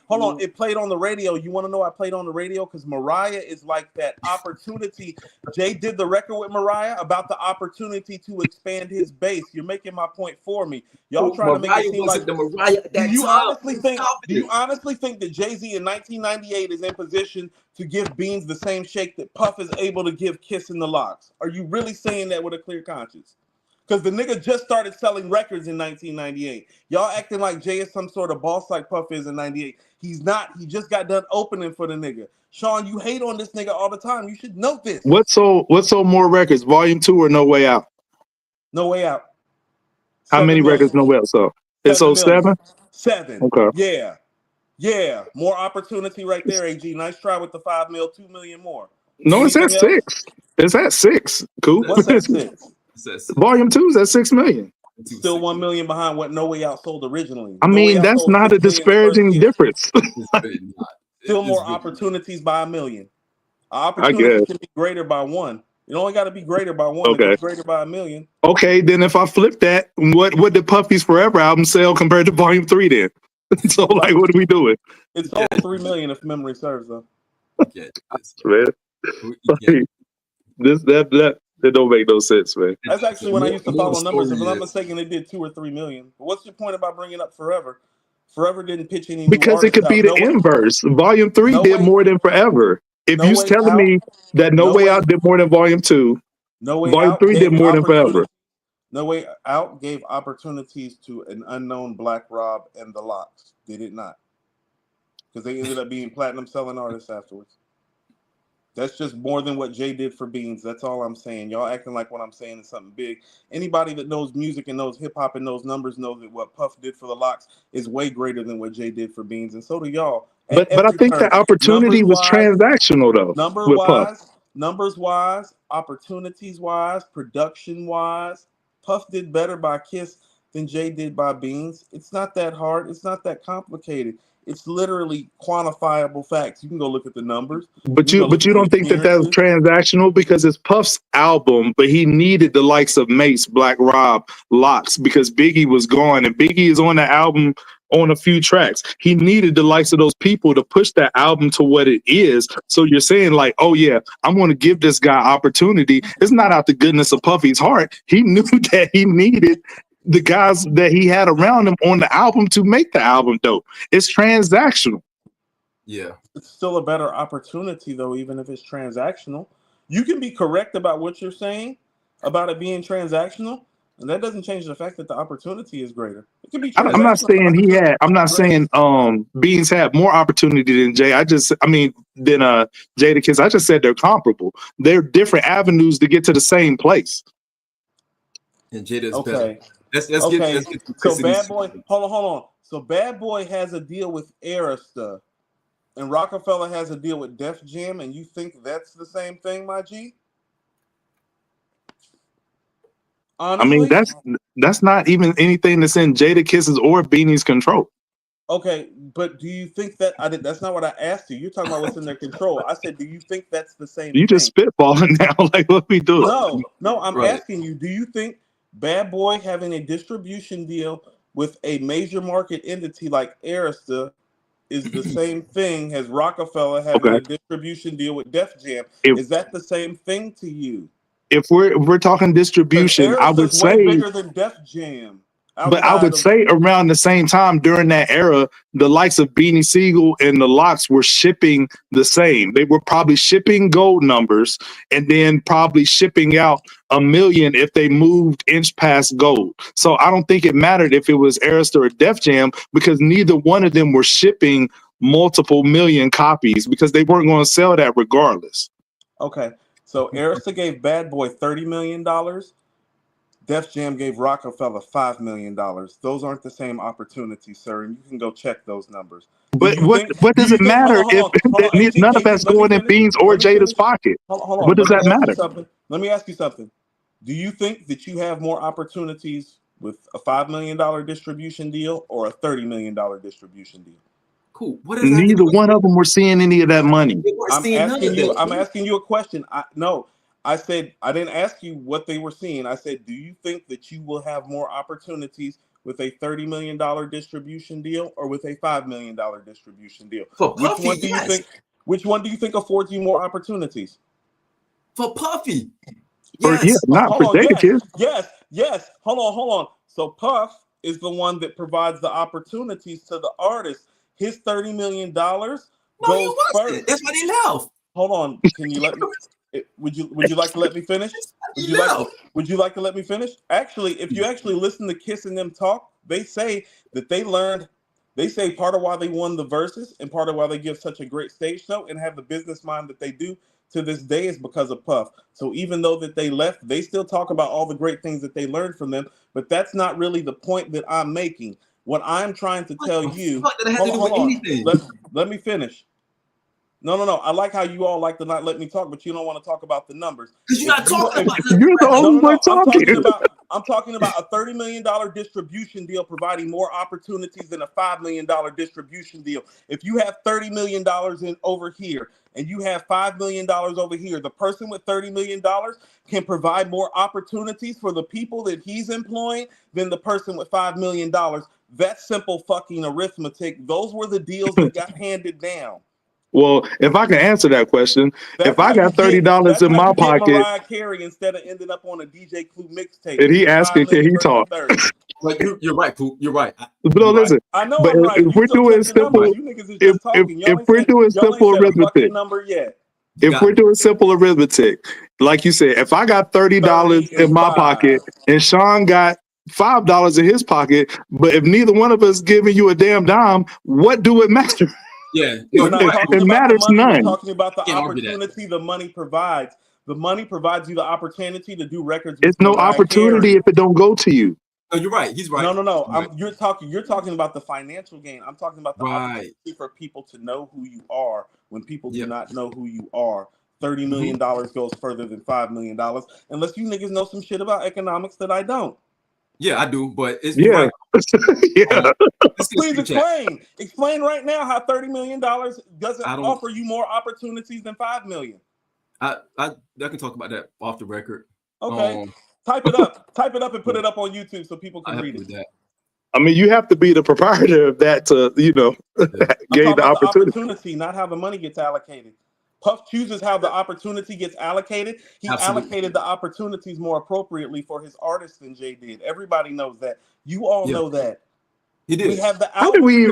Hold on, it played on the radio. You want to know I played on the radio? Because Mariah is like that opportunity. Jay did the record with Mariah about the opportunity to expand his base. You're making my point for me. Y'all trying to make it seem like the Mariah. Do you honestly think that Jay-Z in 1998 is in position to give Beans the same shake that Puff is able to give Kiss in the Locks? Are you really saying that with a clear conscience? Because the nigga just started selling records in 1998. Y'all acting like Jay is some sort of boss like Puff is in 98. He's not. He just got done opening for the nigga. Sean, you hate on this nigga all the time. You should note this. What sold more records, Volume 2 or No Way Out? No Way Out. How many records No Way Out sold? It sold 7? 7. Okay. Yeah. More opportunity right there, AG. Nice try with the 5 mil, 2 million more. No, it's at 6. It's at 6. Cool. What's at 6? Volume 2 is at 6 million. Still 1 million behind what No Way Out sold originally. I mean, that's not a disparaging difference. Still more opportunities by 1 million. Opportunity should be greater by 1. It only got to be greater by 1. Okay. It's greater by 1 million. Okay, then if I flip that, what did Puffy's Forever album sell compared to Volume 3 then? So, like, what are we doing? It's sold 3 million if memory serves, though. That don't make no sense, man. That's actually when I used to follow numbers. If I'm not mistaken, it did 2 or 3 million. But what's your point about bringing up Forever? Forever didn't pitch any. Because it could be the inverse. Volume 3 did more than Forever. If you're telling me that No Way Out did more than Volume 2, Volume 3 did more than Forever. No Way Out gave opportunities to an unknown Black Rob and the Locks. Did it not? Because they ended up being platinum selling artists afterwards. That's just more than what Jay did for Beans. That's all I'm saying. Y'all acting like what I'm saying is something big. Anybody that knows music and knows hip hop and knows numbers knows that what Puff did for the Locks is way greater than what Jay did for Beans, and so do y'all. But I think the opportunity was transactional though. Numbers wise, opportunities wise, production wise, Puff did better by Kiss than Jay did by Beans. It's not that hard. It's not that complicated. It's literally quantifiable facts. You can go look at the numbers. But you don't think that was transactional, because it's Puff's album, but he needed the likes of Mace, Black Rob, Locks, because Biggie was gone, and Biggie is on the album on a few tracks. He needed the likes of those people to push that album to what it is. So you're saying like, oh yeah, I'm going to give this guy opportunity. It's not out the goodness of Puffy's heart. He knew that he needed the guys that he had around him on the album to make the album dope. It's transactional. Yeah. It's still a better opportunity though, even if it's transactional. You can be correct about what you're saying about it being transactional, and that doesn't change the fact that the opportunity is greater. It can be I'm not saying I'm not saying Beans had more opportunity than Jay. Than Jadakiss. I just said they're comparable. They're different avenues to get to the same place. And Jada's better. Let's get so Bad Boy, hold on. So Bad Boy has a deal with Arista, and Rockefeller has a deal with Def Jam, and you think that's the same thing, my G? Honestly? I mean, that's not even anything that's in Jadakiss's or Beanie's control. Okay, but do you think that that's not what I asked you? You're talking about what's in their control. I said, do you think that's the same You thing? just spitballing now. Like, what we doing? No, I'm Right. asking you, do you think Bad Boy having a distribution deal with a major market entity like Arista is the same thing as Rockefeller having Okay. a distribution deal with Def Jam? If Is that the same thing to you? if we're talking Because distribution, I would Arista's way say. bigger than Def Jam. But I Outside would of say around the same time during that era, the likes of Beanie Siegel and the Locks were shipping the same. They were probably shipping gold numbers and then probably shipping out 1 million if they moved inch past gold. So I don't think it mattered if it was Arista or Def Jam because neither one of them were shipping multiple million copies because they weren't going to sell that regardless. okay, so Arista gave Bad Boy $30 million. Def Jam gave Rockefeller $5 million. Those aren't the same opportunities, sir, and you can go check those numbers. But what does it matter if none of that's going in Beans or Jada's pocket? Hold on. What does Let that me ask you matter? something. Let me ask you something. Do you think that you have more opportunities with a $5 million distribution deal or a $30 million distribution deal? Cool. What does that Neither one of them were seeing any of that money. I'm asking you a question. I said I didn't ask you what they were seeing. I said, do you think that you will have more opportunities with a $30 million distribution deal or with a $5 million distribution deal? For Puffy, Which one do you think affords you more opportunities? For Puffy. Yeah, not for Jadakiss. Yes. Hold on. So Puff is the one that provides the opportunities to the artist. His $30 million goes first. That's why they left. Hold on. Can you let me? Would you like to let me finish? Would you like to let me finish? Actually, if you actually listen to Kiss and them talk, they say that they learned. They say part of why they won the verses and part of why they give such a great stage show and have the business mind that they do to this day is because of Puff. So even though that they left, they still talk about all the great things that they learned from them. But that's not really the point that I'm making. What I'm trying to tell you. Hold on. Let me finish. No. I like how you all like to not let me talk, but you don't want to talk about the numbers. Because you're not talking about it. You're the only one talking. I'm talking about a $30 million distribution deal providing more opportunities than a $5 million distribution deal. If you have $30 million in over here and you have $5 million over here, the person with $30 million can provide more opportunities for the people that he's employing than the person with $5 million. That's simple fucking arithmetic. Those were the deals that got handed down. Well, if I can answer that question, if I got $30 in my pocket, Mariah Carey instead of ending up on a DJ Clue mixtape, and he asking, can he talk? Like you're right, Poop. You're right. No, listen. I know but I'm right. If we're doing simple, if we're doing simple arithmetic, if we're doing simple arithmetic, like you said, if I got $30 in my pocket and Sean got $5 in his pocket, but if neither one of us giving you a damn dime, what do it matter? Yeah, it matters none. We're talking about the opportunity the money provides. The money provides you the opportunity to do records. It's no opportunity if it don't go to you. No, you're right. He's right. No. Right. You're talking about the financial gain. I'm talking about the opportunity for people to know who you are when people do not know who you are. $30 million goes further than $5 million, unless you niggas know some shit about economics that I don't. Yeah, I do, but it's yeah. Please explain right now how $30 million doesn't offer you more opportunities than $5 million. I can talk about that off the record. Okay, type it up and put it up on YouTube so people can read it. That. I mean, you have to be the proprietor of that to gain the opportunity, not how the money gets allocated. Puff chooses how the opportunity gets allocated. He allocated the opportunities more appropriately for his artists than Jay did. Everybody knows that. You all know that. He did. We have the how did we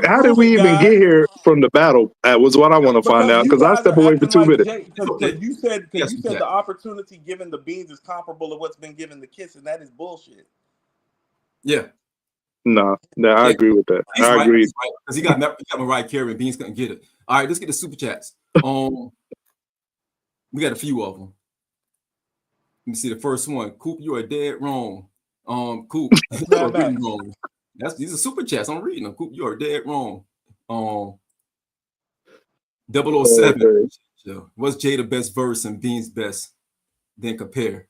even get here from the battle? That was what I want to find out because I stepped away for 2 minutes. Because you said the opportunity given the Beans is comparable to what's been given the Kiss, and that is bullshit. Yeah. No, I agree with that. I agree because he got Mariah Carey and Beans couldn't get it. All right, let's get the super chats. We got a few of them. Let me see the first one. Coop, you are dead wrong. Coop, you are reading wrong. These are super chats. I'm reading them. Coop, you are dead wrong. 007. Was Jay the best verse and Beans best? Then compare.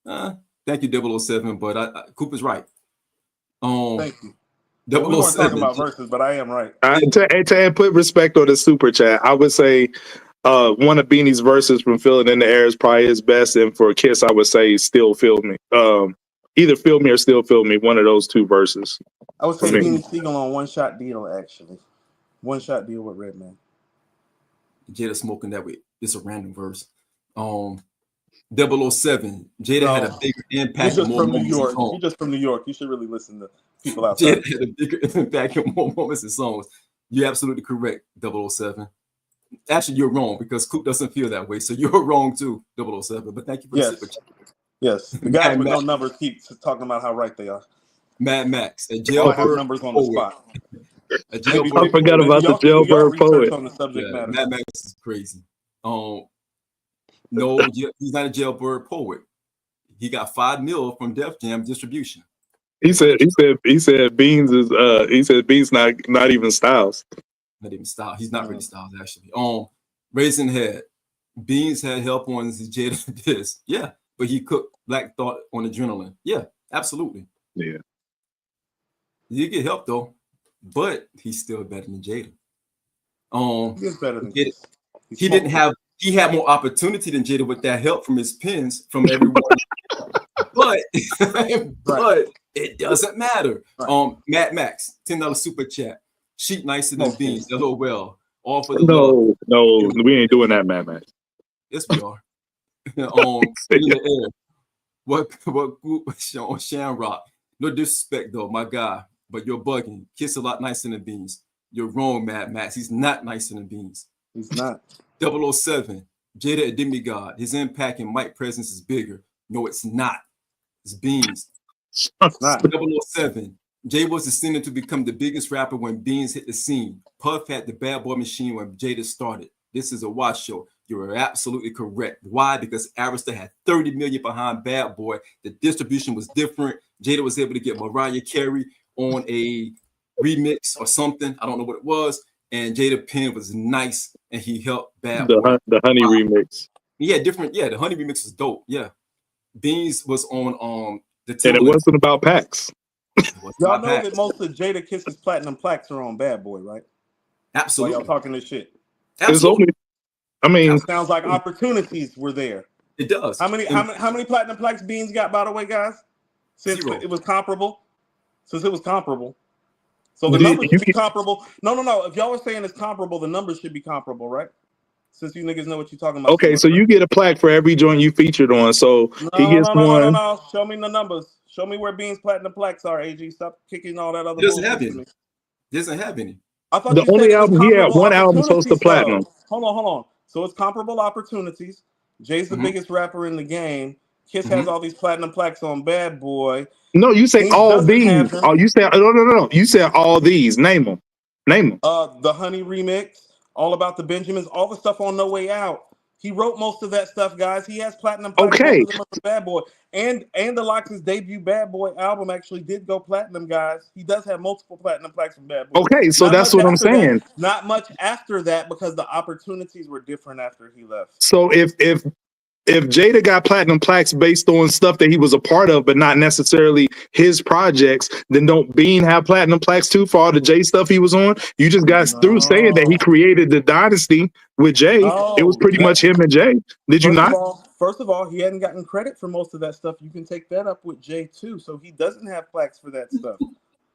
Thank you, 007. But Coop is right. Thank you. We weren't talking 007. about verses, but I am right. To put respect on the super chat, I would say one of Beanie's verses from "Feel It in the Air" is probably his best, and for Kiss, I would say "Still Feel Me." Either "Feel Me" or "Still Feel Me." One of those two verses. I would say Beanie Siegel on One Shot Deal, actually. One Shot Deal with Redman. Jada smoking that way. It's a random verse. 007. Jada had a bigger impact. You're just from New York. You're just from New York. You should really listen to people outside. Jada had a bigger impact and more moments and songs. You're absolutely correct, 007. Actually, you're wrong because Coop doesn't feel that way. So you're wrong too, 007. But thank you for the super chat. Yes. The guys with no numbers keep talking about how right they are. Mad Max. A I have jailbird numbers on the spot. I forgot about the jailbird poet. On the subject matter. Mad Max is crazy. No, he's not a jailbird poet. He got $5 million from Def Jam distribution. He said Beans is Beans not even Styles. Not even Styles. He's not really Styles actually. Raisin Head. Beans had help on his Jada diss. Yeah, but he cooked Black Thought on Adrenaline. Yeah, absolutely. Yeah. He did get help though, but he's still better than Jada. He is better than Jada. He had more opportunity than Jada with that help from his pens from everyone. but it doesn't matter. Right. Mad Max, $10 super chat. Sheep nicer than Beans. LOL. All for the love. No, we ain't doing that, Mad Max. Yes, we are. In the air. What group on Shamrock? No disrespect though, my guy, but you're bugging. Kiss a lot nicer than Beans. You're wrong, Mad Max. He's not nicer than Beans. He's not. 007. Jada a demigod. His impact and mic presence is bigger. No, it's not. It's Beans. It's not. 007. Jay was descended to become the biggest rapper when Beans hit the scene. Puff had the bad boy machine when Jada started. This is a watch show. You are absolutely correct. Why? Because Arista had 30 million behind Bad Boy. The distribution was different. Jada was able to get Mariah Carey on a remix or something. I don't know what it was. And Jada Penn was nice, and he helped Bad Boy. The Honey remix. Yeah, different. Yeah, the Honey remix was dope. Yeah, Beans was on the. And it wasn't about packs. Y'all know that most of Jadakiss's platinum plaques are on Bad Boy, right? Absolutely. While y'all talking this shit. Absolutely. That sounds like opportunities were there. It does. How many platinum plaques Beans got, by the way, guys? Since it was comparable. So the numbers should be comparable. No. If y'all are saying it's comparable, the numbers should be comparable, right? Since you niggas know what you're talking about. Okay, so you get a plaque for every joint you featured on. So he gets one. No. Show me the numbers. Show me where Beans platinum plaques are, AG. Stop kicking all that other He doesn't have any. Doesn't have any. I thought the only album he had one album close to platinum. Hold on. So it's comparable opportunities. Jay's the biggest rapper in the game. Kiss has all these platinum plaques on Bad Boy. No, you say all these. Oh, you said no. You said all these. Name them. The Honey remix, All About the Benjamins, all the stuff on No Way Out. He wrote most of that stuff, guys. He has platinum plaques on Bad Boy. And the Lox's debut Bad Boy album actually did go platinum, guys. He does have multiple platinum plaques from Bad Boy. Okay, so that's what I'm saying. Not much after that because the opportunities were different after he left. So if Jada got platinum plaques based on stuff that he was a part of, but not necessarily his projects, then don't Bean have platinum plaques too for all the Jay stuff he was on? You just got through saying that he created the dynasty with Jay. It was pretty much him and Jay. Did you not? First of all, he hadn't gotten credit for most of that stuff. You can take that up with Jay too. So he doesn't have plaques for that stuff.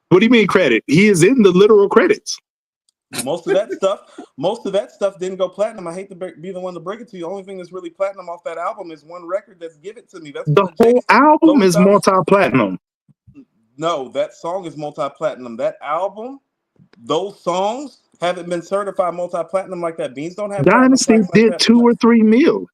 What do you mean credit? He is in the literal credits. Most of that stuff didn't go platinum. I hate to be the one to break it to you. The only thing that's really platinum off that album is one record that's Give It To Me. That's the whole album is multi-platinum. No, that song is multi-platinum. That album, those songs haven't been certified multi-platinum like that. Beans don't have Dynasty did 2 or 3 mil.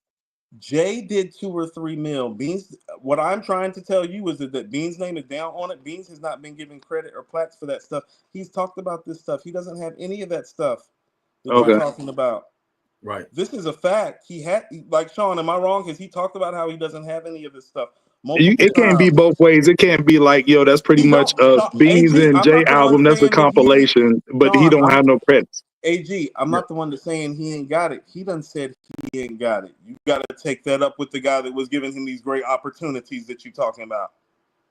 Jay did 2 or 3 mil. Beans, what I'm trying to tell you is that Beans' name is down on it. Beans has not been given credit or plaques for that stuff. He's talked about this stuff. He doesn't have any of that stuff that we're talking about. Right. This is a fact. He had, like Sean, am I wrong? Because he talked about how he doesn't have any of this stuff. It can't be both ways. It can't be like, yo, that's pretty much a Beans and Jay album. That's a compilation, but he don't have no credits. AG, I'm not the one that's saying he ain't got it. He done said he ain't got it. You got to take that up with the guy that was giving him these great opportunities that you're talking about.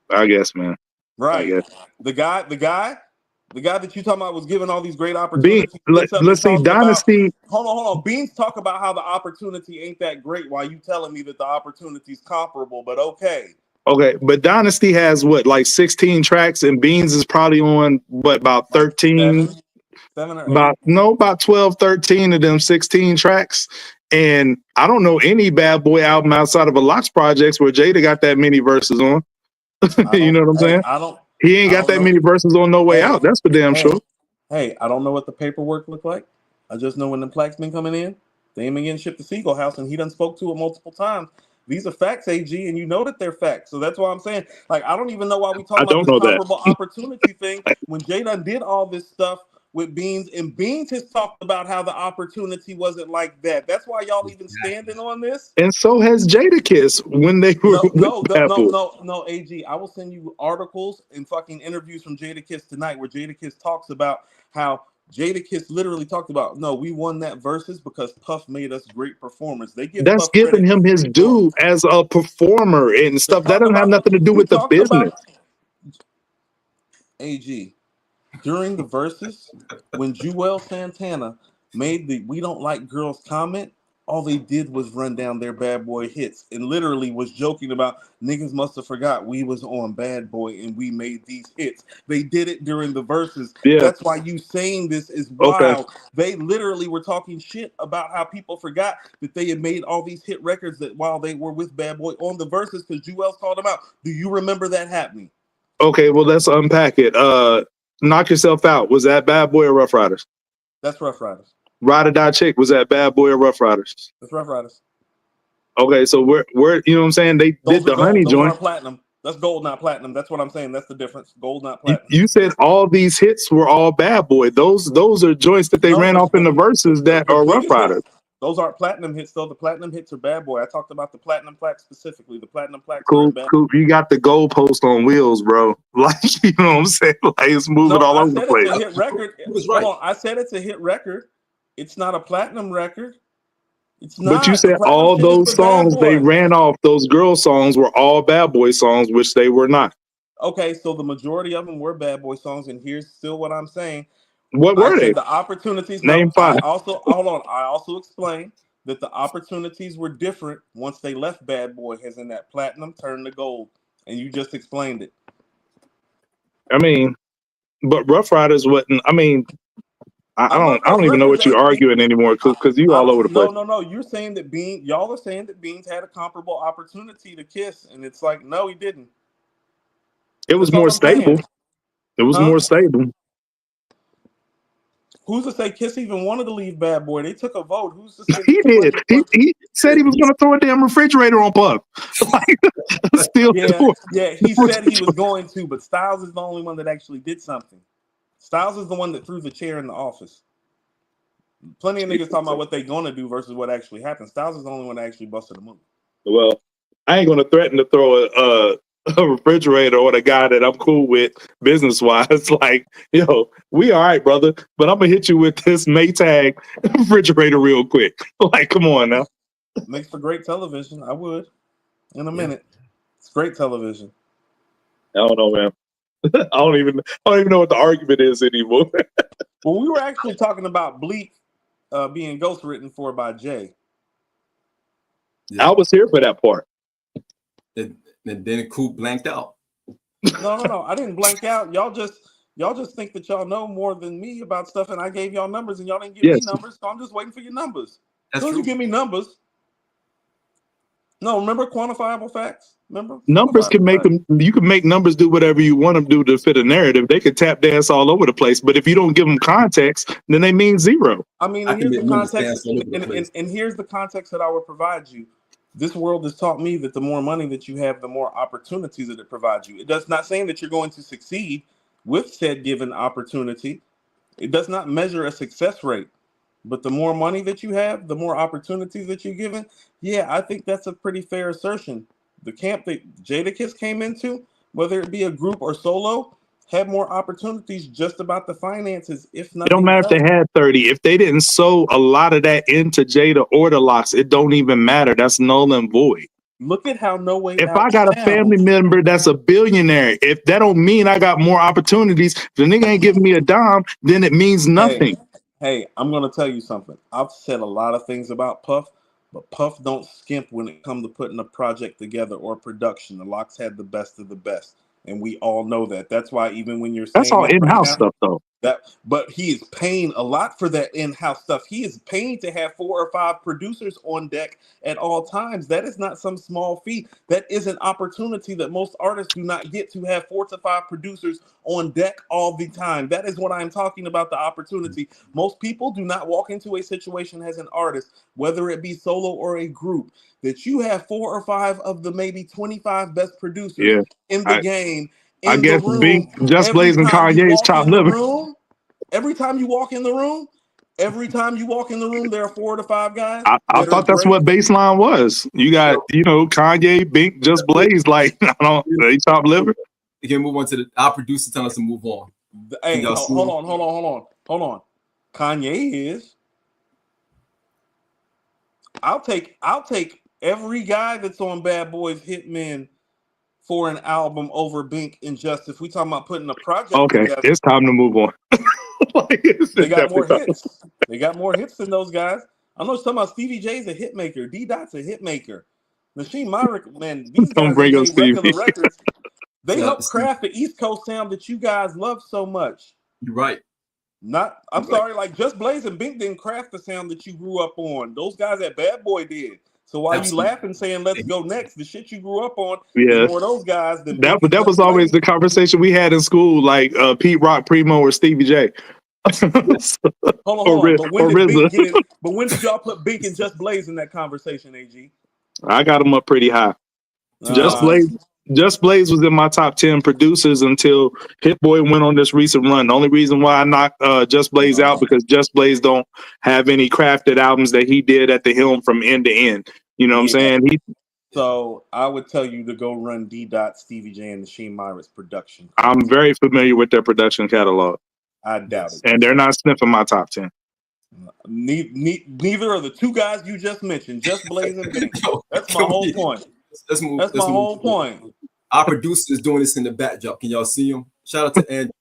I guess, man. Right. The guy The guy that you talking about was given all these great opportunities. Let's see, Dynasty. Hold on. Beans talk about how the opportunity ain't that great while you telling me that the opportunity's comparable, but okay. Okay, but Dynasty has what, like 16 tracks, and Beans is probably on what, about 13? Seven or eight? About 12, 13 of them 16 tracks. And I don't know any Bad Boy album outside of a Locks projects where Jada got that many verses on. You know what I'm saying? He ain't got that many verses on No Way Out. That's for damn sure. Hey, I don't know what the paperwork looked like. I just know when the plaques been coming in, they ain't been getting shipped to Siegel House, and he done spoke to it multiple times. These are facts, AG, and you know that they're facts. So that's why I'm saying, like, I don't even know why we talking about this comparable opportunity thing when Jada did all this stuff with Beans, and Beans has talked about how the opportunity wasn't like that. That's why y'all even standing on this. And so has Jadakiss when they were no, AG. I will send you articles and fucking interviews from Jadakiss tonight where Jadakiss talks about how Jadakiss literally talked about, no, we won that versus because Puff made us great performers. They give that's Puff giving him his due as a performer and stuff. That doesn't have nothing to do with the business. AG, during the verses, when Juelz Santana made the "We Don't Like Girls" comment, all they did was run down their Bad Boy hits and literally was joking about niggas must have forgot we was on Bad Boy and we made these hits. They did it during the verses. Yeah. That's why you saying this is wild. Okay. They literally were talking shit about how people forgot that they had made all these hit records that while they were with Bad Boy on the verses because Juelz called them out. Do you remember that happening? Okay, well, let's unpack it. Knock Yourself Out. Was that Bad Boy or Rough Riders? That's Rough Riders. Ride or Die Chick. Was that Bad Boy or Rough Riders? That's Rough Riders. Okay, so we're you know what I'm saying? They did the Honey joint. Those aren't platinum. That's gold, not platinum. That's what I'm saying. That's the difference. Gold, not platinum. You said all these hits were all Bad Boy. Those are joints that they ran off in the verses that are Rough Riders. Those aren't platinum hits, though. The platinum hits are Bad Boy. I talked about the platinum plaques specifically. The platinum plaques. Cool. You got the goalpost on wheels, bro. Like, you know what I'm saying? Like, it's moving all over the place. It's a hit record. Hold on. I said it's a hit record. It's not a platinum record. It's not. But you said all those songs they ran off, those girl songs were all Bad Boy songs, which they were not. Okay, so the majority of them were Bad Boy songs, and here's still what I'm saying. What were they? The opportunities. Name five. I also explained that the opportunities were different once they left Bad Boy, as in that platinum turned to gold, and you just explained it. I mean, but Rough Riders wasn't. I mean, I don't even know what you're arguing anymore because you all over the place. No. You're saying that y'all are saying that Beans had a comparable opportunity to Kiss, and it's like, no, he didn't. It was more stable. It was more stable. Who's to say Kiss even wanted to leave Bad Boy? They took a vote. Who's to say he did? He said he was going to throw a damn refrigerator on Puff. Yeah. He said he was going to, but Styles is the only one that actually did something. Styles is the one that threw the chair in the office. Plenty of niggas talking about what they're going to do versus what actually happened. Styles is the only one that actually busted a move. Well, I ain't going to threaten to throw a refrigerator or a guy that I'm cool with business-wise. Like, yo, we all right, brother, but I'm going to hit you with this Maytag refrigerator real quick. Like, come on now. Makes for great television. I would. In a minute. It's great television. I don't know, man. I don't even know what the argument is anymore. Well, we were actually talking about Bleek being ghostwritten for by Jay. Yeah. I was here for that part. And then Coop blanked out. No. I didn't blank out. Y'all just think that y'all know more than me about stuff, and I gave y'all numbers, and y'all didn't give me numbers. So I'm just waiting for your numbers. That's true. You give me numbers. No, remember quantifiable facts? Remember? Numbers can make them, you can make numbers do whatever you want them to do to fit a narrative. They could tap dance all over the place, but if you don't give them context, then they mean zero. I mean, and here's the context, and here's the context that I would provide you. This world has taught me that the more money that you have, the more opportunities that it provides you. It does not saying that you're going to succeed with said given opportunity. It does not measure a success rate. But the more money that you have, the more opportunities that you're given. Yeah, I think that's a pretty fair assertion. The camp that Jadakiss came into, whether it be a group or solo, had more opportunities just about the finances. If not, it don't matter if they had 30. If they didn't sow a lot of that into Jada or the Locks, it don't even matter. That's null and void. Look at how No Way If Out I got a family sounds. member that's a billionaire, if that don't mean I got more opportunities, if the nigga ain't giving me a dime, then it means nothing. Hey, I'm gonna tell you something. I've said a lot of things about Puff, but Puff don't skimp when it comes to putting a project together or production. The Locks had the best of the best, and we all know that. That's why even when you're That's saying all that right in-house now, stuff, though. but he is paying a lot for that in-house stuff. He is paying to have 4 or 5 producers on deck at all times. That is not some small fee. That is an opportunity that most artists do not get, to have 4 to 5 producers on deck all the time. That is what I'm talking about, the opportunity. Most people do not walk into a situation as an artist, whether it be solo or a group, that you have 4 or 5 of the maybe 25 best producers Yeah, in the game I in the guess room. Big Just Every Blaze and time you Kanye's walk top in the living. room, every time you walk in the room, there are 4 to 5 guys I that are thought that's great. what baseline was. You got, Kanye, Bink, Just Blaze, like, they top living. You can move on to our producer telling us to move on. Hey, hold on. Kanye is. I'll take every guy that's on Bad Boys Hitmen for an album over Bink and Just. If we talking about putting a project Okay, together, it's time to move on. they got more hits. They got more hits than those guys. I know you're talking about Stevie J's a hit maker. D Dot's a hit maker. Machine Myrick, man, these Don't guys that bring up made regular Stevie. records, they Yeah, helped craft the East Coast sound that you guys love so much. you're right. I'm sorry, like Just Blaze and Bink didn't craft the sound that you grew up on. Those guys at Bad Boy did. So while Absolutely. you laughing saying let's go next, the shit you grew up on Yeah. is more of those guys than That Bink and was Just always Blaze. the conversation we had in school, like Pete Rock, Primo, or Stevie J. Hold on. But when or did Bink RZA. get it? But when did y'all put Bink and Just Blaze in that conversation, AG? I got him up pretty high. Just Uh, Blaze was in my top 10 producers until Hit Boy went on this recent run. The only reason why I knocked Just Blaze out because Just Blaze don't have any crafted albums that he did at the helm from end to end. You know what I'm saying? So I would tell you to go run D Dot, Stevie J, and Machine Myrick's production. I'm very familiar with their production catalog. I doubt it. And they're not sniffing my top 10. Neither of the 2 guys you just mentioned, Just Blaze and Bink. That's my whole point. Let's move. That's my whole point. Our producer is doing this in the backdrop. Can y'all see him? Shout out to Andrew.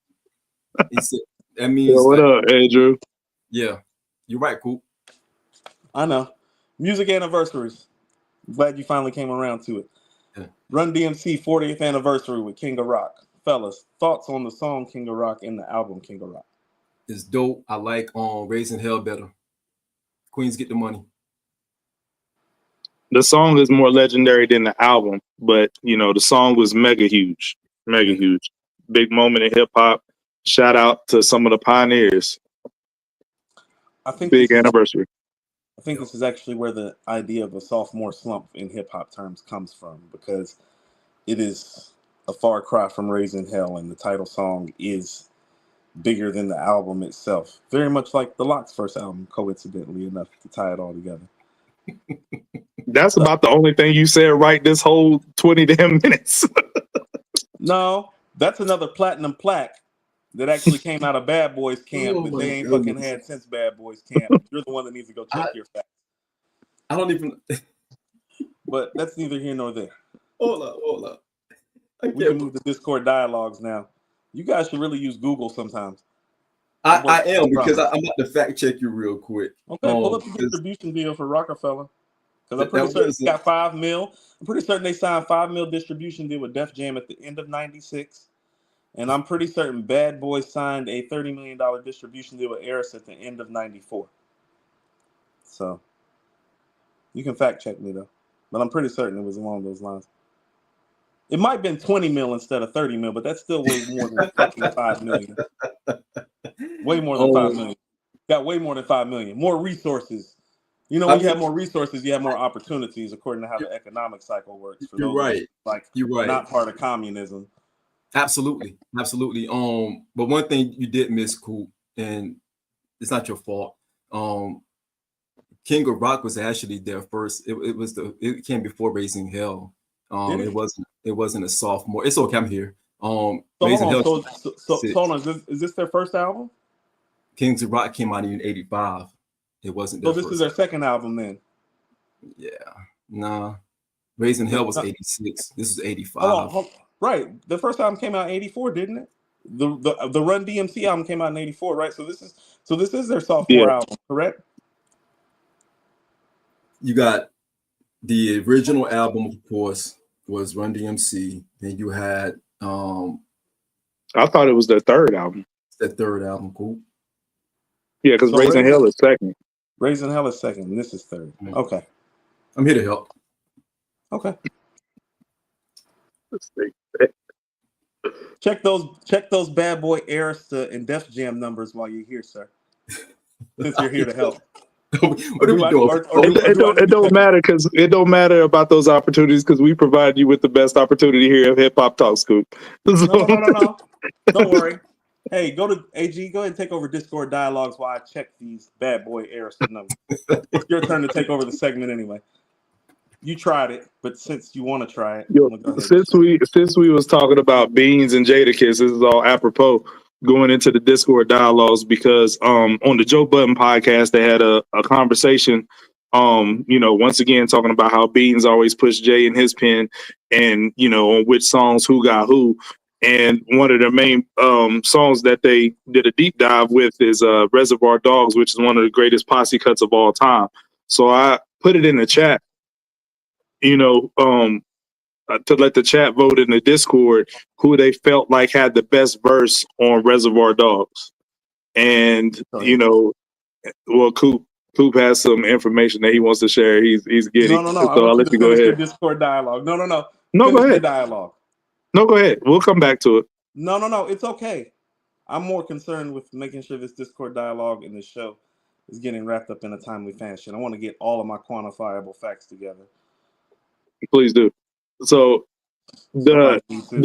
He said that means. What up, Andrew? Yeah, you're right, Coop. I know. Music anniversaries. I'm glad you finally came around to it. Yeah. Run DMC 40th anniversary with King of Rock. Fellas, thoughts on the song King of Rock and the album King of Rock? It's dope. I like Raising Hell better. Queens Get the Money. The song is more legendary than the album, but the song was mega huge. Big moment in hip hop. Shout out to some of the pioneers. I think big anniversary. I think this is actually where the idea of a sophomore slump in hip hop terms comes from, because it is a far cry from Raising Hell, and the title song is bigger than the album itself. Very much like the Locks' first album, coincidentally enough, to tie it all together. That's about the only thing you said right this whole 20 damn minutes. No, that's another platinum plaque that actually came out of Bad Boys camp that they ain't fucking had since Bad Boys camp. You're the one that needs to go check your facts. I don't even. But that's neither here nor there. Hold up. We can move to Discord dialogues now. You guys should really use Google sometimes. I am, because I'm about to fact check you real quick. Okay, pull up the distribution deal for Rockefeller. Because I'm pretty certain they got $5 million. I'm pretty certain they signed $5 million distribution deal with Def Jam at the end of '96. And I'm pretty certain Bad Boys signed a $30 million distribution deal with Eris at the end of '94. So you can fact check me though. But I'm pretty certain it was along those lines. It might have been 20 mil instead of 30 mil, but that's still way more than fucking 5 million. Way more than 5 million. Got way more than 5 million. More resources. You know, when you have more resources, you have more opportunities, according to how the economic cycle works. For you're right. You're right. Not part of communism. Absolutely. But one thing you did miss, Coop, and it's not your fault. King of Rock was actually their first. It came before Raising Hell. It wasn't a sophomore. It's okay. I'm here. Raising Hell. So hold on. Is this their first album? Kings of Rock came out in '85. It wasn't. So this is their second album then. Yeah. Nah. Raising Hell was 86. This is 85. Hold on. Right. The first album came out in 84, didn't it? The Run DMC album came out in 84, right? So this is their sophomore album, correct? You got the original album, of course, was Run DMC. Then you had I thought it was their third album. That third album, cool. Yeah, because Raising Hell is second. Raising Hell is second, and this is third. Okay. I'm here to help. Okay. Check those Bad Boy Arista and Def Jam numbers while you're here, sir. Since you're here to help. What are we doing? It don't matter because it don't matter about those opportunities because we provide you with the best opportunity here at Hip Hop Talks, Scoop. No. Don't worry. Hey, go to AG. Go ahead and take over Discord dialogues while I check these Bad Boy Arista numbers. It's your turn to take over the segment anyway. You tried it, but since you want to try it, since we was talking about Beans and Jadakiss, this is all apropos going into the Discord dialogues because on the Joe Budden podcast they had a conversation, once again talking about how Beans always pushed Jay in his pen, and on which songs who got who, and one of the main songs that they did a deep dive with is Reservoir Dogs, which is one of the greatest posse cuts of all time. So I put it in the chat. To let the chat vote in the Discord who they felt like had the best verse on Reservoir Dogs. And, Coop has some information that he wants to share. He's getting. No. So I'll let you go ahead. Discord dialogue. No. No, go ahead. Dialogue. No, go ahead. We'll come back to it. No. It's okay. I'm more concerned with making sure this Discord dialogue in the show is getting wrapped up in a timely fashion. I want to get all of my quantifiable facts together. Please do. So the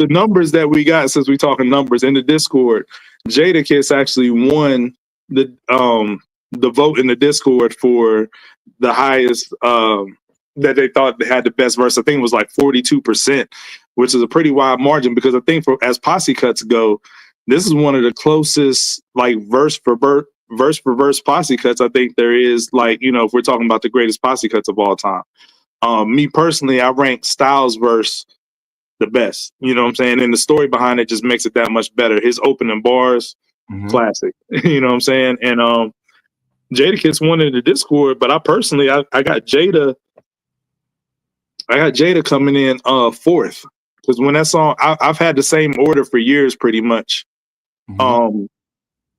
numbers that we got, since we're talking numbers in the Discord, Jadakiss actually won the vote in the Discord for the highest that they thought they had the best verse. I think it was like 42%, which is a pretty wide margin because I think as posse cuts go, this is one of the closest like verse for verse posse cuts I think there is, like, if we're talking about the greatest posse cuts of all time. Me personally, I rank Styles' verse the best. You know what I'm saying? And the story behind it just makes it that much better. His opening bars, classic. You know what I'm saying? And Jadakiss won in the Discord, but I personally, I got Jada coming in fourth. Because when that song, I've had the same order for years pretty much. I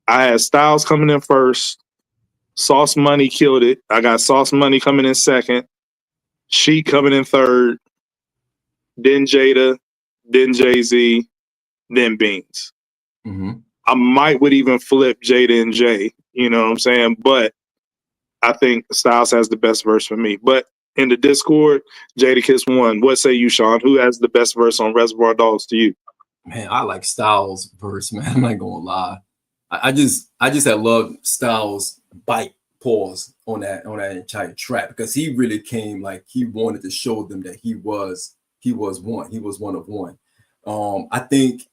had Styles coming in first. Sauce Money killed it. I got Sauce Money coming in second. She coming in third, then Jada, then Jay-Z, then Beans. I would even flip Jada and Jay, you know what I'm saying? But I think Styles has the best verse for me. But in the Discord, Jadakiss won. What say you, Sean? Who has the best verse on Reservoir Dogs to you? Man, I like Styles' verse, man. I'm not gonna lie. I just had loved Styles' bite. Pause on that entire track because he really came like he wanted to show them that he was one of one. I think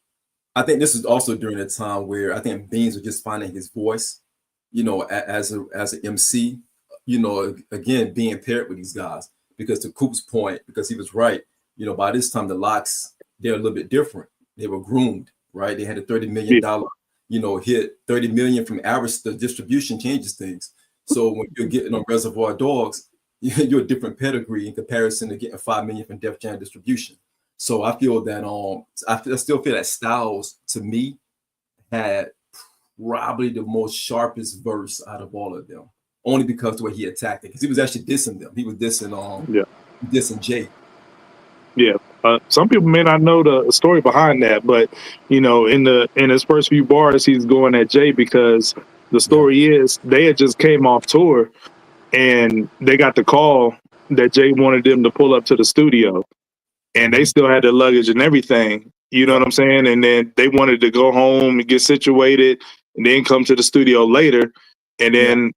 this is also during a time where I think Beans was just finding his voice, as an MC, again being paired with these guys, because to Coop's point, because he was right, by this time the Locks, they're a little bit different. They were groomed, right? They had a $30 million hit. 30 million from average. The distribution changes things. So when you're getting on Reservoir Dogs, you're a different pedigree in comparison to getting 5 million from Def Jam distribution. So I feel that I still feel that Styles to me had probably the most sharpest verse out of all of them, only because the way he attacked it, because he was actually dissing them. He was dissing dissing Jay. Yeah. Some people may not know the story behind that, but in his first few bars, he's going at Jay because the story is they had just came off tour and they got the call that Jay wanted them to pull up to the studio, and they still had their luggage and everything. You know what I'm saying? And then they wanted to go home and get situated and then come to the studio later. And then,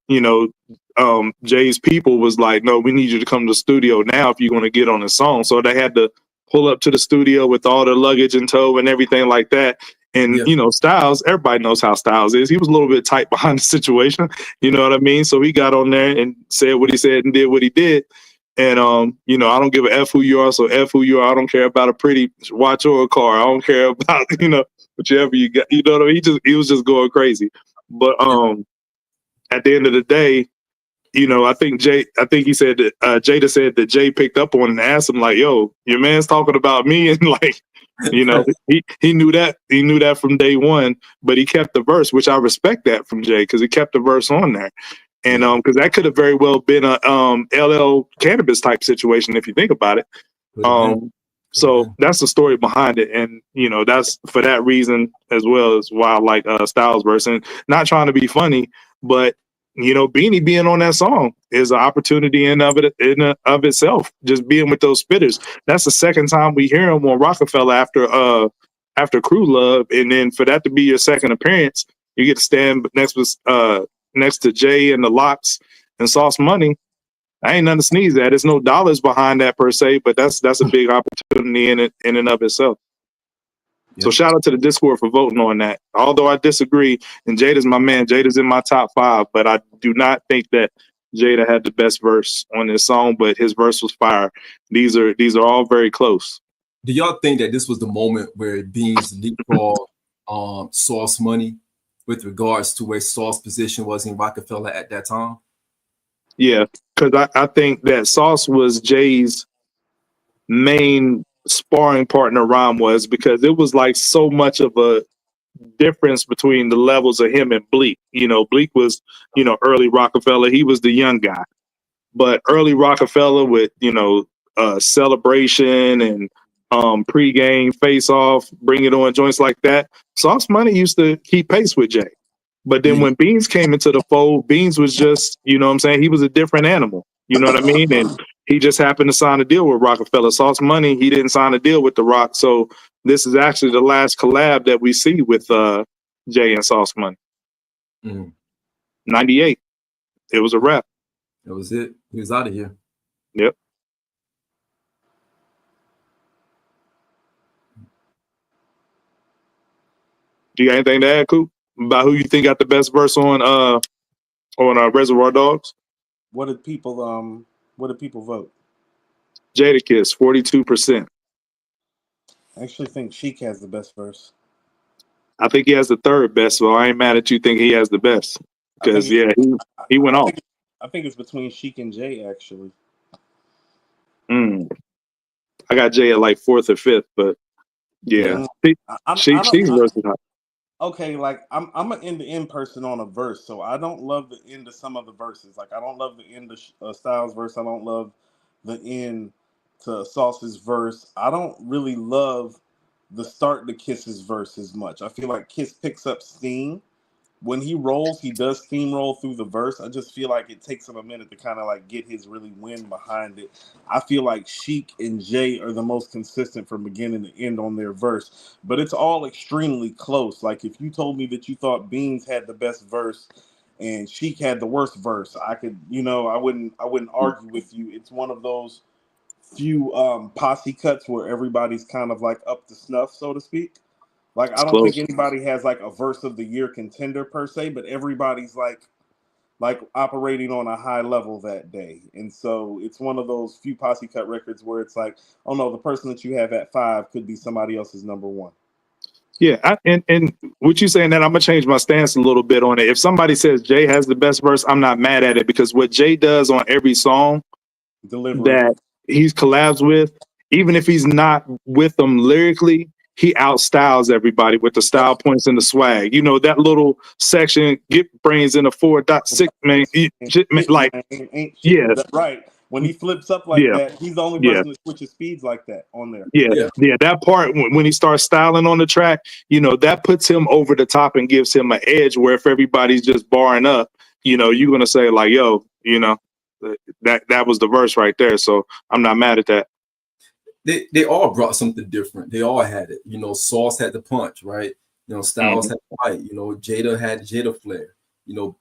Jay's people was like, no, we need you to come to the studio now if you're going to get on the song. So they had to pull up to the studio with all the luggage in tow and everything like that. And, Styles, everybody knows how Styles is. He was a little bit tight behind the situation. You know what I mean? So he got on there and said what he said and did what he did. And you know, I don't give a F who you are, so F who you are. I don't care about a pretty watch or a car. I don't care about, you know, whichever you got. You know what I mean? He was just going crazy. But at the end of the day, you know, I think he said that Jada said that Jay picked up on it and asked him like, "Yo, your man's talking about me," and like, you know, he knew that from day one, but he kept the verse, which I respect that from Jay because he kept the verse on there. And because that could have very well been a LL Cannabis type situation if you think about it. So that's the story behind it, and you know that's for that reason as well as why I like Styles verse. And not trying to be funny, but you know Beanie being on that song is an opportunity in of itself. Just being with those spitters. That's the second time we hear him on Rockefeller after Crew Love, and then for that to be your second appearance, you get to stand next to Jay and the Locks and Sauce Money. I ain't nothing to sneeze at. There's no dollars behind that per se, but that's a big opportunity in and of itself. Yep. So shout out to the Discord for voting on that. Although I disagree, and Jada's my man. Jada's in my top 5, but I do not think that Jada had the best verse on this song, but his verse was fire. These are all very close. Do y'all think that this was the moment where Beans leapfrogged Sauce Money with regards to where Sauce position was in Rockefeller at that time? Yeah, because I think that Sauce was Jay's main sparring partner. Rhyme was because it was like so much of a difference between the levels of him and Bleek. You know, Bleek was, you know, early Rockefeller. He was the young guy, but early Rockefeller with, you know, Celebration and pregame, face off, bring it on joints like that. Sauce Money used to keep pace with Jay. But then when Beans came into the fold, Beans was just, you know what I'm saying? He was a different animal. You know what I mean? And he just happened to sign a deal with Rockefeller. Sauce Money, he didn't sign a deal with The Rock. So this is actually the last collab that we see with Jay and Sauce Money. 98. It was a wrap. That was it. He was out of here. Yep. Do you got anything to add, Coop, about who you think got the best verse on Reservoir Dogs? What did people vote? Jadakiss, 42%. I actually think Sheik has the best verse. I think he has the third best, so I ain't mad at you think he has the best. Because he went off. I think it's between Sheik and Jay actually. I got Jay at like 4th or 5th, but yeah. Sheik's verse is hot. Okay, like I'm an end-to-end person on a verse, so I don't love the end of some of the verses. Like I don't love the end of Styles' verse. I don't love the end to Sauce's verse. I don't really love the start to Kiss's verse as much. I feel like Kiss picks up steam. When he rolls, he does steamroll through the verse. I just feel like it takes him a minute to kind of like get his really wind behind it. I feel like Sheik and Jay are the most consistent from beginning to end on their verse, but it's all extremely close. Like if you told me that you thought Beans had the best verse and Sheik had the worst verse, I could, you know, I wouldn't argue with you. It's one of those few posse cuts where everybody's kind of like up to snuff, so to speak. Like I don't think anybody has like a verse of the year contender per se, but everybody's like operating on a high level that day. And so it's one of those few posse cut records where it's like, oh no, the person that you have at 5 could be somebody else's number 1. Yeah, and what you saying that I'm gonna change my stance a little bit on it. If somebody says Jay has the best verse, I'm not mad at it because what Jay does on every song that he's collabs with, even if he's not with them lyrically, he outstyles everybody with the style points and the swag. You know, that little section, get brains in a 4.6, man. Like, yeah. Right. When he flips up like that, he's the only person that switches speeds like that on there. Yeah. That part, when he starts styling on the track, you know, that puts him over the top and gives him an edge where if everybody's just barring up, you know, you're going to say like, yo, you know, that was the verse right there. So I'm not mad at that. They all brought something different. They all had it. You know, Sauce had the punch, right? You know, Styles had the fight. You know, Jada had Jada flair. You know,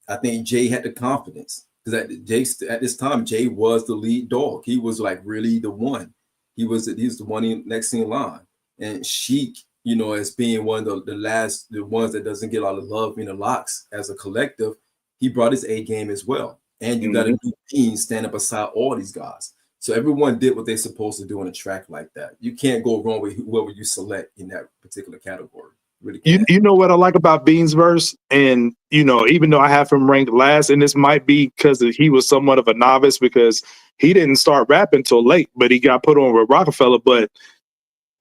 I think Jay had the confidence because at this time Jay was the lead dog. He was like really the one. He was the one next in line. And Sheik, you know, as being one of the ones that doesn't get a lot of love in the Locks as a collective, he brought his A game as well. and you got a new Beans standing beside all these guys. So everyone did what they're supposed to do on a track like that. You can't go wrong with whoever you select in that particular category. Really can't. You know what I like about Beans' verse, and even though I have him ranked last, and this might be because he was somewhat of a novice because he didn't start rapping till late, but he got put on with Rockefeller. But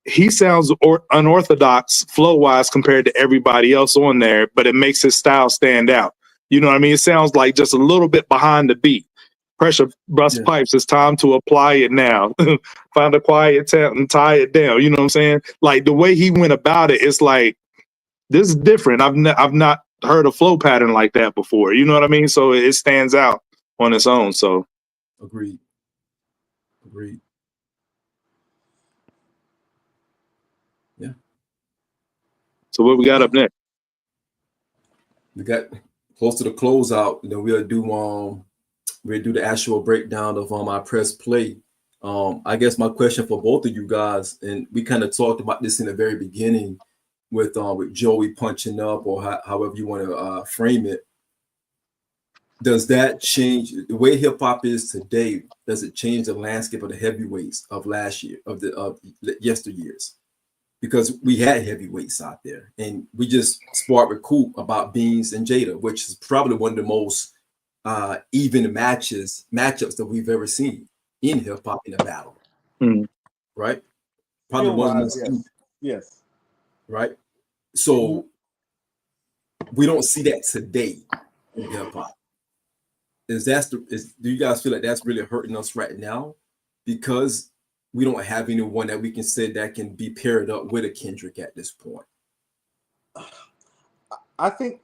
he sounds unorthodox flow wise compared to everybody else on there, but it makes his style stand out. You know what I mean? It sounds like just a little bit behind the beat. Pressure bust pipes. It's time to apply it now. Find a quiet town and tie it down. You know what I'm saying? Like the way he went about it, it's like this is different. I've not heard a flow pattern like that before. You know what I mean? So it stands out on its own. So agreed. Yeah. So what we got up next? We got close to the closeout, and then we'll do the actual breakdown of our press play. I guess my question for both of you guys, and we kind of talked about this in the very beginning with Joey punching up, or however you want to frame it. Does that change the way hip hop is today? Does it change the landscape of the heavyweights of last year, of yesteryears? Because we had heavyweights out there, and we just sparred with Coop about Beans and Jada, which is probably one of the most even matchups that we've ever seen in hip hop in a battle, right? Probably one of the most yes, right. So we don't see that today in hip hop. Do you guys feel like that's really hurting us right now because we don't have anyone that we can say that can be paired up with a Kendrick at this point? I think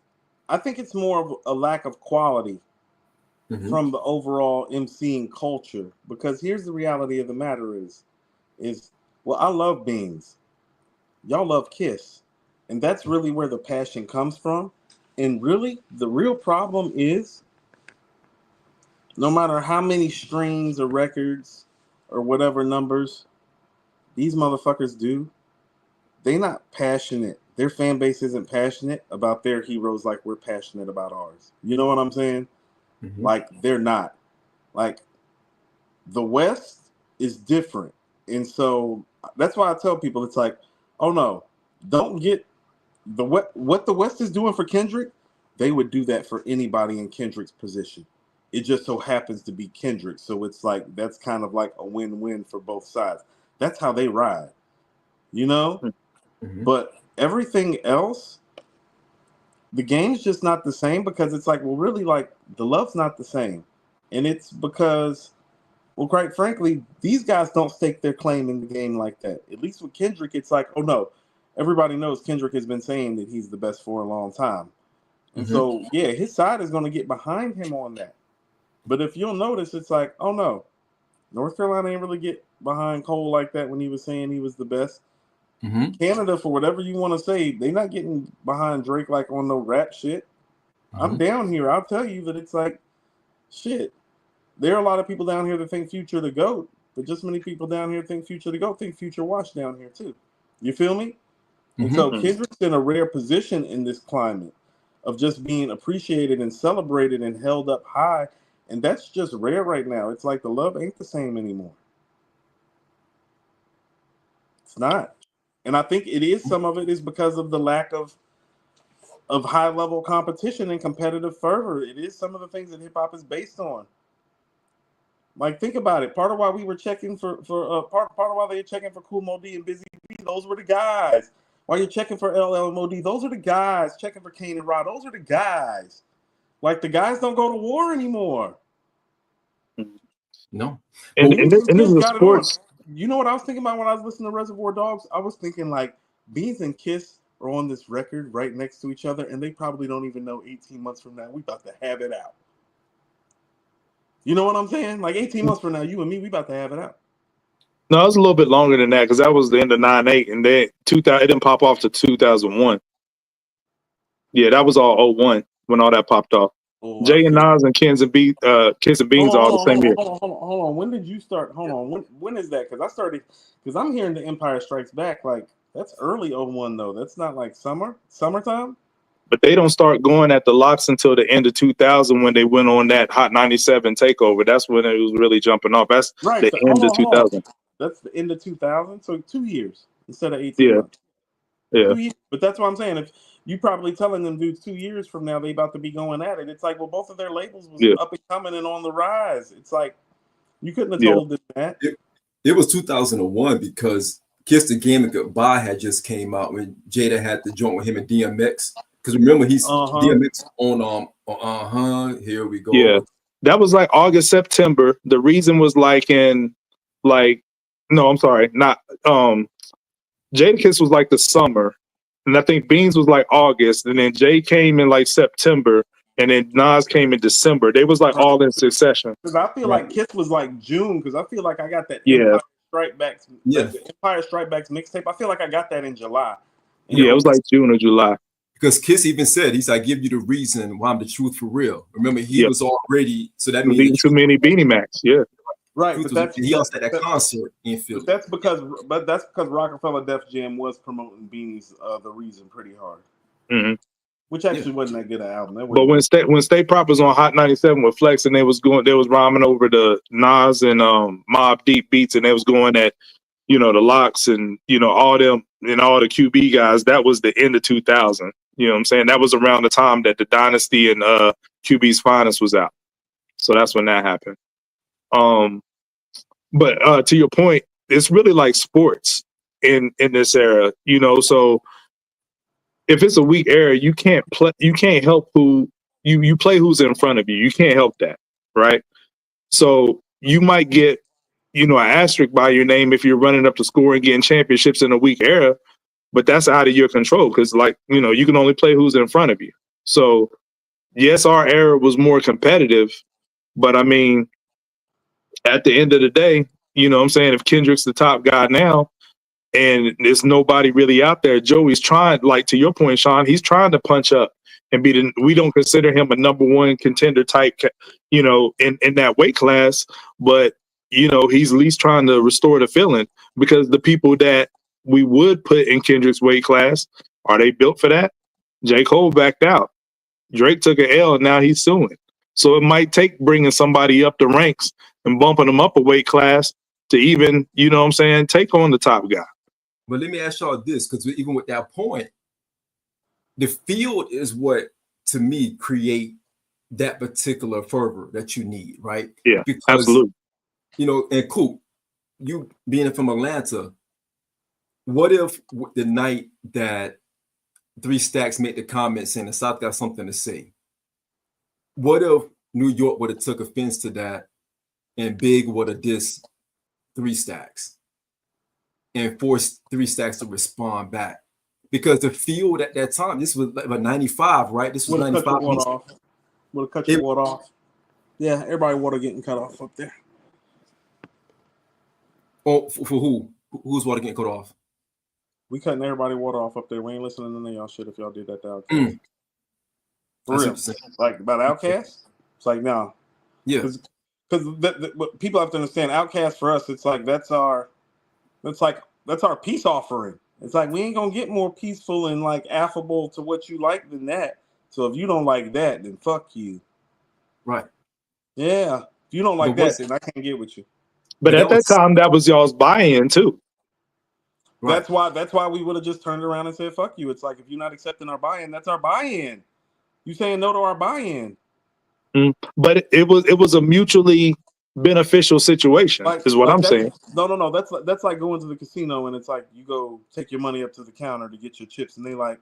it's more of a lack of quality from the overall MCing culture, because here's the reality of the matter is well, I love Beans, y'all love Kiss, and that's really where the passion comes from. And really the real problem is, no matter how many streams or records or whatever numbers these motherfuckers do, they not passionate. Their fan base isn't passionate about their heroes like we're passionate about ours. You know what I'm saying? Like, they're not. Like, the West is different. And so that's why I tell people, it's like, oh no, don't get what the West is doing for Kendrick, they would do that for anybody in Kendrick's position. It just so happens to be Kendrick. So it's like, that's kind of like a win-win for both sides. That's how they ride, you know? But everything else, the game's just not the same, because it's like, well, really, like, the love's not the same. And it's because, well, quite frankly, these guys don't stake their claim in the game like that. At least with Kendrick, it's like, oh no, everybody knows Kendrick has been saying that he's the best for a long time. And so, yeah, his side is going to get behind him on that. But if you'll notice, it's like, oh no, North Carolina ain't really get behind Cole like that when he was saying he was the best. Canada, for whatever you want to say, they not getting behind Drake like on no rap shit. I'm down here. I'll tell you that it's like, shit. There are a lot of people down here that think Future the GOAT, but just many people down here think Future the GOAT, think Future Wash down here too. You feel me? And so Kendrick's in a rare position in this climate of just being appreciated and celebrated and held up high. And that's just rare right now. It's like the love ain't the same anymore. It's not. And I think it is, some of it is because of the lack of high level competition and competitive fervor. It is some of the things that hip hop is based on. Like, think about it. Part of why we were checking part of why they were checking for Kool Moe Dee and Busy Bee, those were the guys. While you're checking for LL Moe, those are the guys. Checking for Kane and Rod, those are the guys. Like, the guys don't go to war anymore. No. And this is a sports. You know what I was thinking about when I was listening to Reservoir Dogs? I was thinking, like, Beans and Kiss are on this record right next to each other, and they probably don't even know 18 months from now we about to have it out. You know what I'm saying? Like, 18 months from now, you and me, we about to have it out. No, it was a little bit longer than that, because that was the end of 98, and then 2000, it didn't pop off to 2001. Yeah, that was all 01 when all that popped off. Jay and Nas and Kiss and Beans all the same year. Hold on. When did you start? Hold on. When is that? Because I started, because I'm hearing The Empire Strikes Back. Like, that's early 01 though. That's not like summertime. but they don't start going at the locks until the end of 2000 when they went on that Hot 97 takeover. That's when it was really jumping off. That's Right. the So, end of hold on. 2000. That's the end of 2000. So 2 years instead of 18 Yeah, months. yeah, 2 years. But that's what I'm saying. If you probably telling them dudes 2 years from now they about to be going at it, it's like, well, both of their labels was yeah, up and coming and on the rise. It's like you couldn't have yeah. told them that. It was 2001 because Kiss the Game and Goodbye had just came out when Jada had the joint with him and DMX. Because remember, he's DMX on here we go. Yeah, that was like August, September. The reason was like no, I'm sorry, not Jadakiss was like the summer, and I think Beans was like August, and then Jay came in like September, and then Nas came in December. They was like all in succession. Because I feel like Kiss was like June. Because I feel like I got that Yeah. Empire Strike Backs, Empire Strike Backs mixtape. I feel like I got that in July. Yeah, it was like June or July. Because Kiss even said, he's like, give you the reason why I'm the truth for real. Remember, he was already, so that means too many Beanie Macs. Yeah. Right, but he also had that concert in Philly. That's because Rockefeller Def Jam was promoting Beanie's The Reason pretty hard, which actually wasn't that good an album. But when State Prop was on Hot 97 with Flex, and they was rhyming over the Nas and Mobb Deep beats, and they was going at the Locks and all them and all the QB guys. That was the end of 2000. You know what I'm saying? That was around the time that the Dynasty and QB's Finest was out. So that's when that happened. But to your point, it's really like sports in this era, so if it's a weak era, you can't help who you play who's in front of you. You can't help that, right? So you might get, an asterisk by your name if you're running up the score and getting championships in a weak era, but that's out of your control because you can only play who's in front of you. So yes, our era was more competitive, but I mean, at the end of the day, what I'm saying, if Kendrick's the top guy now and there's nobody really out there, Joey's trying, like to your point, Sean, he's trying to punch up and we don't consider him a number one contender type, in that weight class, but he's at least trying to restore the feeling because the people that we would put in Kendrick's weight class, are they built for that? J. Cole backed out. Drake took an L and now he's suing. So it might take bringing somebody up the ranks and bumping them up a weight class to even, take on the top guy. But let me ask y'all this, because even with that point, the field is what, to me, create that particular fervor that you need, right? Yeah, because, absolutely. And Coop, you being from Atlanta, what if the night that 3 Stacks made the comment saying the South got something to say? What if New York would have took offense to that and Big would have dissed 3 Stacks and forced 3 Stacks to respond back? Because the field at that time, this was like 95, right? This was 95. Would have cut your water off. Yeah, everybody water getting cut off up there. Oh, for who? Who's water getting cut off? We cutting everybody water off up there. We ain't listening to none of y'all shit if y'all did that to Outkast. For real. Like about Outkast? It's like, no. Yeah. Because what people have to understand, Outkast for us, it's like that's our peace offering. It's like we ain't gonna get more peaceful and like affable to what you like than that. So if you don't like that, then fuck you. Right. Yeah. If you don't like that, then I can't get with you. But at that time, that was y'all's buy-in too. Right. That's why we would have just turned around and said, fuck you. It's like if you're not accepting our buy-in, that's our buy-in. You saying no to our buy-in. But it was a mutually beneficial situation, is what I'm saying. No. That's like going to the casino and it's like you go take your money up to the counter to get your chips and they like,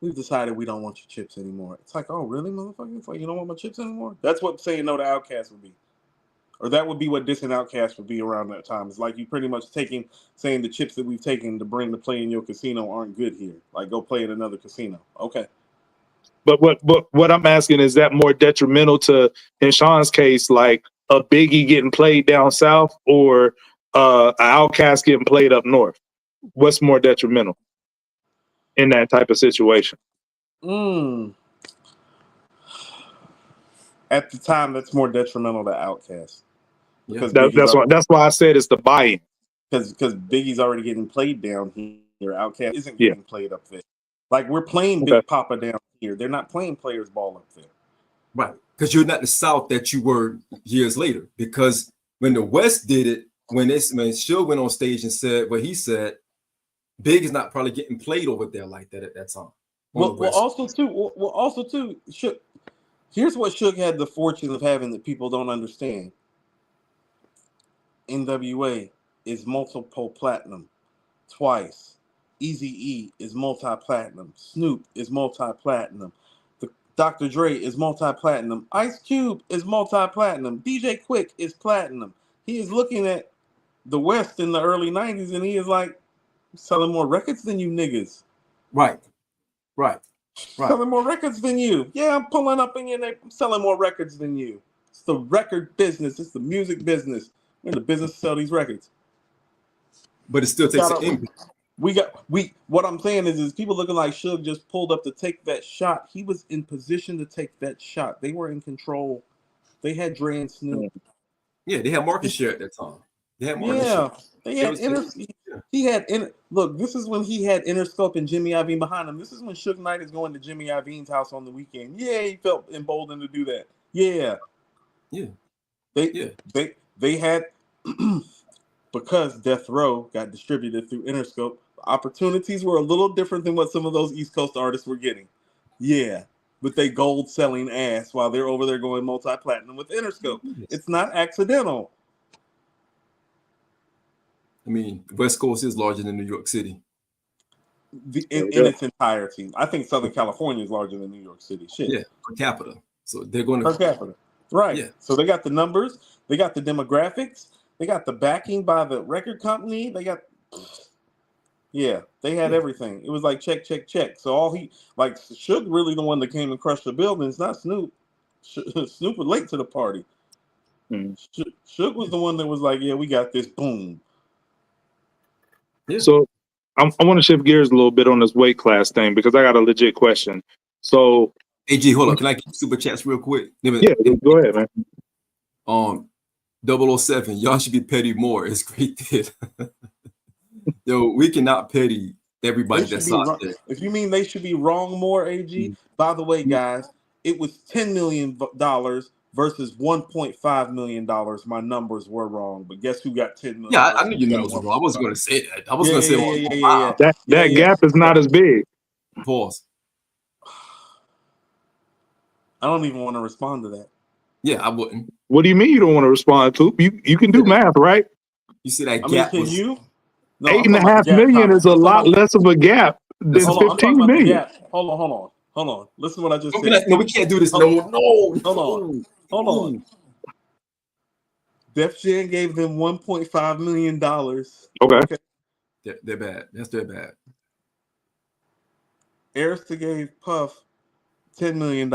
we've decided we don't want your chips anymore. It's like, oh really, motherfucker? It's like you don't want my chips anymore? That's what saying no to Outkast would be. Or that would be what dissing Outkast would be around that time. It's like you pretty much saying the chips that we've taken to bring to play in your casino aren't good here. Like go play in another casino. Okay. But what I'm asking, is that more detrimental to, in Sean's case, like a Biggie getting played down south or an Outkast getting played up north? What's more detrimental in that type of situation? At the time, that's more detrimental to Outkast. Because that's why I said it's the buy-in. Because Biggie's already getting played down here. Outkast isn't getting played up there. Like we're playing Okay. Big Papa down here. They're not playing players ball up there. Right. Because you're not the South that you were years later. Because when the West did it, when Suge went on stage and said what he said, Big is not probably getting played over there like that at that time. Well, also too, here's what Suge had the fortune of having that people don't understand. NWA is multiple platinum twice. Eazy-E is multi-platinum. Snoop is multi-platinum. Dr. Dre is multi-platinum. Ice Cube is multi-platinum. DJ Quick is platinum. He is looking at the West in the early 90s and he is like, I'm selling more records than you niggas. Right. Selling more records than you. Yeah, I'm pulling up in your name. I'm selling more records than you. It's the record business. It's the music business. We're in the business to sell these records. But it still takes an impact. What I'm saying is people looking like Suge just pulled up to take that shot. He was in position to take that shot. They were in control. They had Dre and Snoop. Yeah, they had market share at that time. They had market share. They had look, this is when he had Interscope and Jimmy Iovine behind him. This is when Suge Knight is going to Jimmy Iovine's house on the weekend. Yeah, he felt emboldened to do that. Yeah. They had because Death Row got distributed through Interscope, opportunities were a little different than what some of those East Coast artists were getting. Yeah, with they gold selling ass while they're over there going multi-platinum with Interscope. It's not accidental. I mean, West Coast is larger than New York City. In its entirety. I think Southern California is larger than New York City. Shit. Yeah, per capita. So they're going to... Per capita. Right. Yeah. So they got the numbers. They got the demographics. They got the backing by the record company. They got... Yeah, they had everything. It was like check. So all Suge really the one that came and crushed the buildings, not Snoop. Snoop was late to the party. Suge was the one that was like, yeah, we got this. Boom. Yeah. So I want to shift gears a little bit on this weight class thing because I got a legit question. So, AG, hold on. Can I get super chats real quick? Yeah, go ahead, man. 007, y'all should be petty more. It's great that yo, we cannot petty everybody that's out there. If you mean they should be wrong more, AG, by the way, guys, it was $10 million versus $1.5 million. My numbers were wrong, but guess who got $10 million? Yeah, I knew your numbers were wrong. I wasn't going to say that. I was going to say that gap is not as big. Pause. I don't even want to respond to that. Yeah, I wouldn't. What do you mean you don't want to respond to? You can do math, right? You see that gap? Can you? No, $8.5 million is a lot less of a gap than 15 million. Hold on. Listen to what I just said. No, we can't do this. Hold on. Def Jam gave them $1.5 million. Okay. They're bad. They're bad. Arista gave Puff $10 million.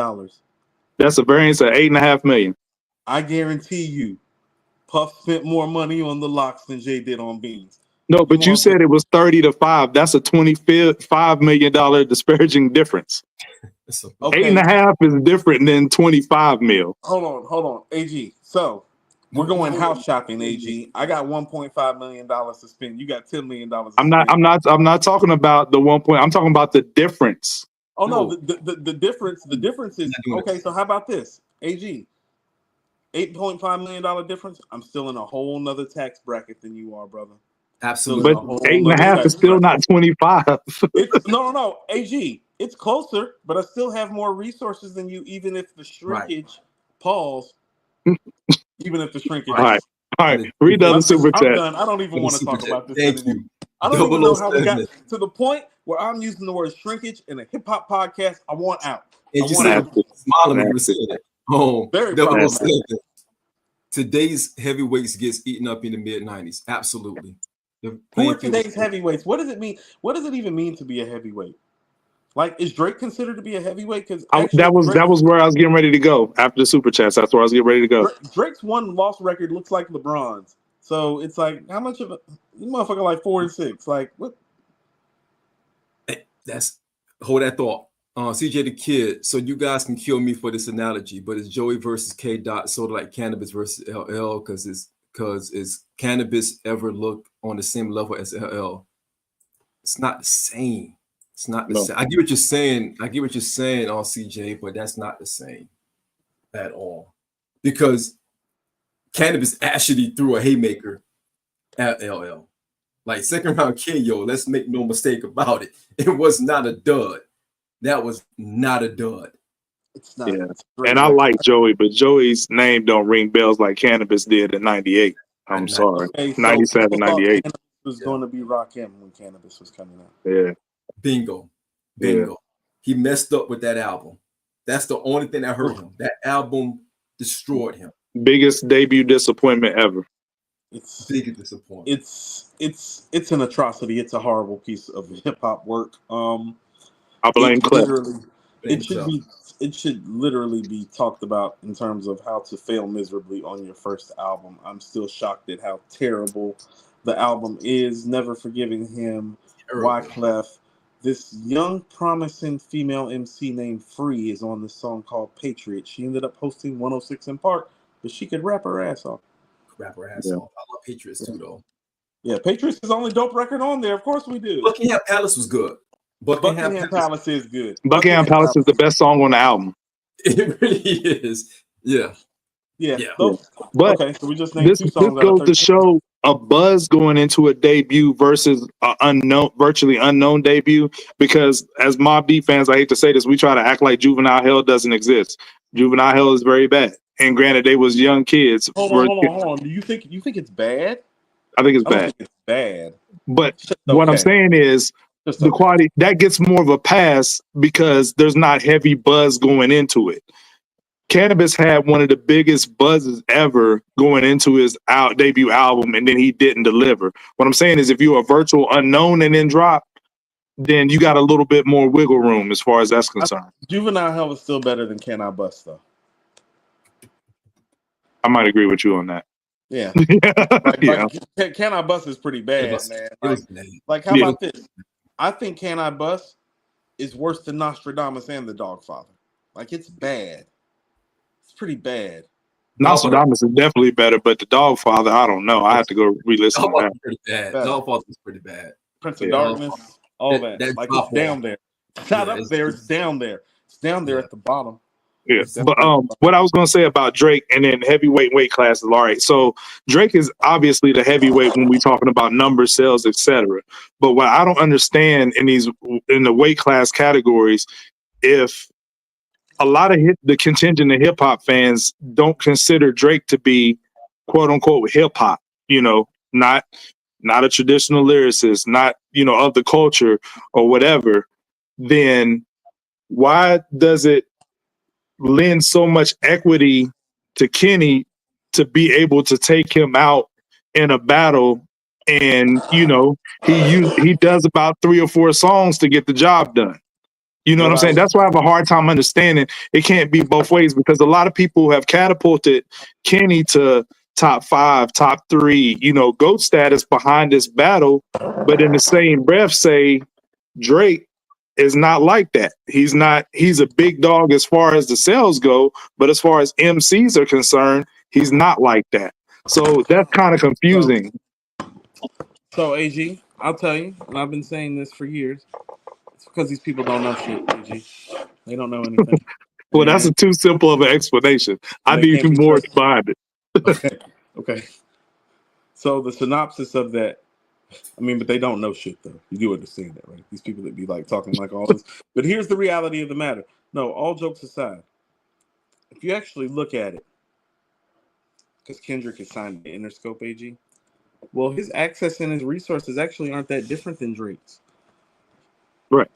That's a variance of $8.5 million. I guarantee you, Puff spent more money on the locks than Jay did on Beans. No, but you said it was 30 to 5. That's a $25 million disparaging difference. Okay. 8.5 is different than 25 mil. Hold on, AG. So we're going house shopping, AG. I got $1.5 million to spend. You got $10 million. I'm not talking about the 1 point. I'm talking about the difference. Oh no, the difference is okay. So how about this, AG? $8.5 million difference. I'm still in a whole nother tax bracket than you are, brother. Absolutely. But 8.5 is still not 25. No, AG. It's closer, but I still have more resources than you, even if the shrinkage pause. Even if the shrinkage. All right. Read the other super chat. I'm done. I don't even want to talk about this anymore. I don't even know how we got to the point where I'm using the word shrinkage in a hip hop podcast. I want out. Smiling when you said that. Very 007. Today's heavyweights gets eaten up in the mid-90s. Absolutely. Who are today's heavyweights? What does it mean? What does it even mean to be a heavyweight? Like, is Drake considered to be a heavyweight? Because that was where I was getting ready to go after the super chats. That's where I was getting ready to go. Drake's one-loss record looks like LeBron's. So it's like, how much of a motherfucker like 4-6? Like what? Hold that thought. CJ the Kid. So you guys can kill me for this analogy, but it's Joey versus K. Dot sort of like cannabis versus LL because is cannabis ever look on the same level as LL? It's not the same. It's not the same. I get what you're saying. I get what you're saying on CJ, but that's not the same at all. Because Cannabis actually threw a haymaker at LL. Like second round KO, let's make no mistake about it. It was not a dud. That was not a dud. It's not. Yeah. And I like Joey, but Joey's name don't ring bells like Cannabis did in 98. I'm sorry. Okay, so 97, people thought 98. Cannabis was going to be Rakim when Cannabis was coming out. Yeah. Bingo. He messed up with that album. That's the only thing that hurt him. That album destroyed him. Biggest debut disappointment ever. It's biggest disappointment. It's an atrocity. It's a horrible piece of hip hop work. I blame Clef. It should literally be talked about in terms of how to fail miserably on your first album. I'm still shocked at how terrible the album is. Never forgiving him. Wyclef. This young, promising female MC named Free is on this song called Patriot. She ended up hosting 106 in Park, but she could rap her ass off. Off. I love Patriots too, though. Yeah, Patriots is the only dope record on there. Of course we do. Buckingham Palace was good. Buckingham Palace is good. Buckingham Palace is the best song on the album. It really is. Yeah. But okay, so we just named two songs. This goes to show a buzz going into a debut versus an virtually unknown debut. Because as Mobb Deep fans, I hate to say this, we try to act like Juvenile Hell doesn't exist. Juvenile Hell is very bad. And granted, they was young kids. Hold on. Do you think it's bad? I think it's bad. I don't think it's bad. But what I'm saying is the quality that gets more of a pass because there's not heavy buzz going into it. Cannabis had one of the biggest buzzes ever going into his debut album, and then he didn't deliver. What I'm saying is if you're a virtual unknown and then drop, then you got a little bit more wiggle room as far as that's concerned. Juvenile Hell is still better than Can I Bust, though. I might agree with you on that. Yeah. Can I Bust is pretty bad, man. Like, how about this? I think Can I Bust is worse than Nostradamus and The Dogfather. Like, it's bad. It's pretty bad. Nostradamus is definitely better, but The Dogfather, I don't know. I have to go re-listen to that. Pretty bad. Dogfather is pretty bad. Prince of Darkness, all that. Like, it's down there. It's not up there. It's down there. It's down there at the bottom. Yeah, but what I was going to say about Drake and then heavyweight weight classes. All right, so Drake is obviously the heavyweight when we're talking about numbers, sales, etc. But what I don't understand in the weight class categories, if a lot of the contingent of hip hop fans don't consider Drake to be quote unquote hip hop, not a traditional lyricist, not of the culture or whatever, then why does it lend so much equity to Kenny to be able to take him out in a battle? And, he does about 3 or 4 songs to get the job done. You know what I'm saying? That's why I have a hard time understanding. It can't be both ways because a lot of people have catapulted Kenny to top 5, top 3, GOAT status behind this battle. But in the same breath say Drake is not like that. He's a big dog as far as the sales go, but as far as MCs are concerned, he's not like that. So that's kind of confusing. So AG, I'll tell you, and I've been saying this for years, it's because these people don't know shit, AG. They don't know anything. Well, that's too simple of an explanation. I need more behind it. Okay. So the synopsis of that, but they don't know shit, though. You do understand that, right? These people that be like talking like all this. But here's the reality of the matter. No, all jokes aside, if you actually look at it, because Kendrick is signed to Interscope AG, well, his access and his resources actually aren't that different than Drake's. Right.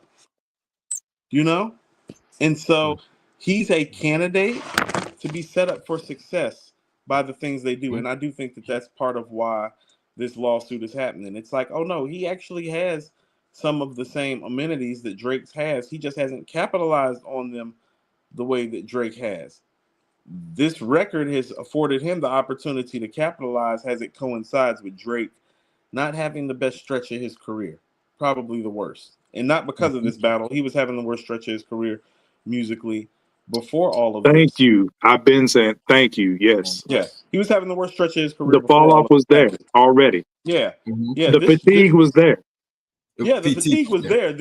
And so he's a candidate to be set up for success by the things they do. And I do think that that's part of why this lawsuit is happening. It's like, oh no, he actually has some of the same amenities that Drake's has. He just hasn't capitalized on them the way that Drake has. This record has afforded him the opportunity to capitalize as it coincides with Drake not having the best stretch of his career, probably the worst. And not because of this battle. He was having the worst stretch of his career musically before all of this. Thank you. I've been saying thank you. Yes. Yeah. He was having the worst stretch of his career. The fall off was there already. Yeah. Yeah. The fatigue was there. Yeah, the fatigue was there.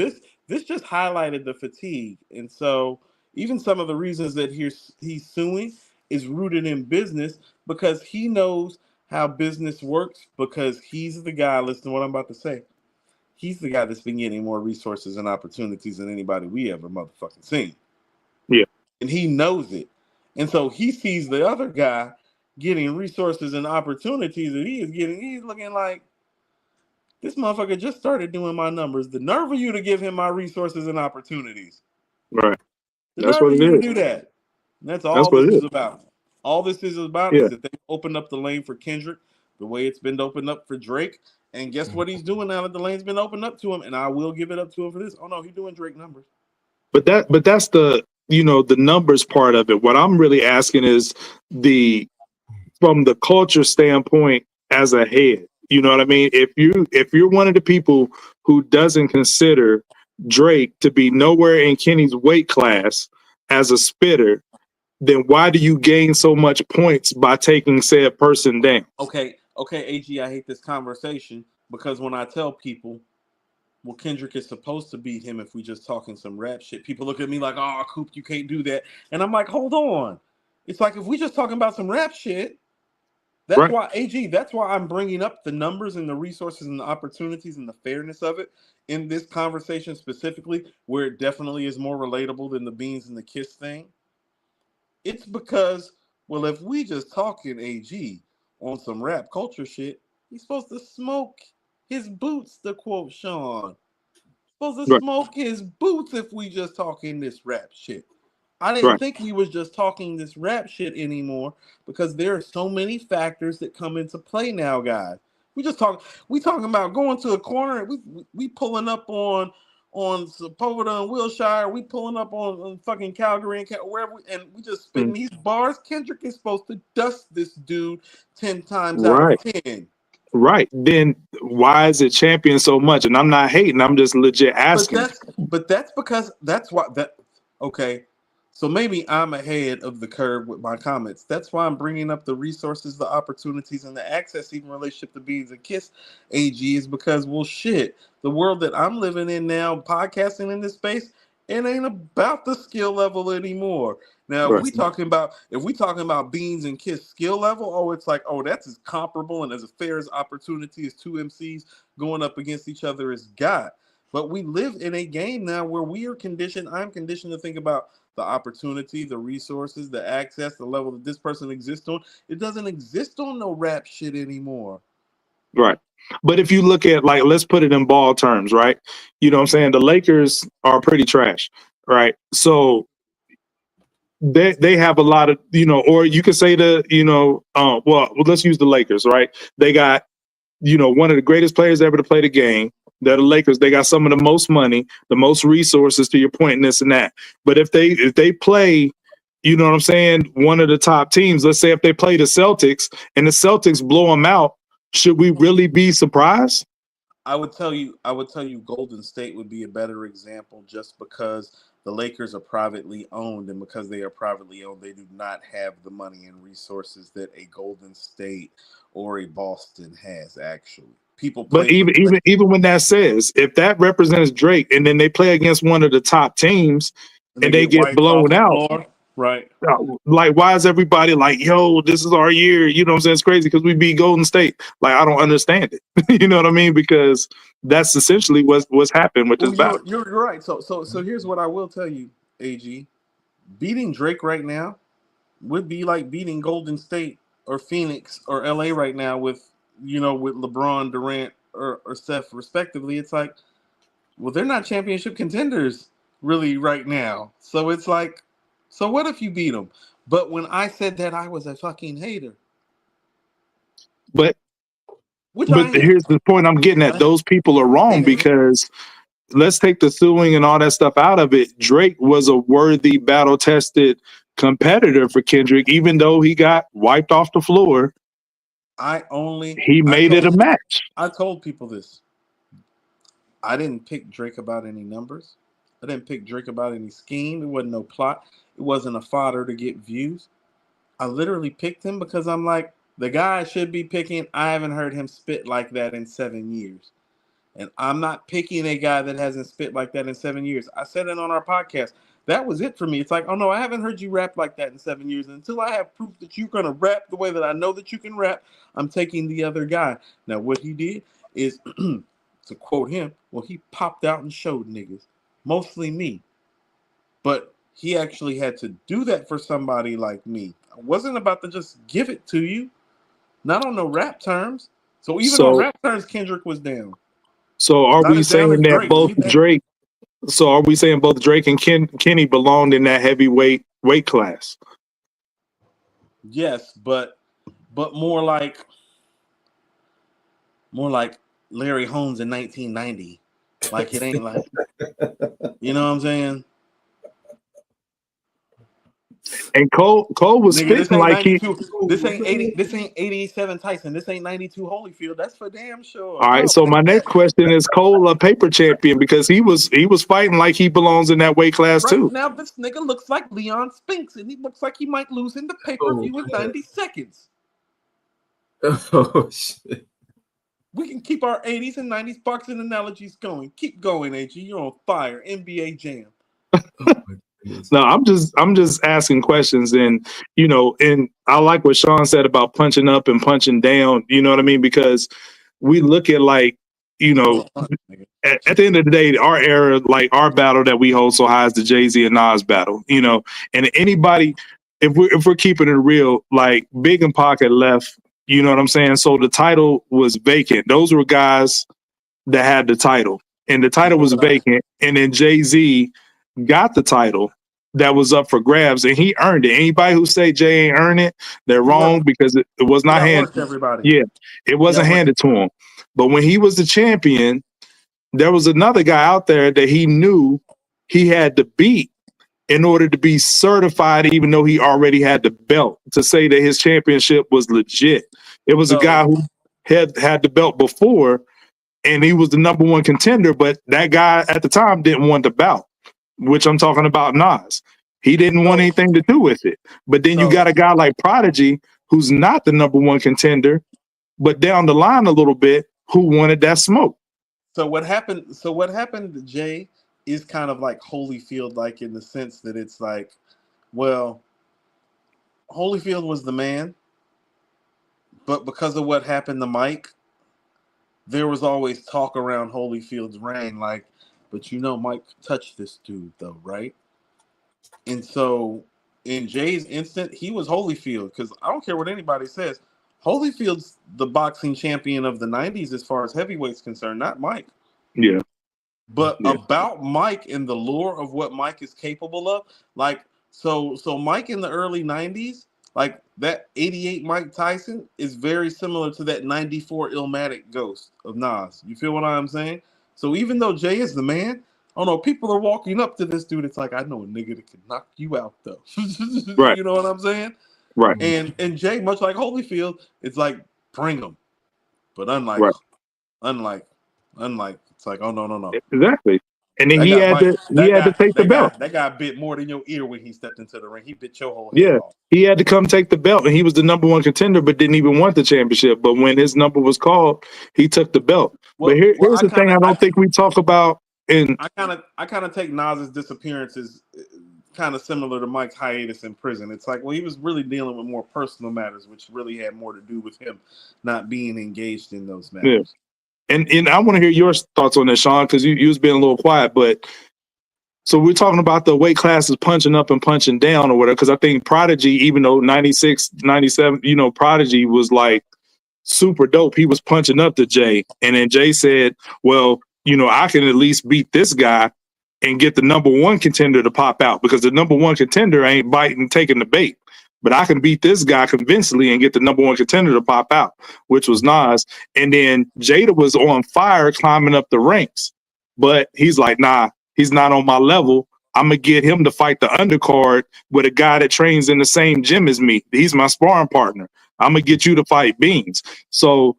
this just highlighted the fatigue. And so even some of the reasons that he's suing is rooted in business because he knows how business works because he's the guy, listen to what I'm about to say. He's the guy that's been getting more resources and opportunities than anybody we ever motherfucking seen. Yeah. And he knows it. And so he sees the other guy getting resources and opportunities that he's looking like, this motherfucker just started doing my numbers. The nerve of you to give him my resources and opportunities. Right. The That's nerve what of it you to is. do that. And that's That's all what this it is is. about. All this is about Yeah. is that they opened up the lane for Kendrick the way it's been opened up for Drake. And guess what he's doing now that the lane's been opened up to him? And I will give it up to him for this. Oh no, he's doing Drake numbers. But that's the the numbers part of it. What I'm really asking is from the culture standpoint as a head. You know what I mean? If you're one of the people who doesn't consider Drake to be nowhere in Kenny's weight class as a spitter, then why do you gain so much points by taking said person down? Okay, AG, I hate this conversation because when I tell people, well, Kendrick is supposed to beat him if we just talking some rap shit, people look at me like, oh, Coop, you can't do that. And I'm like, hold on. It's like if we just talking about some rap shit, that's Right. why, AG, that's why I'm bringing up the numbers and the resources and the opportunities and the fairness of it in this conversation specifically, where it definitely is more relatable than the Beans and the Kiss thing. It's because, well, if we just talking AG on some rap culture shit, he's supposed to smoke his boots, to quote Sean. Supposed to Right. smoke his boots if we just talking this rap shit. I didn't Right. think we was just talking this rap shit anymore because there are so many factors that come into play now, guys. We talking about going to a corner and we pulling up on Sepulveda and Wilshire, we pulling up on fucking Calgary and wherever, and we just spitting these bars. Kendrick is supposed to dust this dude 10 times out of Right. 10. Right. Then why is it champion so much? And I'm not hating. I'm just legit asking. But that's because that's why that okay. So maybe I'm ahead of the curve with my comments. That's why I'm bringing up the resources, the opportunities, and the access, even relationship to Beans and Kiss AG, is because, well, shit, the world that I'm living in now, podcasting in this space, it ain't about the skill level anymore. Now, Right. if we talking about Beans and Kiss skill level, oh, it's like, oh, that's as comparable and as fair as opportunity as two MCs going up against each other as got. But we live in a game now where I'm conditioned to think about the opportunity, the resources, the access, the level that this person exists on. It doesn't exist on no rap shit anymore. Right. But if you look at, like, let's put it in ball terms, right? You know what I'm saying? The Lakers are pretty trash, right? So they have a lot of, or you could say well, let's use the Lakers, right? They got, one of the greatest players ever to play the game. They're the Lakers. They got some of the most money, the most resources, to your point, and this and that. But if they play, you know what I'm saying, one of the top teams, let's say if they play the Celtics and the Celtics blow them out, should we really be surprised? I would tell you Golden State would be a better example just because the Lakers are privately owned, and because they are privately owned, they do not have the money and resources that a Golden State or a Boston has actually. People But play for even when that says, if that represents Drake and then they play against one of the top teams and they get wiped off blown the out, floor. Right. like, why is everybody like, yo, this is our year? You know what I'm saying? It's crazy because we beat Golden State. Like, I don't understand it. You know what I mean? Because that's essentially what's happened with this battle. You're right. So here's what I will tell you, AG. Beating Drake right now would be like beating Golden State or Phoenix or LA right now with LeBron, Durant, or Steph respectively. It's like, well, they're not championship contenders really right now. So it's like, so what if you beat them? But when I said that, I was a fucking hater. But Which I am. here's the point I'm getting at. Those people are wrong because let's take the suing and all that stuff out of it. Drake was a worthy, battle-tested competitor for Kendrick, even though he got wiped off the floor. He made it a match. I told people this. I didn't pick Drake about any numbers. I didn't pick Drake about any scheme. It wasn't no plot. It wasn't a fodder to get views. I literally picked him because I'm like, the guy I should be picking, I haven't heard him spit like that in 7 years. And I'm not picking a guy that hasn't spit like that in 7 years. I said it on our podcast. That was it for me. It's like, oh no, I haven't heard you rap like that in 7 years. And until I have proof that you're gonna rap the way that I know that you can rap, I'm taking the other guy. Now, what he did is, to quote him, well, he popped out and showed niggas, mostly me. But he actually had to do that for somebody like me. I wasn't about to just give it to you, not on no rap terms. So even on rap terms, Kendrick was down. So are Not we as down saying as that Drake. both Drake? So are we saying both Drake and Kenny belonged in that heavyweight weight class? Yes, but more like Larry Holmes in 1990. Like it ain't like, you know what I'm saying? And Cole was Nigga, this spitting ain't like he. 92. This ain't 80. This ain't 87 Tyson. This ain't 92 Holyfield. That's for damn sure. All right. No, So my next question is Cole a paper champion because he was fighting like he belongs in that weight class right too. now, this nigga looks like Leon Spinks, and he looks like he might lose in the pay-per-view in 90 seconds. Oh shit. We can keep our 80s and 90s boxing analogies going. Keep going, AG. You're on fire. NBA Jam. No, I'm just asking questions, and and I like what Sean said about punching up and punching down. You know what I mean? Because we look at at the end of the day, our era, like our battle that we hold so high is the Jay-Z and Nas battle. And anybody, if we're keeping it real, like Big and Pac had left. You know what I'm saying? So the title was vacant. Those were guys that had the title, and the title was vacant. And then Jay-Z got the title that was up for grabs, and he earned it. Anybody who say Jay ain't earned it, they're wrong because it was not handed. Yeah, it wasn't handed to him. But when he was the champion, there was another guy out there that he knew he had to beat in order to be certified, even though he already had the belt, to say that his championship was legit. It was a guy who had the belt before, and he was the number one contender, but that guy at the time didn't want the belt, which I'm talking about Nas. He didn't want anything to do with it. But then you got a guy like Prodigy, who's not the number one contender, but down the line a little bit, who wanted that smoke. So what happened to Jay is kind of like Holyfield, like in the sense that it's like, well, Holyfield was the man, but because of what happened to Mike, there was always talk around Holyfield's reign, like, but Mike touched this dude though, right? And so in Jay's instant, he was Holyfield, because I don't care what anybody says. Holyfield's the boxing champion of the 90s as far as heavyweight's concerned, not Mike. Yeah. But about Mike and the lore of what Mike is capable of, like, so Mike in the early 90s, like that 88 Mike Tyson is very similar to that 94 Illmatic Ghost of Nas. You feel what I'm saying? So even though Jay is the man, oh no, people are walking up to this dude. It's like, I know a nigga that can knock you out though. Right. You know what I'm saying? Right. And Jay, much like Holyfield, it's like, bring him. But unlike, it's like, oh no. Exactly. And then he had to take the belt. That guy bit more than your ear when he stepped into the ring. He bit your whole head off. He had to come take the belt, and he was the number one contender, but didn't even want the championship. But when his number was called, he took the belt. But here's the thing: I don't think we talk about. And I kind of take Nas's disappearance as kind of similar to Mike's hiatus in prison. It's like, well, he was really dealing with more personal matters, which really had more to do with him not being engaged in those matters. Yeah. And I want to hear your thoughts on this, Sean, because you was being a little quiet. But so we're talking about the weight classes punching up and punching down or whatever, because I think Prodigy, even though 96, 97, Prodigy was like super dope. He was punching up to Jay. And then Jay said, well, I can at least beat this guy and get the number one contender to pop out, because the number one contender ain't biting, taking the bait. But I can beat this guy convincingly and get the number one contender to pop out, which was Nas. And then Jada was on fire climbing up the ranks. But he's like, nah, he's not on my level. I'm going to get him to fight the undercard with a guy that trains in the same gym as me. He's my sparring partner. I'm going to get you to fight Beans. So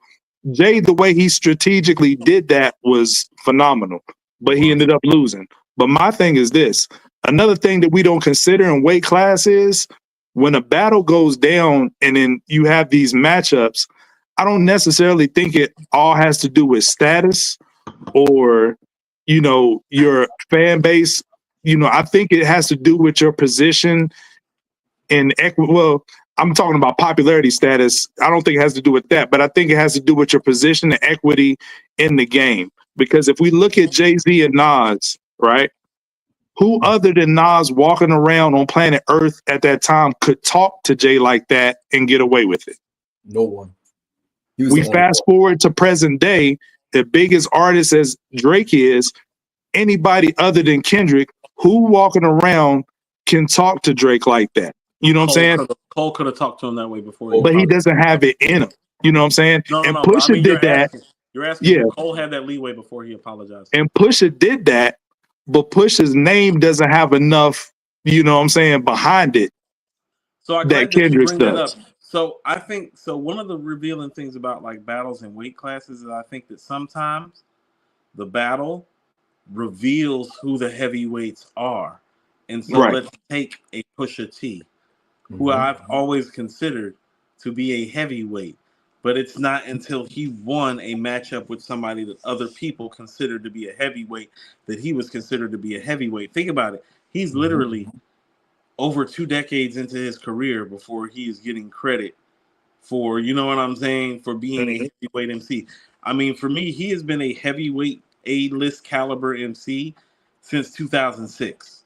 Jay, the way he strategically did that was phenomenal, but he ended up losing. But my thing is this. Another thing that we don't consider in weight class is when a battle goes down and then you have these matchups, I don't necessarily think it all has to do with status or, your fan base. I think it has to do with your position in equity. Well, I'm talking about popularity status. I don't think it has to do with that, but I think it has to do with your position and equity in the game. Because if we look at Jay-Z and Nas, right? Who other than Nas walking around on planet Earth at that time could talk to Jay like that and get away with it? No one. We fast forward to present day, the biggest artist as Drake is, anybody other than Kendrick, who walking around can talk to Drake like that? You know what I'm saying? Cole could have talked to him that way before. But he doesn't have it in him. You know what I'm saying? No, and Pusha did that. You're asking if Cole had that leeway before he apologized. And Pusha did that, but Pusha's name doesn't have enough, you know what I'm saying, behind it. So I that Kendrick does. So I think one of the revealing things about like battles and weight classes is I think that sometimes the battle reveals who the heavyweights are. And so let's take a Pusha T, who I've always considered to be a heavyweight. But it's not until he won a matchup with somebody that other people considered to be a heavyweight that he was considered to be a heavyweight. Think about it. He's literally over 2 decades into his career before he is getting credit for, you know what I'm saying, for being a heavyweight MC. I mean, for me, he has been a heavyweight A-list caliber MC since 2006.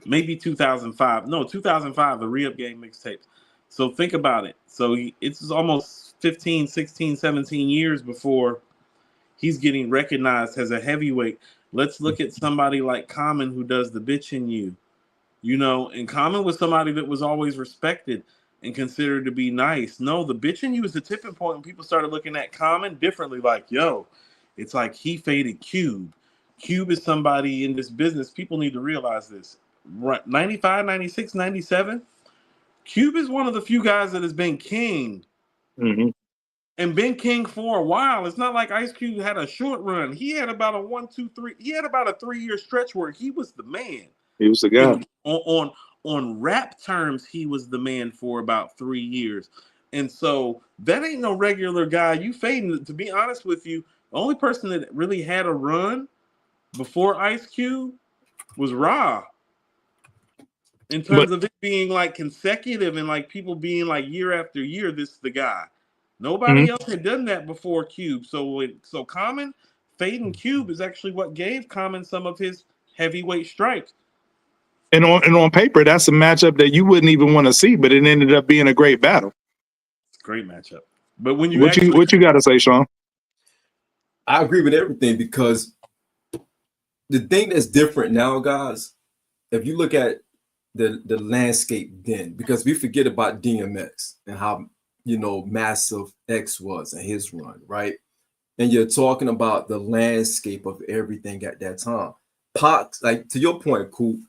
Maybe 2005. No, 2005, the Re-Up Game mixtapes. So think about it. So it's almost 15, 16, 17 years before he's getting recognized as a heavyweight. Let's look at somebody like Common who does the Bitch in You. You know, and Common was somebody that was always respected and considered to be nice. No, the Bitch in You is the tipping point when people started looking at Common differently. Like, yo, it's like he faded Cube. Cube is somebody in this business. People need to realize this. 95, 96, 97. Cube is one of the few guys that has been king. And been king for a while. It's not like Ice Cube had a short run. He had about a 1, 2, 3. He had about a 3-year stretch where he was the man. He was the guy. And on rap terms, he was the man for about 3 years. And so that ain't no regular guy. You fading. To be honest with you, the only person that really had a run before Ice Cube was Ra. In terms of it being like consecutive and like people being like year after year, this is the guy. Nobody else had done that before Cube. So Common fading Cube is actually what gave Common some of his heavyweight stripes. And on paper, that's a matchup that you wouldn't even want to see, but it ended up being a great battle. It's a great matchup. But when you what you got to say, Sean? I agree with everything because the thing that's different now, guys, if you look at the landscape then, because we forget about DMX and how, you know, massive X was and his run, right? And you're talking about the landscape of everything at that time. Like to your point, Coop,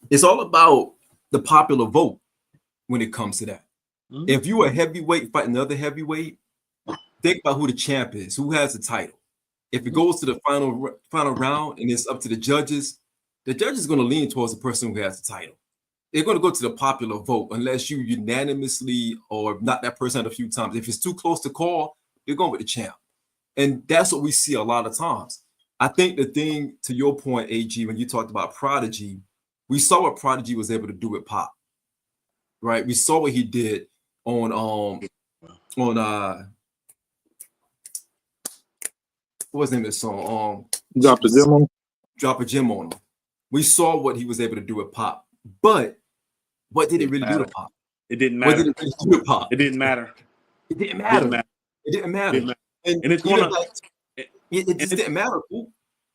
it's all about the popular vote when it comes to that. If you a heavyweight fighting another heavyweight, think about who the champ is, who has the title. If it goes to the final round and it's up to the judges are going to lean towards the person who has the title. They're going to go to the popular vote unless you unanimously or knock that person out a few times. If it's too close to call, they're going with the champ. And that's what we see a lot of times. I think the thing, to your point, AG, when you talked about Prodigy, we saw what Prodigy was able to do with Pop, right? We saw what he did on what's the name of the song? Drop a Gem on him. We saw what he was able to do with Pop, but what did it really do to Pop? It didn't matter. What did it really do to Pop? It didn't matter. It didn't matter. It didn't matter. And it's one of it just didn't matter.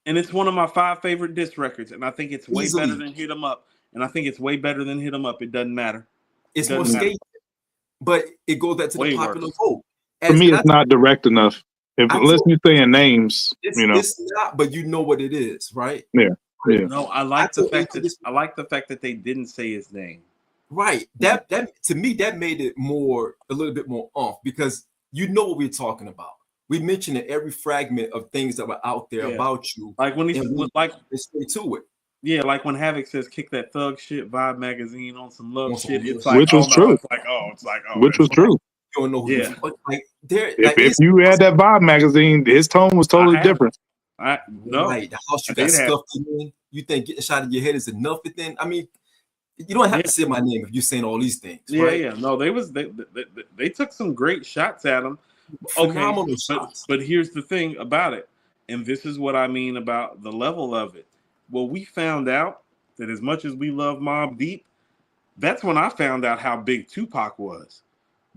And it's one of my 5 favorite diss records, and I think it's way better than Hit 'Em Up. And I think it's way better than Hit 'Em Up. It doesn't matter. It's more skate, but it goes back to the popular vote. For me, it's not direct enough. Unless you're saying names, you know, it's not. But you know what it is, right? Yeah. No, I like the fact that they didn't say his name. Right. That to me that made it a little bit more off because you know what we're talking about. We mentioned in every fragment of things that were out there about you. Like when he's like straight to it. Yeah, like when Havoc says "kick that thug shit" Vibe magazine on some love shit. It's like, which was true. Which was true. You don't know who if you had that Vibe magazine, his tone was totally different. No, right, the house you got they'd have. stuffed in. You think getting shot in your head is enough? But then, I mean, you don't have to say my name if you're saying all these things, right? Yeah. No, they took some great shots at him. Phenomenal Okay, shots. but here's the thing about it, and this is what I mean about the level of it. Well, we found out that as much as we love Mobb Deep, that's when I found out how big Tupac was.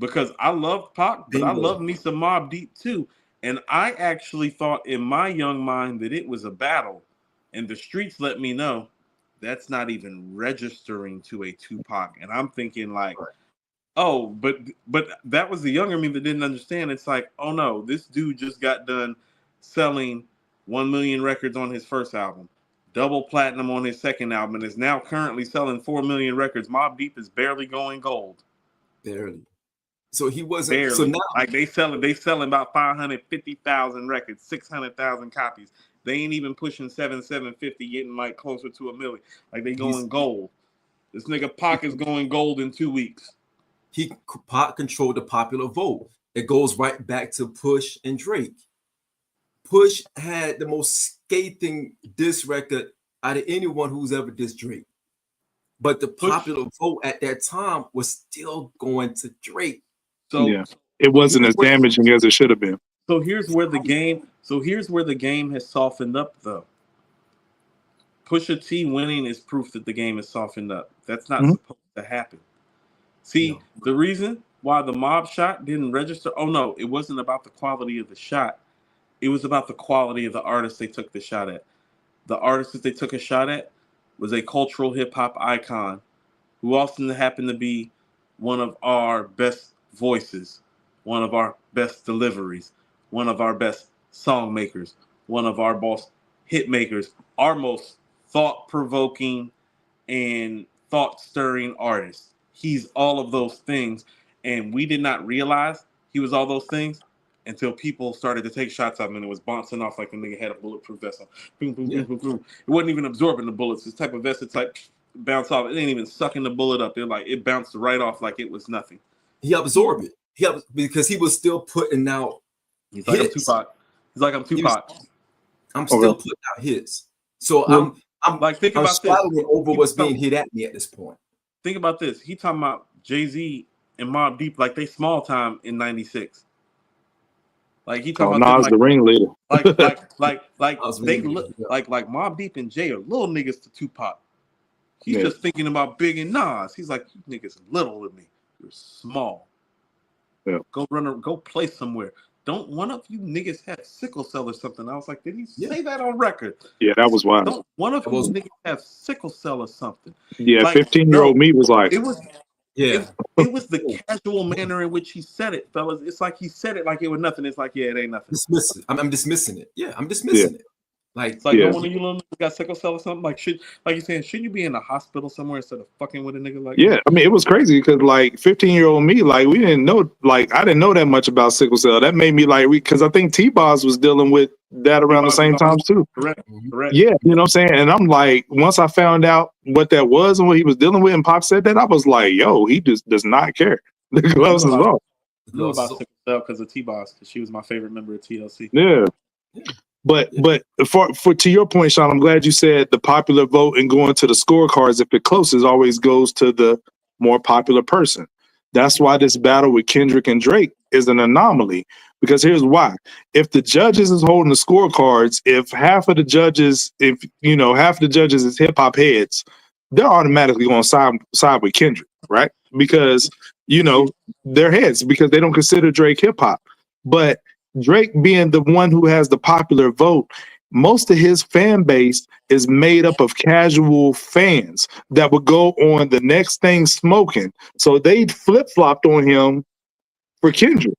Because I loved Pac, but I love me some Mobb Deep too. And I actually thought in my young mind that it was a battle. And the streets let me know that's not even registering to a Tupac. And I'm thinking like, oh, but that was the younger me that didn't understand. It's like, oh no, this dude just got done selling 1 million records on his first album, double platinum on his second album, and is now currently selling 4 million records. Mobb Deep is barely going gold. Barely. So he wasn't. Barely. So now, like they selling about 550,000 records, 600,000 copies. They ain't even pushing 750, getting like closer to 1 million. Like they going gold. This nigga Pac is going gold in 2 weeks. Pac controlled the popular vote. It goes right back to Push and Drake. Push had the most scathing diss record out of anyone who's ever dissed Drake. But the popular vote at that time was still going to Drake. So yeah, it wasn't as damaging as it should have been. So here's where the game has softened up though. Pusha T winning is proof that the game is softened up. That's not supposed to happen. See, the reason why the mob shot didn't register, oh no, it wasn't about the quality of the shot. It was about the quality of the artist they took the shot at. The artist that they took a shot at was a cultural hip-hop icon who also happened to be one of our best voices, one of our best deliveries, one of our best song makers, one of our most hit makers, our most thought-provoking and thought-stirring artist. He's all of those things, and we did not realize he was all those things until people started to take shots at him, and it was bouncing off like the nigga had a bulletproof vest on. Boom, boom, boom, boom, boom. It wasn't even absorbing the bullets. This type of vest, it's like bounce off. It ain't even sucking the bullet up. It bounced right off like it was nothing. He absorbed it. Because he was still putting out. He's like hits. I'm Tupac. I'm still putting out hits. So I'm like, think about this. Over what's being hit at me at this point. Think about this. He talking about Jay-Z and Mobb Deep like they small time in '96. Like he talking about Nas the ringleader. Like they look like Mobb Deep and Jay are little niggas to Tupac. He's just thinking about Big and Nas. He's like, you niggas little with me. You're small. Yeah. Go play somewhere. Don't one of you niggas have sickle cell or something? I was like, did he say that on record? Yeah, that was wild. Don't one of you niggas have sickle cell or something? Yeah, like, 15-year-old me was like, it was the casual manner in which he said it, fellas. It's like he said it like it was nothing. It's like, yeah, it ain't nothing. I'm dismissing it. Yeah, I'm dismissing it. Like, it's like no one of you little niggas got sickle cell or something. Like, you're saying, shouldn't you be in a hospital somewhere instead of fucking with a nigga like? Yeah, I mean, it was crazy because like 15-year-old me, like we didn't know, like I didn't know that much about sickle cell. That made me like, because I think T-Boz was dealing with that around the same time too. Correct. Yeah, you know what I'm saying. And I'm like, once I found out what that was and what he was dealing with, and Pop said that, I was like, yo, he just does not care. The gloves is off. I knew about sickle cell because of T-Boz, because she was my favorite member of TLC. Yeah. But for to your point, Sean, I'm glad you said the popular vote and going to the scorecards, if it closes, always goes to the more popular person. That's why this battle with Kendrick and Drake is an anomaly. Because here's why. If the judges is holding the scorecards, if half of the judges is hip hop heads, they're automatically going to side with Kendrick, right? Because, they're heads because they don't consider Drake hip hop. But Drake being the one who has the popular vote, most of his fan base is made up of casual fans that would go on the next thing smoking. So they flip-flopped on him for Kendrick.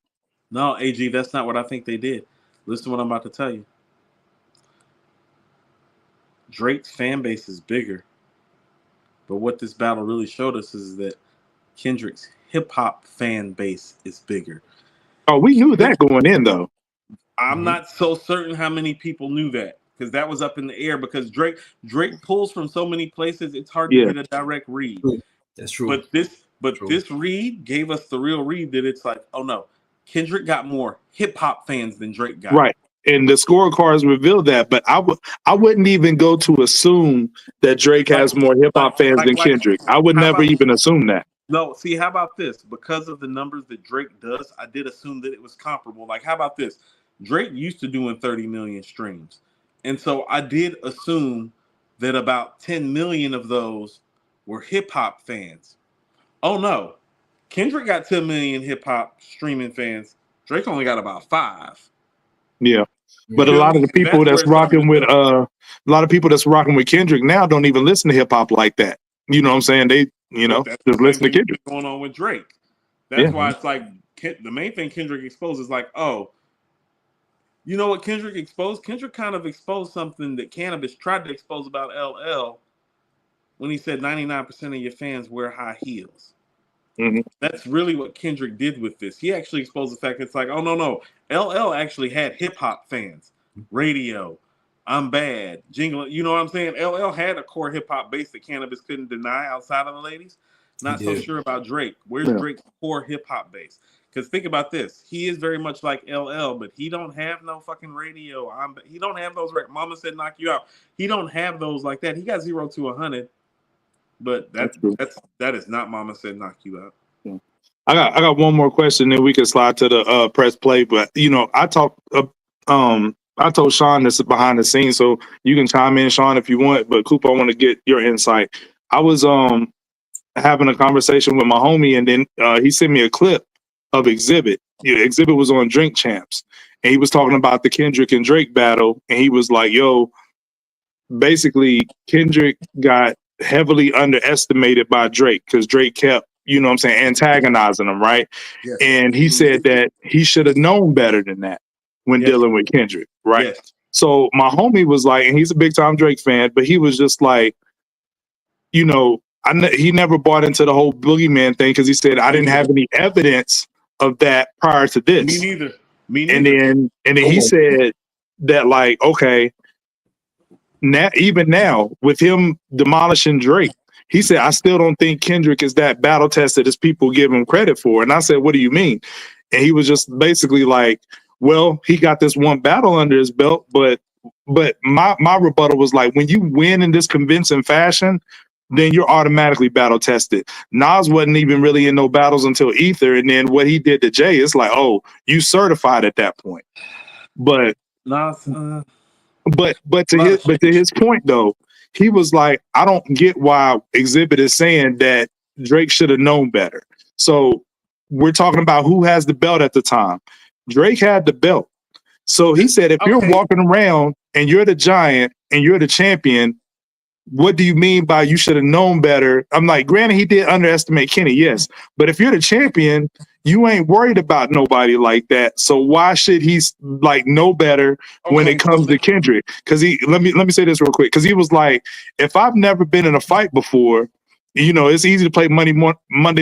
No, AG, that's not what I think they did. Listen to what I'm about to tell you. Drake's fan base is bigger. But what this battle really showed us is that Kendrick's hip-hop fan base is bigger. Oh, we knew that going in, though. I'm not so certain how many people knew that, because that was up in the air, because Drake pulls from so many places, it's hard to get a direct read. That's true. But this read gave us the real read that it's like, oh no, Kendrick got more hip-hop fans than Drake got. Right. and the scorecards reveal that. But I wouldn't even go to assume that Drake has more hip hop fans than Kendrick. I would never even assume that. No, see, how about this? Because of the numbers that Drake does, I did assume that it was comparable. Like, how about this? Drake used to doing 30 million streams. And so I did assume that about 10 million of those were hip hop fans. Oh no. Kendrick got 10 million hip hop streaming fans. Drake only got about 5. Yeah. But a lot of the people that's rocking with a lot of people that's rocking with Kendrick now don't even listen to hip hop like that. You know what I'm saying? They, just listen to Kendrick. Going on with Drake. That's why it's like the main thing Kendrick exposed is like, oh, you know what Kendrick exposed? Kendrick kind of exposed something that Cannabis tried to expose about LL when he said 99% of your fans wear high heels. Mm-hmm. That's really what Kendrick did with this. He actually exposed the fact that it's like, oh, no. LL actually had hip-hop fans. Radio, I'm Bad, Jingle. You know what I'm saying? LL had a core hip-hop base that Cannabis couldn't deny outside of the ladies. Not so sure about Drake. Where's Drake's core hip-hop base? Because think about this. He is very much like LL, but he don't have no fucking radio. He don't have those. Mama said knock you out. He don't have those like that. He got 0 to 100. But that is not Mama said knock you out. Yeah. I got one more question, then we can slide to the press play. But I told Sean this behind the scenes, so you can chime in, Sean, if you want. But Coop, I want to get your insight. I was having a conversation with my homie, and then he sent me a clip of Exhibit. Exhibit was on Drink Champs, and he was talking about the Kendrick and Drake battle, and he was like, "Yo, basically Kendrick got heavily underestimated by Drake because Drake kept, antagonizing him, right?" Yes. And he said that he should have known better than that when dealing with Kendrick, right? Yes. So my homie was like, and he's a big time Drake fan, but he was just like, he never bought into the whole boogeyman thing because he said, I didn't have any evidence of that prior to this. Me neither. And then he said that, like, okay, now with him demolishing Drake, he said, I still don't think Kendrick is that battle tested as people give him credit for. And I said, what do you mean? And he was just basically like, well, he got this one battle under his belt, but my rebuttal was like, when you win in this convincing fashion, then you're automatically battle tested. Nas wasn't even really in no battles until Ether, and then what he did to Jay, it's like, oh, you certified at that point. But Nas, but to his point though, he was like, I don't get why Exhibit is saying that Drake should have known better. So we're talking about who has the belt at the time. Drake had the belt. So he said, if you're walking around and you're the giant and you're the champion, what do you mean by you should have known better? I'm like, granted, he did underestimate Kenny, yes. But if you're the champion, you ain't worried about nobody like that. So why should he like know better when it comes to Kendrick? Because let me say this real quick. Because he was like, if I've never been in a fight before, it's easy to play Monday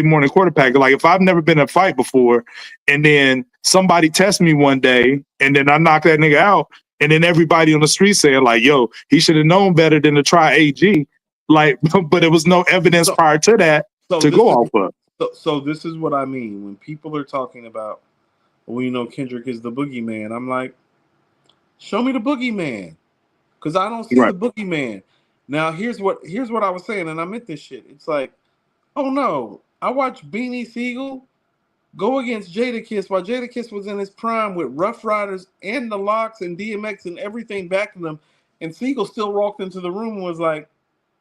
morning quarterback. Like if I've never been in a fight before, and then somebody tests me one day, and then I knock that nigga out, and then everybody on the street saying like, yo, he should have known better than to try AG. Like, but there was no evidence prior to that to go off of. So this is what I mean. When people are talking about, well, Kendrick is the boogeyman, I'm like, show me the boogeyman. Because I don't see the boogeyman. Now, here's what I was saying, and I meant this shit. It's like, oh no, I watched Beanie Siegel go against Jadakiss while Jadakiss was in his prime with Rough Riders and the Locks and DMX and everything backing them, and Siegel still walked into the room and was like,